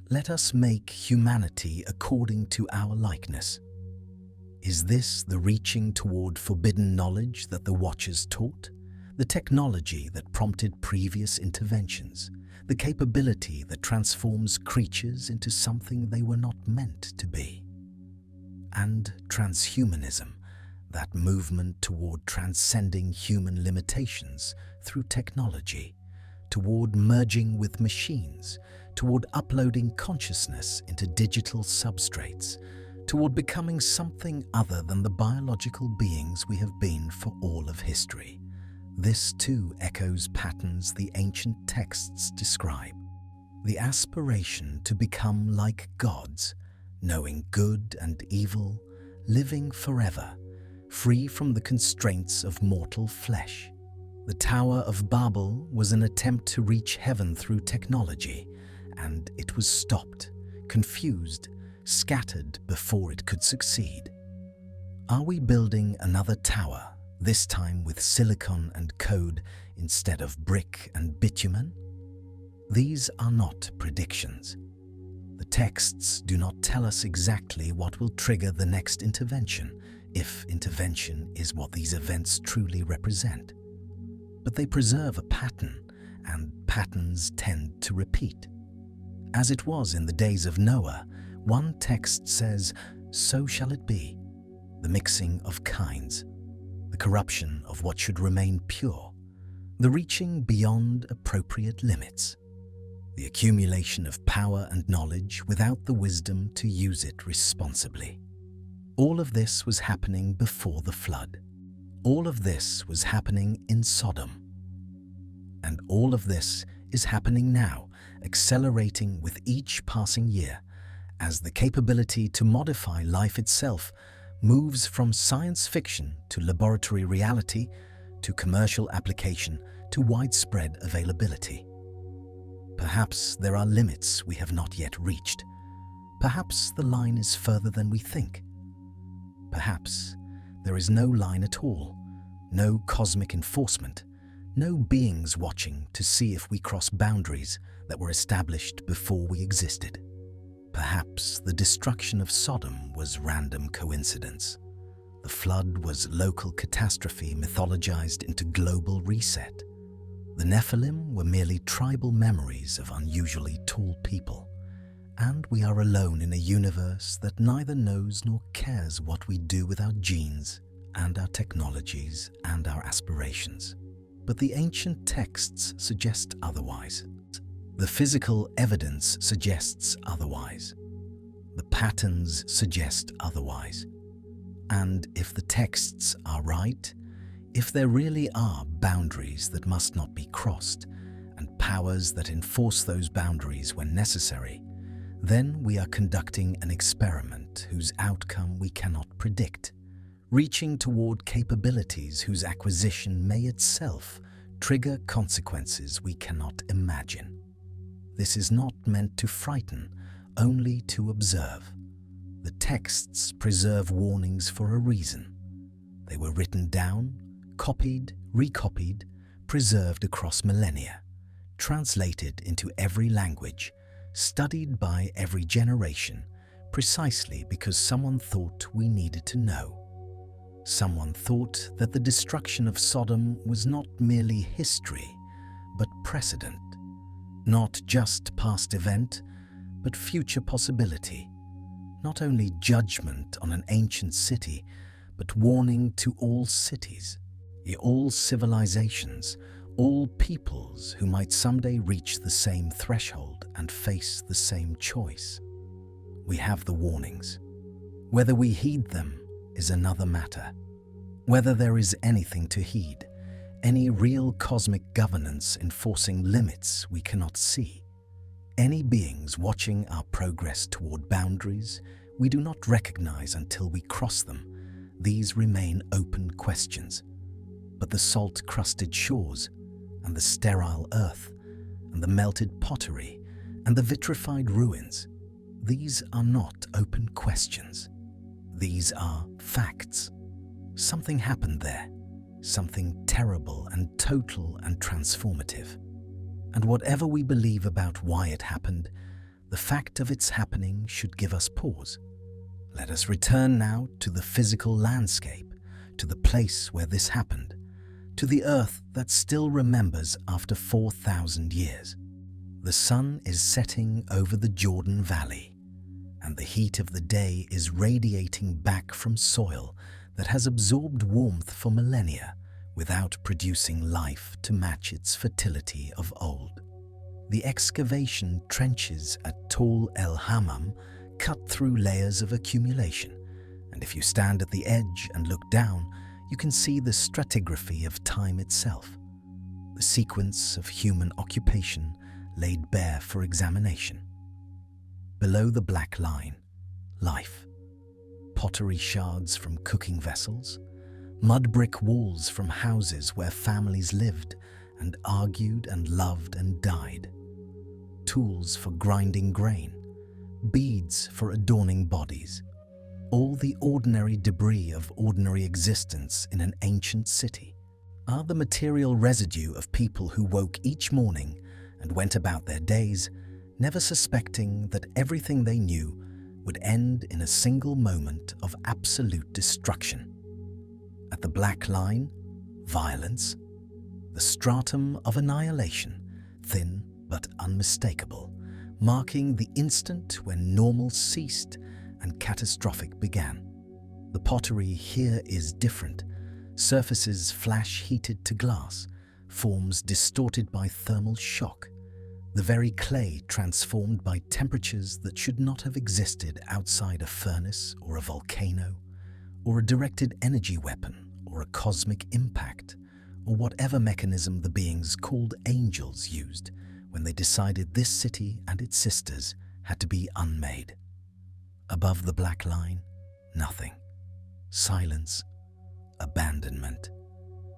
"Let us make humanity according to our likeness." Is this the reaching toward forbidden knowledge that the Watchers taught? The technology that prompted previous interventions? The capability that transforms creatures into something they were not meant to be? And transhumanism, that movement toward transcending human limitations through technology, toward merging with machines, toward uploading consciousness into digital substrates, toward becoming something other than the biological beings we have been for all of history. This too echoes patterns the ancient texts describe. The aspiration to become like gods, knowing good and evil, living forever, free from the constraints of mortal flesh. The Tower of Babel was an attempt to reach heaven through technology, and it was stopped, confused, scattered before it could succeed. Are we building another tower, this time with silicon and code instead of brick and bitumen? These are not predictions. The texts do not tell us exactly what will trigger the next intervention, if intervention is what these events truly represent. But they preserve a pattern, and patterns tend to repeat. As it was in the days of Noah, one text says, "So shall it be," the mixing of kinds, the corruption of what should remain pure, the reaching beyond appropriate limits, the accumulation of power and knowledge without the wisdom to use it responsibly. All of this was happening before the flood. All of this was happening in Sodom. And all of this is happening now, accelerating with each passing year, as the capability to modify life itself moves from science fiction to laboratory reality, to commercial application, to widespread availability. Perhaps there are limits we have not yet reached. Perhaps the line is further than we think. Perhaps there is no line at all, no cosmic enforcement, no beings watching to see if we cross boundaries that were established before we existed. Perhaps the destruction of Sodom was random coincidence. The flood was local catastrophe mythologized into global reset. The Nephilim were merely tribal memories of unusually tall people. And we are alone in a universe that neither knows nor cares what we do with our genes and our technologies and our aspirations. But the ancient texts suggest otherwise. The physical evidence suggests otherwise. The patterns suggest otherwise. And if the texts are right, if there really are boundaries that must not be crossed, and powers that enforce those boundaries when necessary, then we are conducting an experiment whose outcome we cannot predict, reaching toward capabilities whose acquisition may itself trigger consequences we cannot imagine. This is not meant to frighten, only to observe. The texts preserve warnings for a reason. They were written down, copied, recopied, preserved across millennia, translated into every language, studied by every generation, precisely because someone thought we needed to know. Someone thought that the destruction of Sodom was not merely history, but precedent. Not just past event, but future possibility. Not only judgment on an ancient city, but warning to all cities, all civilizations, all peoples who might someday reach the same threshold and face the same choice. We have the warnings. Whether we heed them is another matter. Whether there is anything to heed, any real cosmic governance enforcing limits we cannot see, any beings watching our progress toward boundaries we do not recognize until we cross them, these remain open questions. But the salt-crusted shores, and the sterile earth, and the melted pottery, and the vitrified ruins, these are not open questions. These are facts. Something happened there, something terrible and total and transformative. And whatever we believe about why it happened, the fact of its happening should give us pause. Let us return now to the physical landscape, to the place where this happened, to the earth that still remembers after 4,000 years. The sun is setting over the Jordan Valley, and the heat of the day is radiating back from soil that has absorbed warmth for millennia without producing life to match its fertility of old. The excavation trenches at Tall El Hammam cut through layers of accumulation, and if you stand at the edge and look down, you can see the stratigraphy of time itself, the sequence of human occupation laid bare for examination. Below the black line, life. Pottery shards from cooking vessels, mud brick walls from houses where families lived and argued and loved and died, tools for grinding grain, beads for adorning bodies, all the ordinary debris of ordinary existence in an ancient city, are the material residue of people who woke each morning and went about their days, never suspecting that everything they knew would end in a single moment of absolute destruction. At the black line, violence, the stratum of annihilation, thin but unmistakable, marking the instant when normal ceased and catastrophic began. The pottery here is different. Surfaces flash-heated to glass, forms distorted by thermal shock, the very clay transformed by temperatures that should not have existed outside a furnace or a volcano, or a directed energy weapon or a cosmic impact, or whatever mechanism the beings called angels used when they decided this city and its sisters had to be unmade. Above the black line, nothing. Silence, abandonment,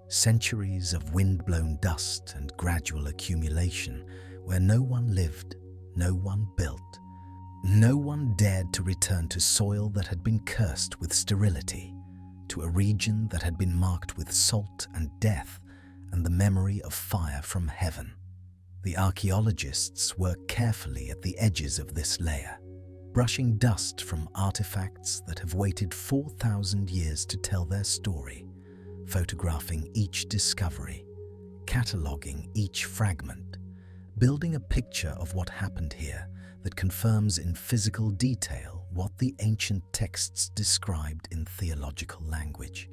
centuries of wind-blown dust and gradual accumulation where no one lived, no one built, no one dared to return to soil that had been cursed with sterility, to a region that had been marked with salt and death and the memory of fire from heaven. The archaeologists work carefully at the edges of this layer, brushing dust from artifacts that have waited 4,000 years to tell their story, photographing each discovery, cataloguing each fragment, building a picture of what happened here that confirms in physical detail what the ancient texts described in theological language.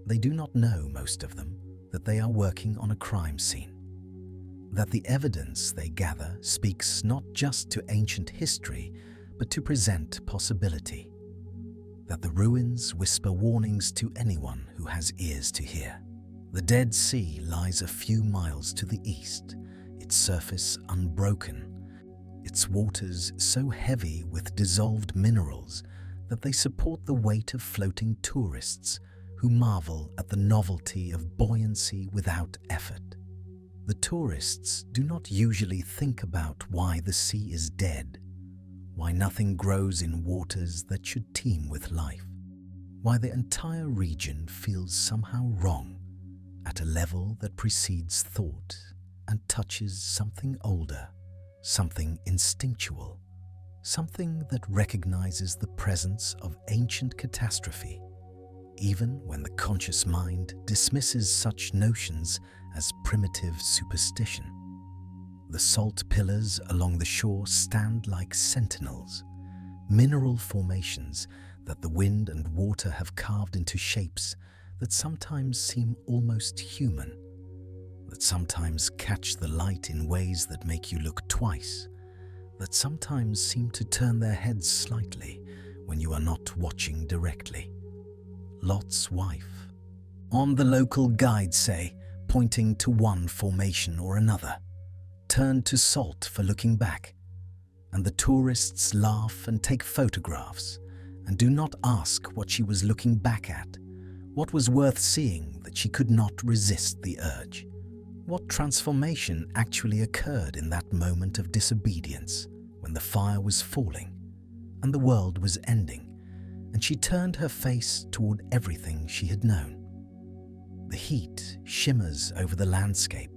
They do not know, most of them, that they are working on a crime scene, that the evidence they gather speaks not just to ancient history, but to present possibility, that the ruins whisper warnings to anyone who has ears to hear. The Dead Sea lies a few miles to the east, its surface unbroken, its waters so heavy with dissolved minerals that they support the weight of floating tourists who marvel at the novelty of buoyancy without effort. The tourists do not usually think about why the sea is dead, why nothing grows in waters that should teem with life, why the entire region feels somehow wrong at a level that precedes thought and touches something older, something instinctual, something that recognizes the presence of ancient catastrophe, even when the conscious mind dismisses such notions as primitive superstition. The salt pillars along the shore stand like sentinels, mineral formations that the wind and water have carved into shapes that sometimes seem almost human, that sometimes catch the light in ways that make you look twice, that sometimes seem to turn their heads slightly when you are not watching directly. Lot's wife. On the local guides say, pointing to one formation or another, turned to salt for looking back, and the tourists laugh and take photographs and do not ask what she was looking back at, what was worth seeing that she could not resist the urge. What transformation actually occurred in that moment of disobedience when the fire was falling and the world was ending, and she turned her face toward everything she had known. The heat shimmers over the landscape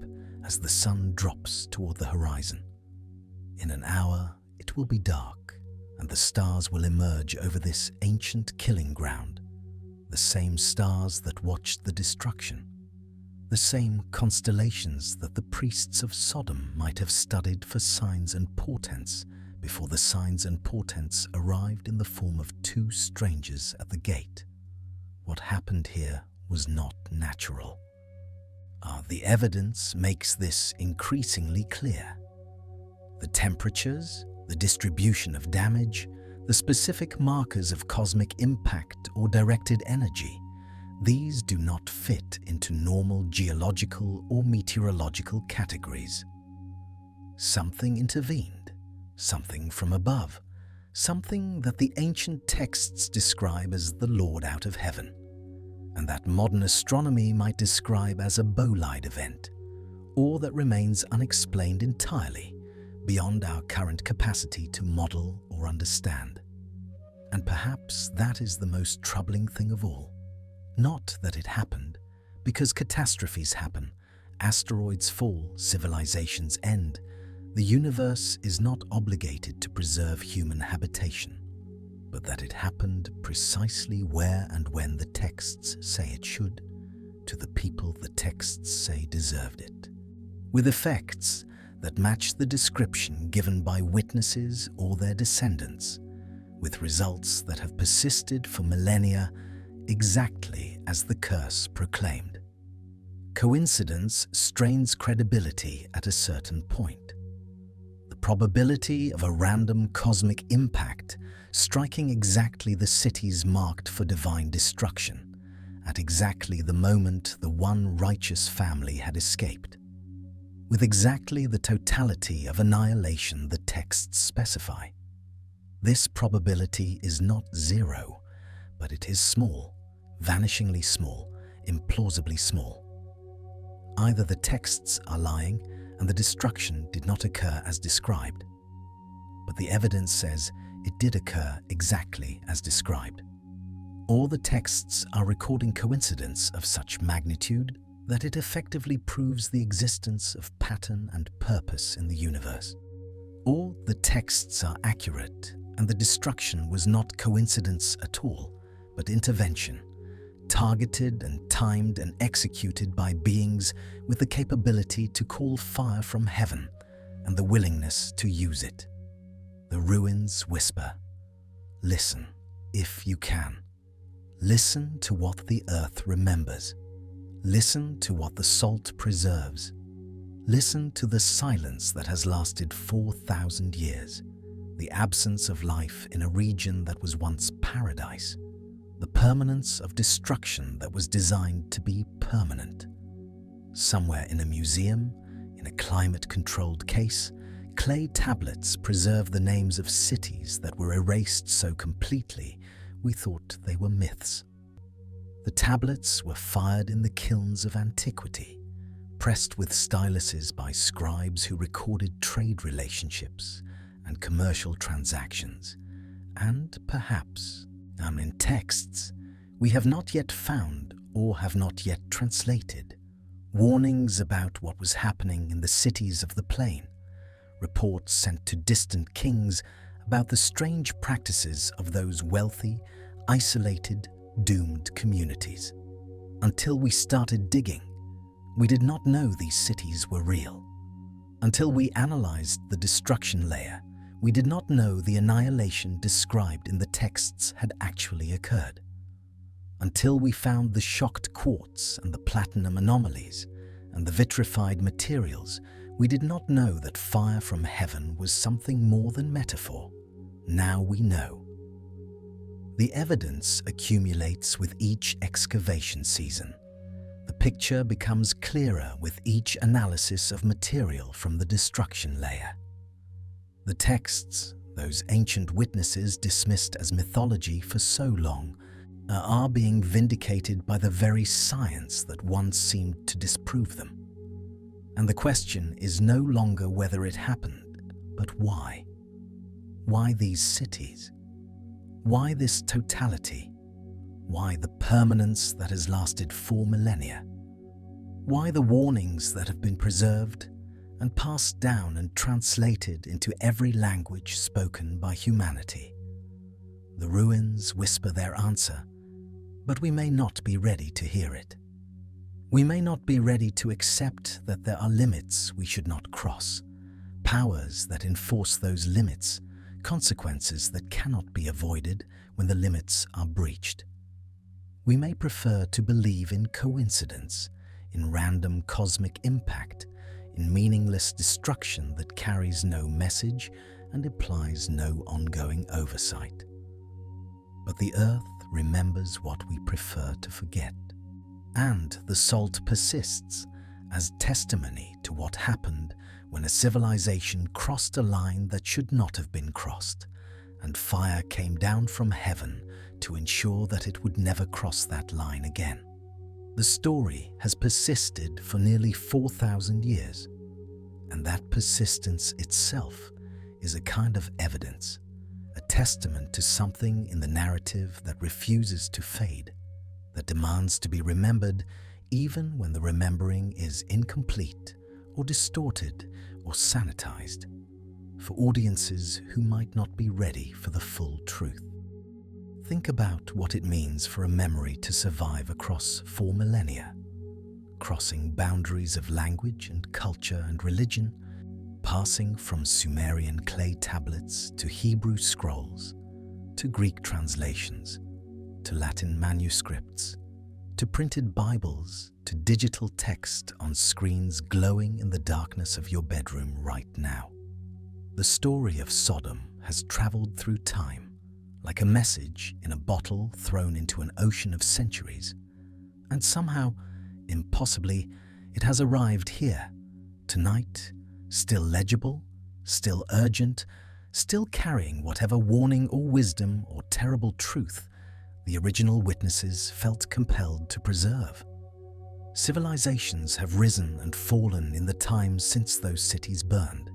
as the sun drops toward the horizon. In an hour, it will be dark, and the stars will emerge over this ancient killing ground, the same stars that watched the destruction, the same constellations that the priests of Sodom might have studied for signs and portents before the signs and portents arrived in the form of two strangers at the gate. What happened here was not natural. The evidence makes this increasingly clear. The temperatures, the distribution of damage, the specific markers of cosmic impact or directed energy, these do not fit into normal geological or meteorological categories. Something intervened, something from above, something that the ancient texts describe as the Lord out of heaven, and that modern astronomy might describe as a bolide event, or that remains unexplained entirely, beyond our current capacity to model or understand. And perhaps that is the most troubling thing of all. Not that it happened, because catastrophes happen, asteroids fall, civilizations end. The universe is not obligated to preserve human habitation, but that it happened precisely where and when the texts say it should, to the people the texts say deserved it, with effects that match the description given by witnesses or their descendants, with results that have persisted for millennia exactly as the curse proclaimed. Coincidence strains credibility at a certain point. The probability of a random cosmic impact striking exactly the cities marked for divine destruction, at exactly the moment the one righteous family had escaped, with exactly the totality of annihilation the texts specify. This probability is not zero, but it is small, vanishingly small, implausibly small. Either the texts are lying and the destruction did not occur as described, but the evidence says it did occur exactly as described, or the texts are recording coincidence of such magnitude that it effectively proves the existence of pattern and purpose in the universe. Or the texts are accurate and the destruction was not coincidence at all, but intervention, targeted and timed and executed by beings with the capability to call fire from heaven and the willingness to use it. The ruins whisper, listen, if you can. Listen to what the earth remembers. Listen to what the salt preserves. Listen to the silence that has lasted 4,000 years, the absence of life in a region that was once paradise, the permanence of destruction that was designed to be permanent. Somewhere in a museum, in a climate-controlled case, clay tablets preserve the names of cities that were erased so completely we thought they were myths. The tablets were fired in the kilns of antiquity, pressed with styluses by scribes who recorded trade relationships and commercial transactions, and perhaps, in texts we have not yet found or have not yet translated, warnings about what was happening in the cities of the plain, reports sent to distant kings about the strange practices of those wealthy, isolated, doomed communities. Until we started digging, we did not know these cities were real. Until we analyzed the destruction layer, we did not know the annihilation described in the texts had actually occurred. Until we found the shocked quartz and the platinum anomalies and the vitrified materials, we did not know that fire from heaven was something more than metaphor. Now we know. The evidence accumulates with each excavation season. The picture becomes clearer with each analysis of material from the destruction layer. The texts, those ancient witnesses dismissed as mythology for so long, are being vindicated by the very science that once seemed to disprove them. And the question is no longer whether it happened, but why. Why these cities? Why this totality? Why the permanence that has lasted 4 millennia? Why the warnings that have been preserved and passed down and translated into every language spoken by humanity? The ruins whisper their answer, but we may not be ready to hear it. We may not be ready to accept that there are limits we should not cross, powers that enforce those limits, consequences that cannot be avoided when the limits are breached. We may prefer to believe in coincidence, in random cosmic impact, in meaningless destruction that carries no message and implies no ongoing oversight. But the earth remembers what we prefer to forget, and the salt persists as testimony to what happened when a civilization crossed a line that should not have been crossed, and fire came down from heaven to ensure that it would never cross that line again. The story has persisted for nearly 4,000 years, and that persistence itself is a kind of evidence, a testament to something in the narrative that refuses to fade, that demands to be remembered even when the remembering is incomplete or distorted or sanitized, for audiences who might not be ready for the full truth. Think about what it means for a memory to survive across 4 millennia, crossing boundaries of language and culture and religion, passing from Sumerian clay tablets to Hebrew scrolls, to Greek translations, to Latin manuscripts, to printed Bibles, to digital text on screens glowing in the darkness of your bedroom right now. The story of Sodom has traveled through time, like a message in a bottle thrown into an ocean of centuries, and somehow, impossibly, it has arrived here, tonight, still legible, still urgent, still carrying whatever warning or wisdom or terrible truth the original witnesses felt compelled to preserve. Civilizations have risen and fallen in the time since those cities burned.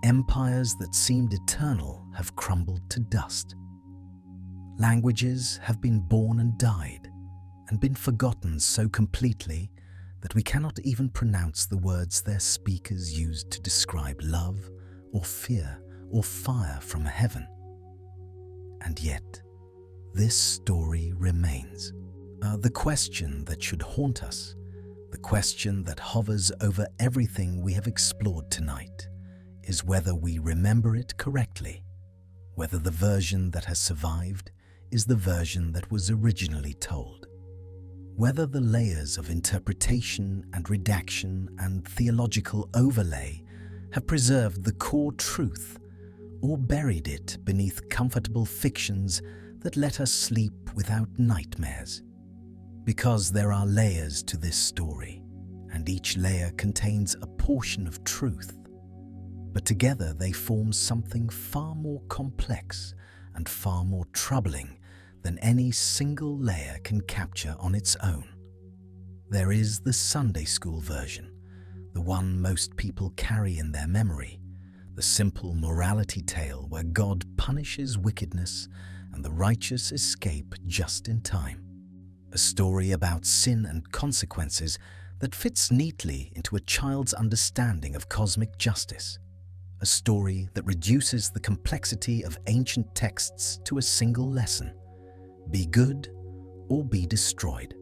Empires that seemed eternal have crumbled to dust. Languages have been born and died, and been forgotten so completely that we cannot even pronounce the words their speakers used to describe love or fear or fire from heaven. And yet, this story remains. The question that should haunt us, the question that hovers over everything we have explored tonight, is whether we remember it correctly, whether the version that has survived is the version that was originally told, whether the layers of interpretation and redaction and theological overlay have preserved the core truth or buried it beneath comfortable fictions that let us sleep without nightmares. Because there are layers to this story, and each layer contains a portion of truth, but together they form something far more complex and far more troubling than any single layer can capture on its own. There is the Sunday school version, the one most people carry in their memory, the simple morality tale where God punishes wickedness and the righteous escape just in time. A story about sin and consequences that fits neatly into a child's understanding of cosmic justice. A story that reduces the complexity of ancient texts to a single lesson: be good or be destroyed.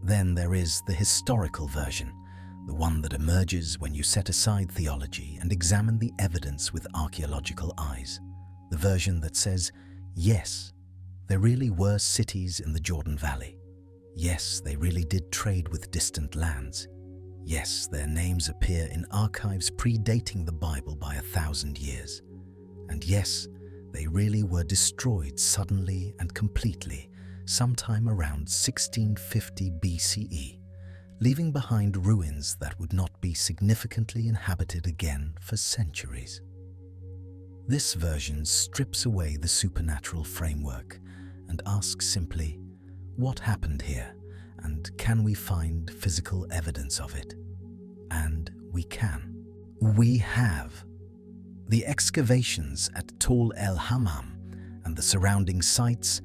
Then there is the historical version, the one that emerges when you set aside theology and examine the evidence with archaeological eyes. The version that says, yes, there really were cities in the Jordan Valley. Yes, they really did trade with distant lands. Yes, their names appear in archives predating the Bible by 1,000 years. And yes, they really were destroyed suddenly and completely sometime around 1650 BCE, leaving behind ruins that would not be significantly inhabited again for centuries. This version strips away the supernatural framework and asks simply, what happened here, and can we find physical evidence of it? And we can. We have. The excavations at Tall El Hammam and the surrounding sites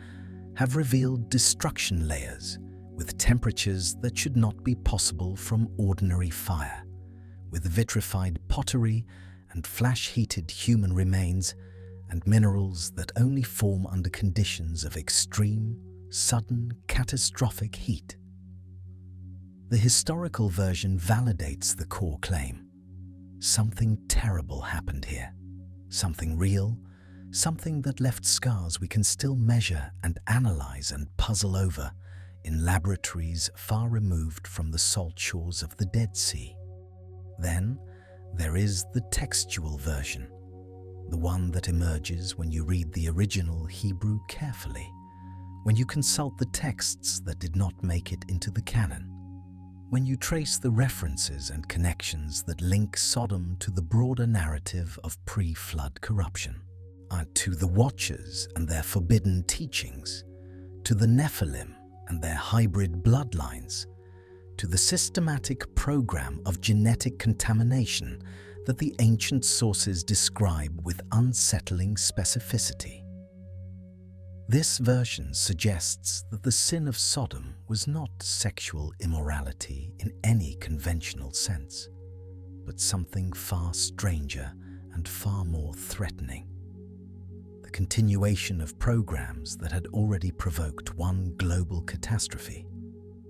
have revealed destruction layers with temperatures that should not be possible from ordinary fire, with vitrified pottery and flash-heated human remains and minerals that only form under conditions of extreme, sudden, catastrophic heat. The historical version validates the core claim. Something terrible happened here. Something real, something that left scars we can still measure and analyze and puzzle over in laboratories far removed from the salt shores of the Dead Sea. Then there is the textual version, the one that emerges when you read the original Hebrew carefully, when you consult the texts that did not make it into the canon, when you trace the references and connections that link Sodom to the broader narrative of pre-flood corruption, to the Watchers and their forbidden teachings, to the Nephilim and their hybrid bloodlines, to the systematic program of genetic contamination that the ancient sources describe with unsettling specificity. This version suggests that the sin of Sodom was not sexual immorality in any conventional sense, but something far stranger and far more threatening. The continuation of programs that had already provoked one global catastrophe,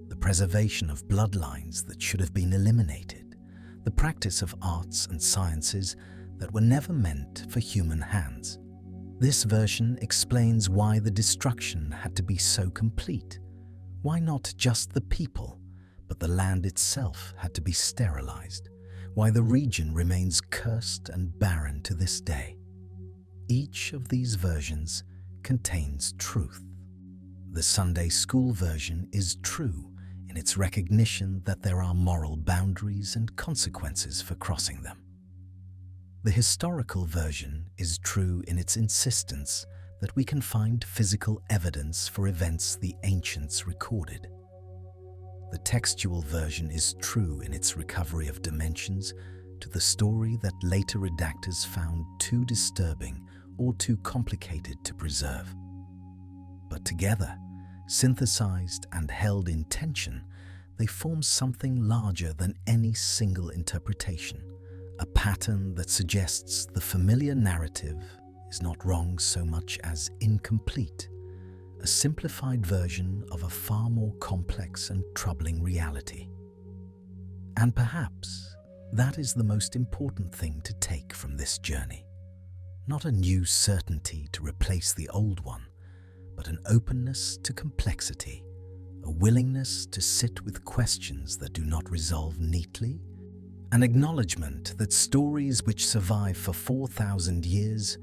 the preservation of bloodlines that should have been eliminated, the practice of arts and sciences that were never meant for human hands. This version explains why the destruction had to be so complete, why not just the people, but the land itself had to be sterilized, why the region remains cursed and barren to this day. Each of these versions contains truth. The Sunday school version is true in its recognition that there are moral boundaries and consequences for crossing them. The historical version is true in its insistence that we can find physical evidence for events the ancients recorded. The textual version is true in its recovery of dimensions to the story that later redactors found too disturbing or too complicated to preserve. But together, synthesized and held in tension, they form something larger than any single interpretation, a pattern that suggests the familiar narrative is not wrong so much as incomplete, a simplified version of a far more complex and troubling reality. And perhaps that is the most important thing to take from this journey. Not a new certainty to replace the old one, but an openness to complexity, a willingness to sit with questions that do not resolve neatly, an acknowledgement that stories which survive for 4,000 years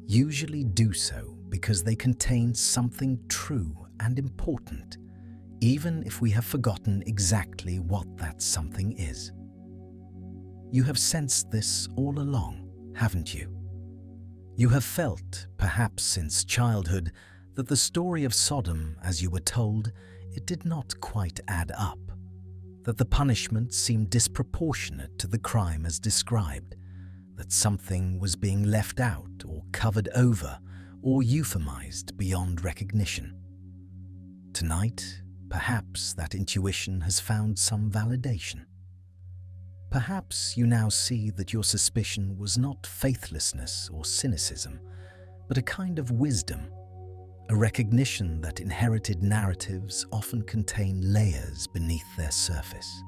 usually do so because they contain something true and important, even if we have forgotten exactly what that something is. You have sensed this all along, haven't you? You have felt, perhaps since childhood, that the story of Sodom, as you were told, it did not quite add up, that the punishment seemed disproportionate to the crime as described, that something was being left out or covered over or euphemized beyond recognition. Tonight, perhaps that intuition has found some validation. Perhaps you now see that your suspicion was not faithlessness or cynicism, but a kind of wisdom, a recognition that inherited narratives often contain layers beneath their surface,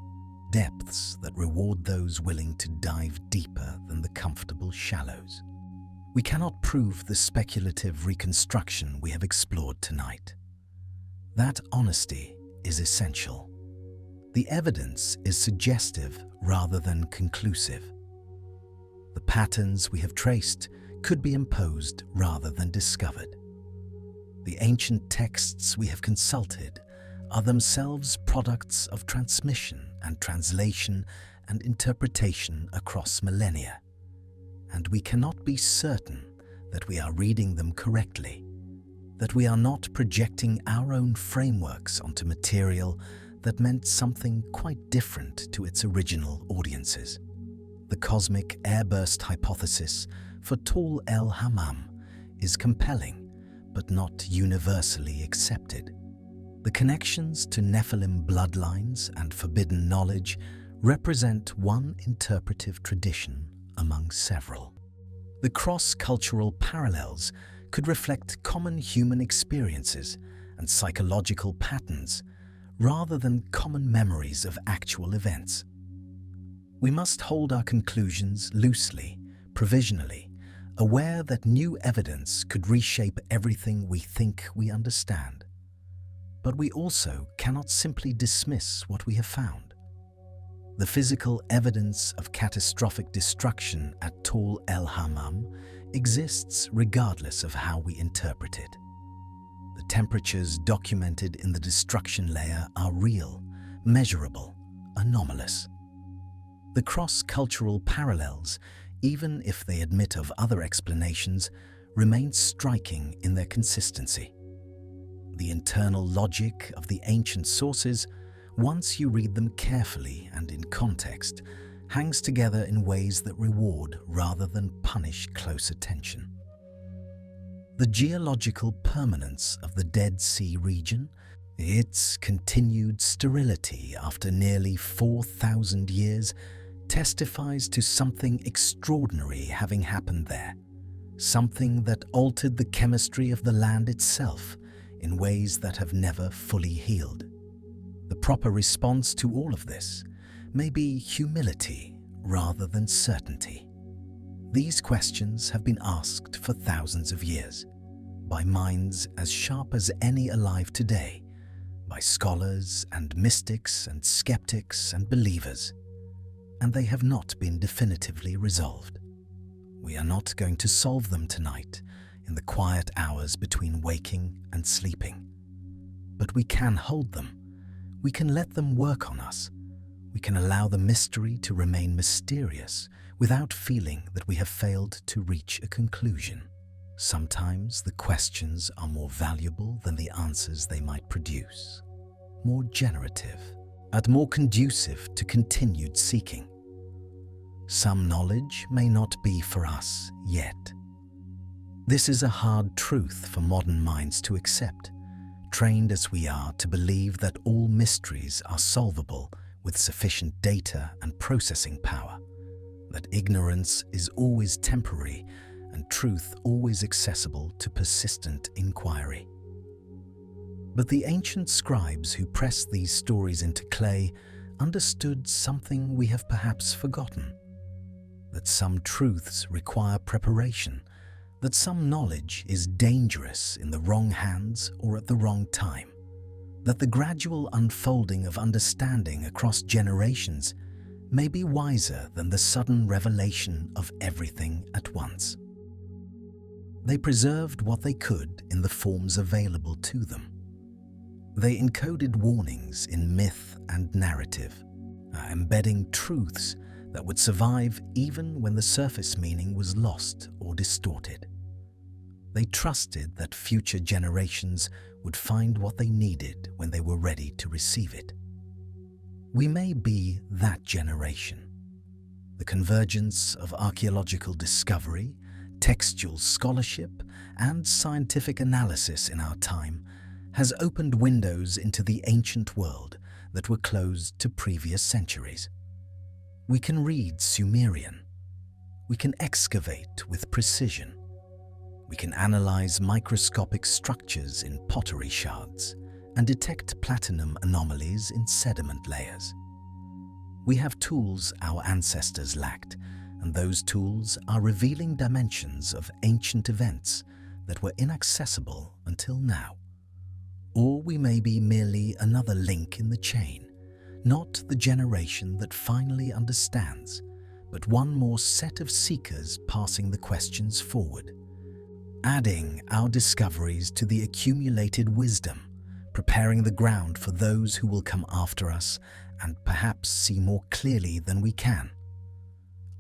depths that reward those willing to dive deeper than the comfortable shallows. We cannot prove the speculative reconstruction we have explored tonight. That honesty is essential. The evidence is suggestive rather than conclusive. The patterns we have traced could be imposed rather than discovered. The ancient texts we have consulted are themselves products of transmission and translation and interpretation across millennia, and we cannot be certain that we are reading them correctly, that we are not projecting our own frameworks onto material that meant something quite different to its original audiences. The cosmic airburst hypothesis for Tall el-Hammam is compelling, but not universally accepted. The connections to Nephilim bloodlines and forbidden knowledge represent one interpretive tradition among several. The cross-cultural parallels could reflect common human experiences and psychological patterns rather than common memories of actual events. We must hold our conclusions loosely, provisionally, aware that new evidence could reshape everything we think we understand. But we also cannot simply dismiss what we have found. The physical evidence of catastrophic destruction at Tall el-Hammam exists regardless of how we interpret it. The temperatures documented in the destruction layer are real, measurable, anomalous. The cross-cultural parallels, even if they admit of other explanations, remain striking in their consistency. The internal logic of the ancient sources, once you read them carefully and in context, hangs together in ways that reward rather than punish close attention. The geological permanence of the Dead Sea region, its continued sterility after nearly 4,000 years, testifies to something extraordinary having happened there, something that altered the chemistry of the land itself in ways that have never fully healed. The proper response to all of this may be humility rather than certainty. These questions have been asked for thousands of years, by minds as sharp as any alive today, by scholars and mystics and skeptics and believers, and they have not been definitively resolved. We are not going to solve them tonight in the quiet hours between waking and sleeping. But we can hold them. We can let them work on us. We can allow the mystery to remain mysterious without feeling that we have failed to reach a conclusion. Sometimes the questions are more valuable than the answers they might produce, more generative, and more conducive to continued seeking. Some knowledge may not be for us yet. This is a hard truth for modern minds to accept, trained as we are to believe that all mysteries are solvable with sufficient data and processing power, that ignorance is always temporary and truth always accessible to persistent inquiry. But the ancient scribes who pressed these stories into clay understood something we have perhaps forgotten, that some truths require preparation, that some knowledge is dangerous in the wrong hands or at the wrong time, that the gradual unfolding of understanding across generations may be wiser than the sudden revelation of everything at once. They preserved what they could in the forms available to them. They encoded warnings in myth and narrative, embedding truths that would survive even when the surface meaning was lost or distorted. They trusted that future generations would find what they needed when they were ready to receive it. We may be that generation. The convergence of archaeological discovery, textual scholarship, and scientific analysis in our time has opened windows into the ancient world that were closed to previous centuries. We can read Sumerian. We can excavate with precision. We can analyze microscopic structures in pottery shards and detect platinum anomalies in sediment layers. We have tools our ancestors lacked, and those tools are revealing dimensions of ancient events that were inaccessible until now. Or we may be merely another link in the chain, not the generation that finally understands, but one more set of seekers passing the questions forward, adding our discoveries to the accumulated wisdom, preparing the ground for those who will come after us and perhaps see more clearly than we can.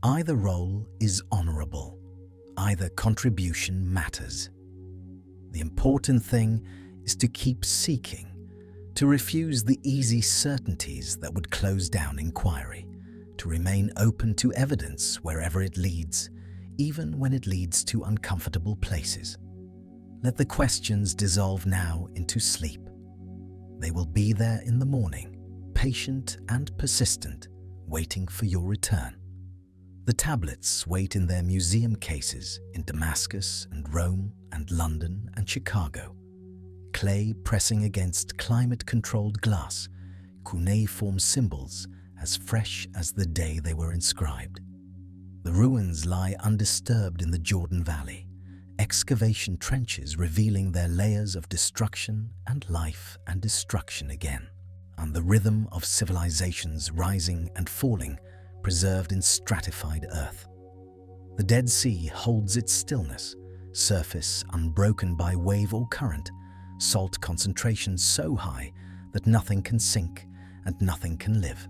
Either role is honorable. Either contribution matters. The important thing is to keep seeking, to refuse the easy certainties that would close down inquiry, to remain open to evidence wherever it leads, even when it leads to uncomfortable places. Let the questions dissolve now into sleep. They will be there in the morning, patient and persistent, waiting for your return. The tablets wait in their museum cases in Damascus and Rome and London and Chicago. Clay pressing against climate-controlled glass, cuneiform symbols as fresh as the day they were inscribed. The ruins lie undisturbed in the Jordan Valley, excavation trenches revealing their layers of destruction and life and destruction again, and the rhythm of civilizations rising and falling preserved in stratified earth. The Dead Sea holds its stillness, surface unbroken by wave or current, salt concentration so high that nothing can sink and nothing can live.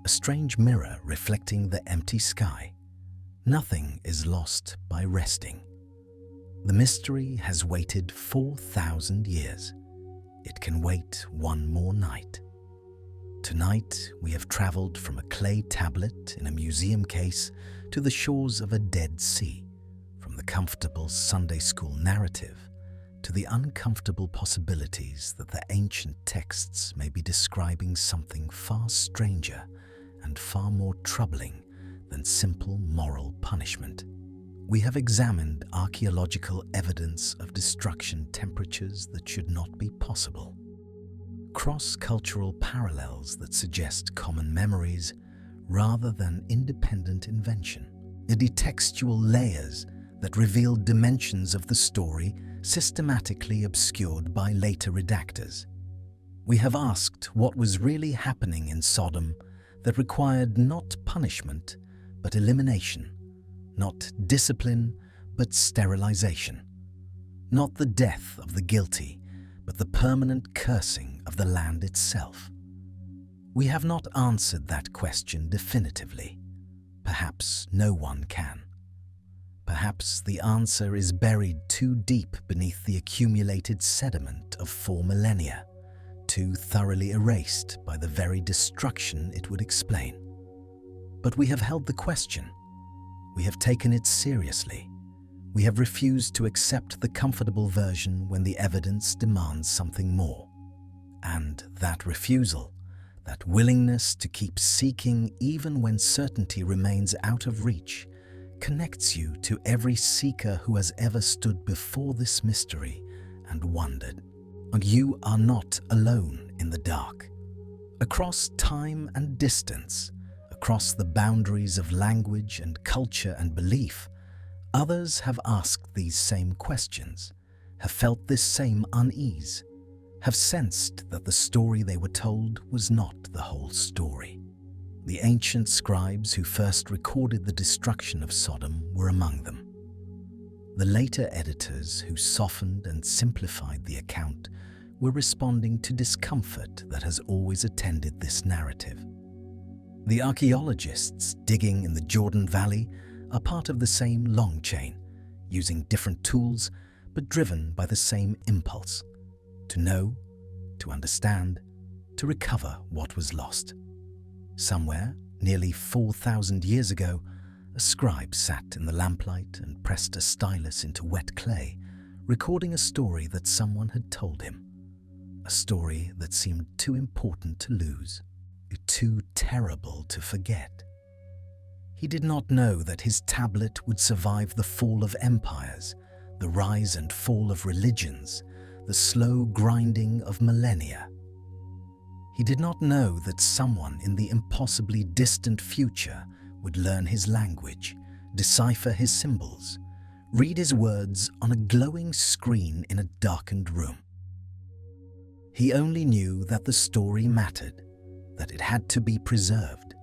A strange mirror reflecting the empty sky. Nothing is lost by resting. The mystery has waited 4,000 years. It can wait one more night. Tonight, we have traveled from a clay tablet in a museum case to the shores of a Dead Sea, from the comfortable Sunday school narrative to the uncomfortable possibilities that the ancient texts may be describing something far stranger and far more troubling than simple moral punishment. We have examined archaeological evidence of destruction temperatures that should not be possible, cross-cultural parallels that suggest common memories rather than independent invention, editextual layers that reveal dimensions of the story systematically obscured by later redactors. We have asked what was really happening in Sodom that required not punishment but elimination, not discipline but sterilization, not the death of the guilty but the permanent cursing of the land itself. We have not answered that question definitively. Perhaps no one can. Perhaps the answer is buried too deep beneath the accumulated sediment of 4 millennia, too thoroughly erased by the very destruction it would explain. But we have held the question. We have taken it seriously. We have refused to accept the comfortable version when the evidence demands something more. And that refusal, that willingness to keep seeking even when certainty remains out of reach, connects you to every seeker who has ever stood before this mystery and wondered. And you are not alone in the dark. Across time and distance, across the boundaries of language and culture and belief, others have asked these same questions, have felt this same unease, have sensed that the story they were told was not the whole story. The ancient scribes who first recorded the destruction of Sodom were among them. The later editors who softened and simplified the account were responding to discomfort that has always attended this narrative. The archaeologists digging in the Jordan Valley are part of the same long chain, using different tools but driven by the same impulse: to know, to understand, to recover what was lost. Somewhere, nearly 4,000 years ago, a scribe sat in the lamplight and pressed a stylus into wet clay, recording a story that someone had told him. A story that seemed too important to lose, too terrible to forget. He did not know that his tablet would survive the fall of empires, the rise and fall of religions, the slow grinding of millennia. He did not know that someone in the impossibly distant future would learn his language, decipher his symbols, read his words on a glowing screen in a darkened room. He only knew that the story mattered, that it had to be preserved,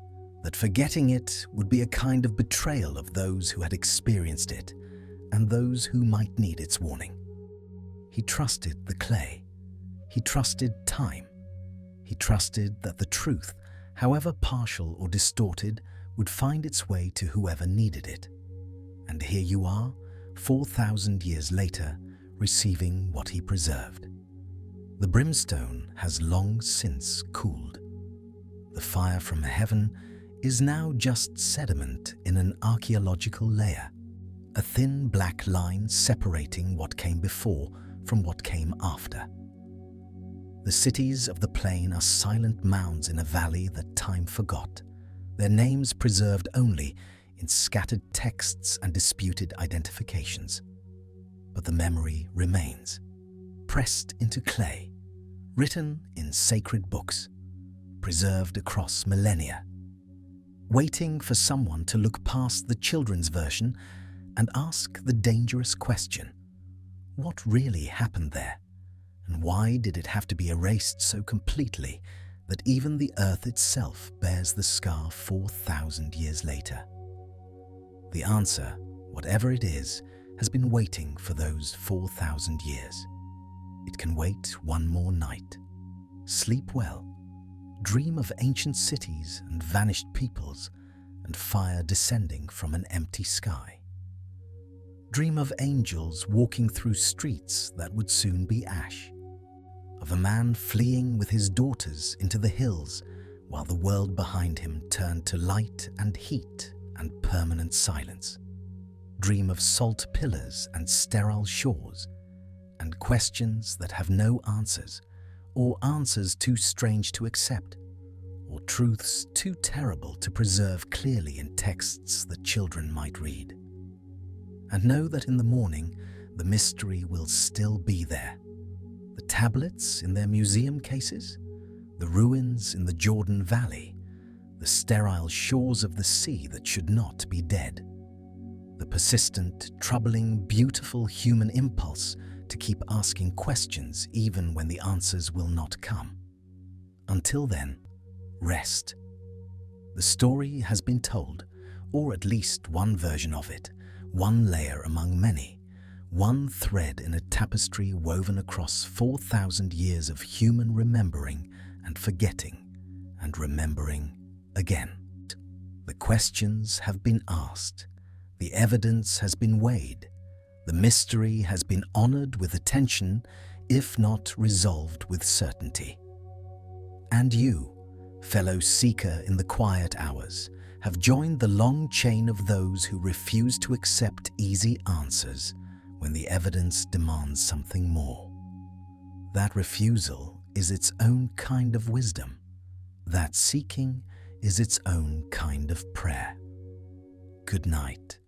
that forgetting it would be a kind of betrayal of those who had experienced it and those who might need its warning. He trusted the clay. He trusted time. He trusted that the truth, however partial or distorted, would find its way to whoever needed it. And here you are, 4,000 years later, receiving what he preserved. The brimstone has long since cooled. The fire from heaven is now just sediment in an archaeological layer, a thin black line separating what came before from what came after. The cities of the plain are silent mounds in a valley that time forgot, their names preserved only in scattered texts and disputed identifications. But the memory remains, pressed into clay, written in sacred books, preserved across millennia, waiting for someone to look past the children's version and ask the dangerous question: what really happened there? And why did it have to be erased so completely that even the earth itself bears the scar 4,000 years later? The answer, whatever it is, has been waiting for those 4,000 years. It can wait one more night. Sleep well. Dream of ancient cities and vanished peoples and fire descending from an empty sky. Dream of angels walking through streets that would soon be ash. Of a man fleeing with his daughters into the hills while the world behind him turned to light and heat and permanent silence. Dream of salt pillars and sterile shores, and questions that have no answers, or answers too strange to accept, or truths too terrible to preserve clearly in texts that children might read. And know that in the morning the mystery will still be there. The tablets in their museum cases, the ruins in the Jordan Valley, the sterile shores of the sea that should not be dead, the persistent, troubling, beautiful human impulse to keep asking questions even when the answers will not come. Until then, rest. The story has been told, or at least one version of it, one layer among many, one thread in a tapestry woven across 4,000 years of human remembering and forgetting and remembering again. The questions have been asked, the evidence has been weighed, the mystery has been honored with attention, if not resolved with certainty. And you, fellow seeker in the quiet hours, have joined the long chain of those who refuse to accept easy answers when the evidence demands something more. That refusal is its own kind of wisdom. That seeking is its own kind of prayer. Good night.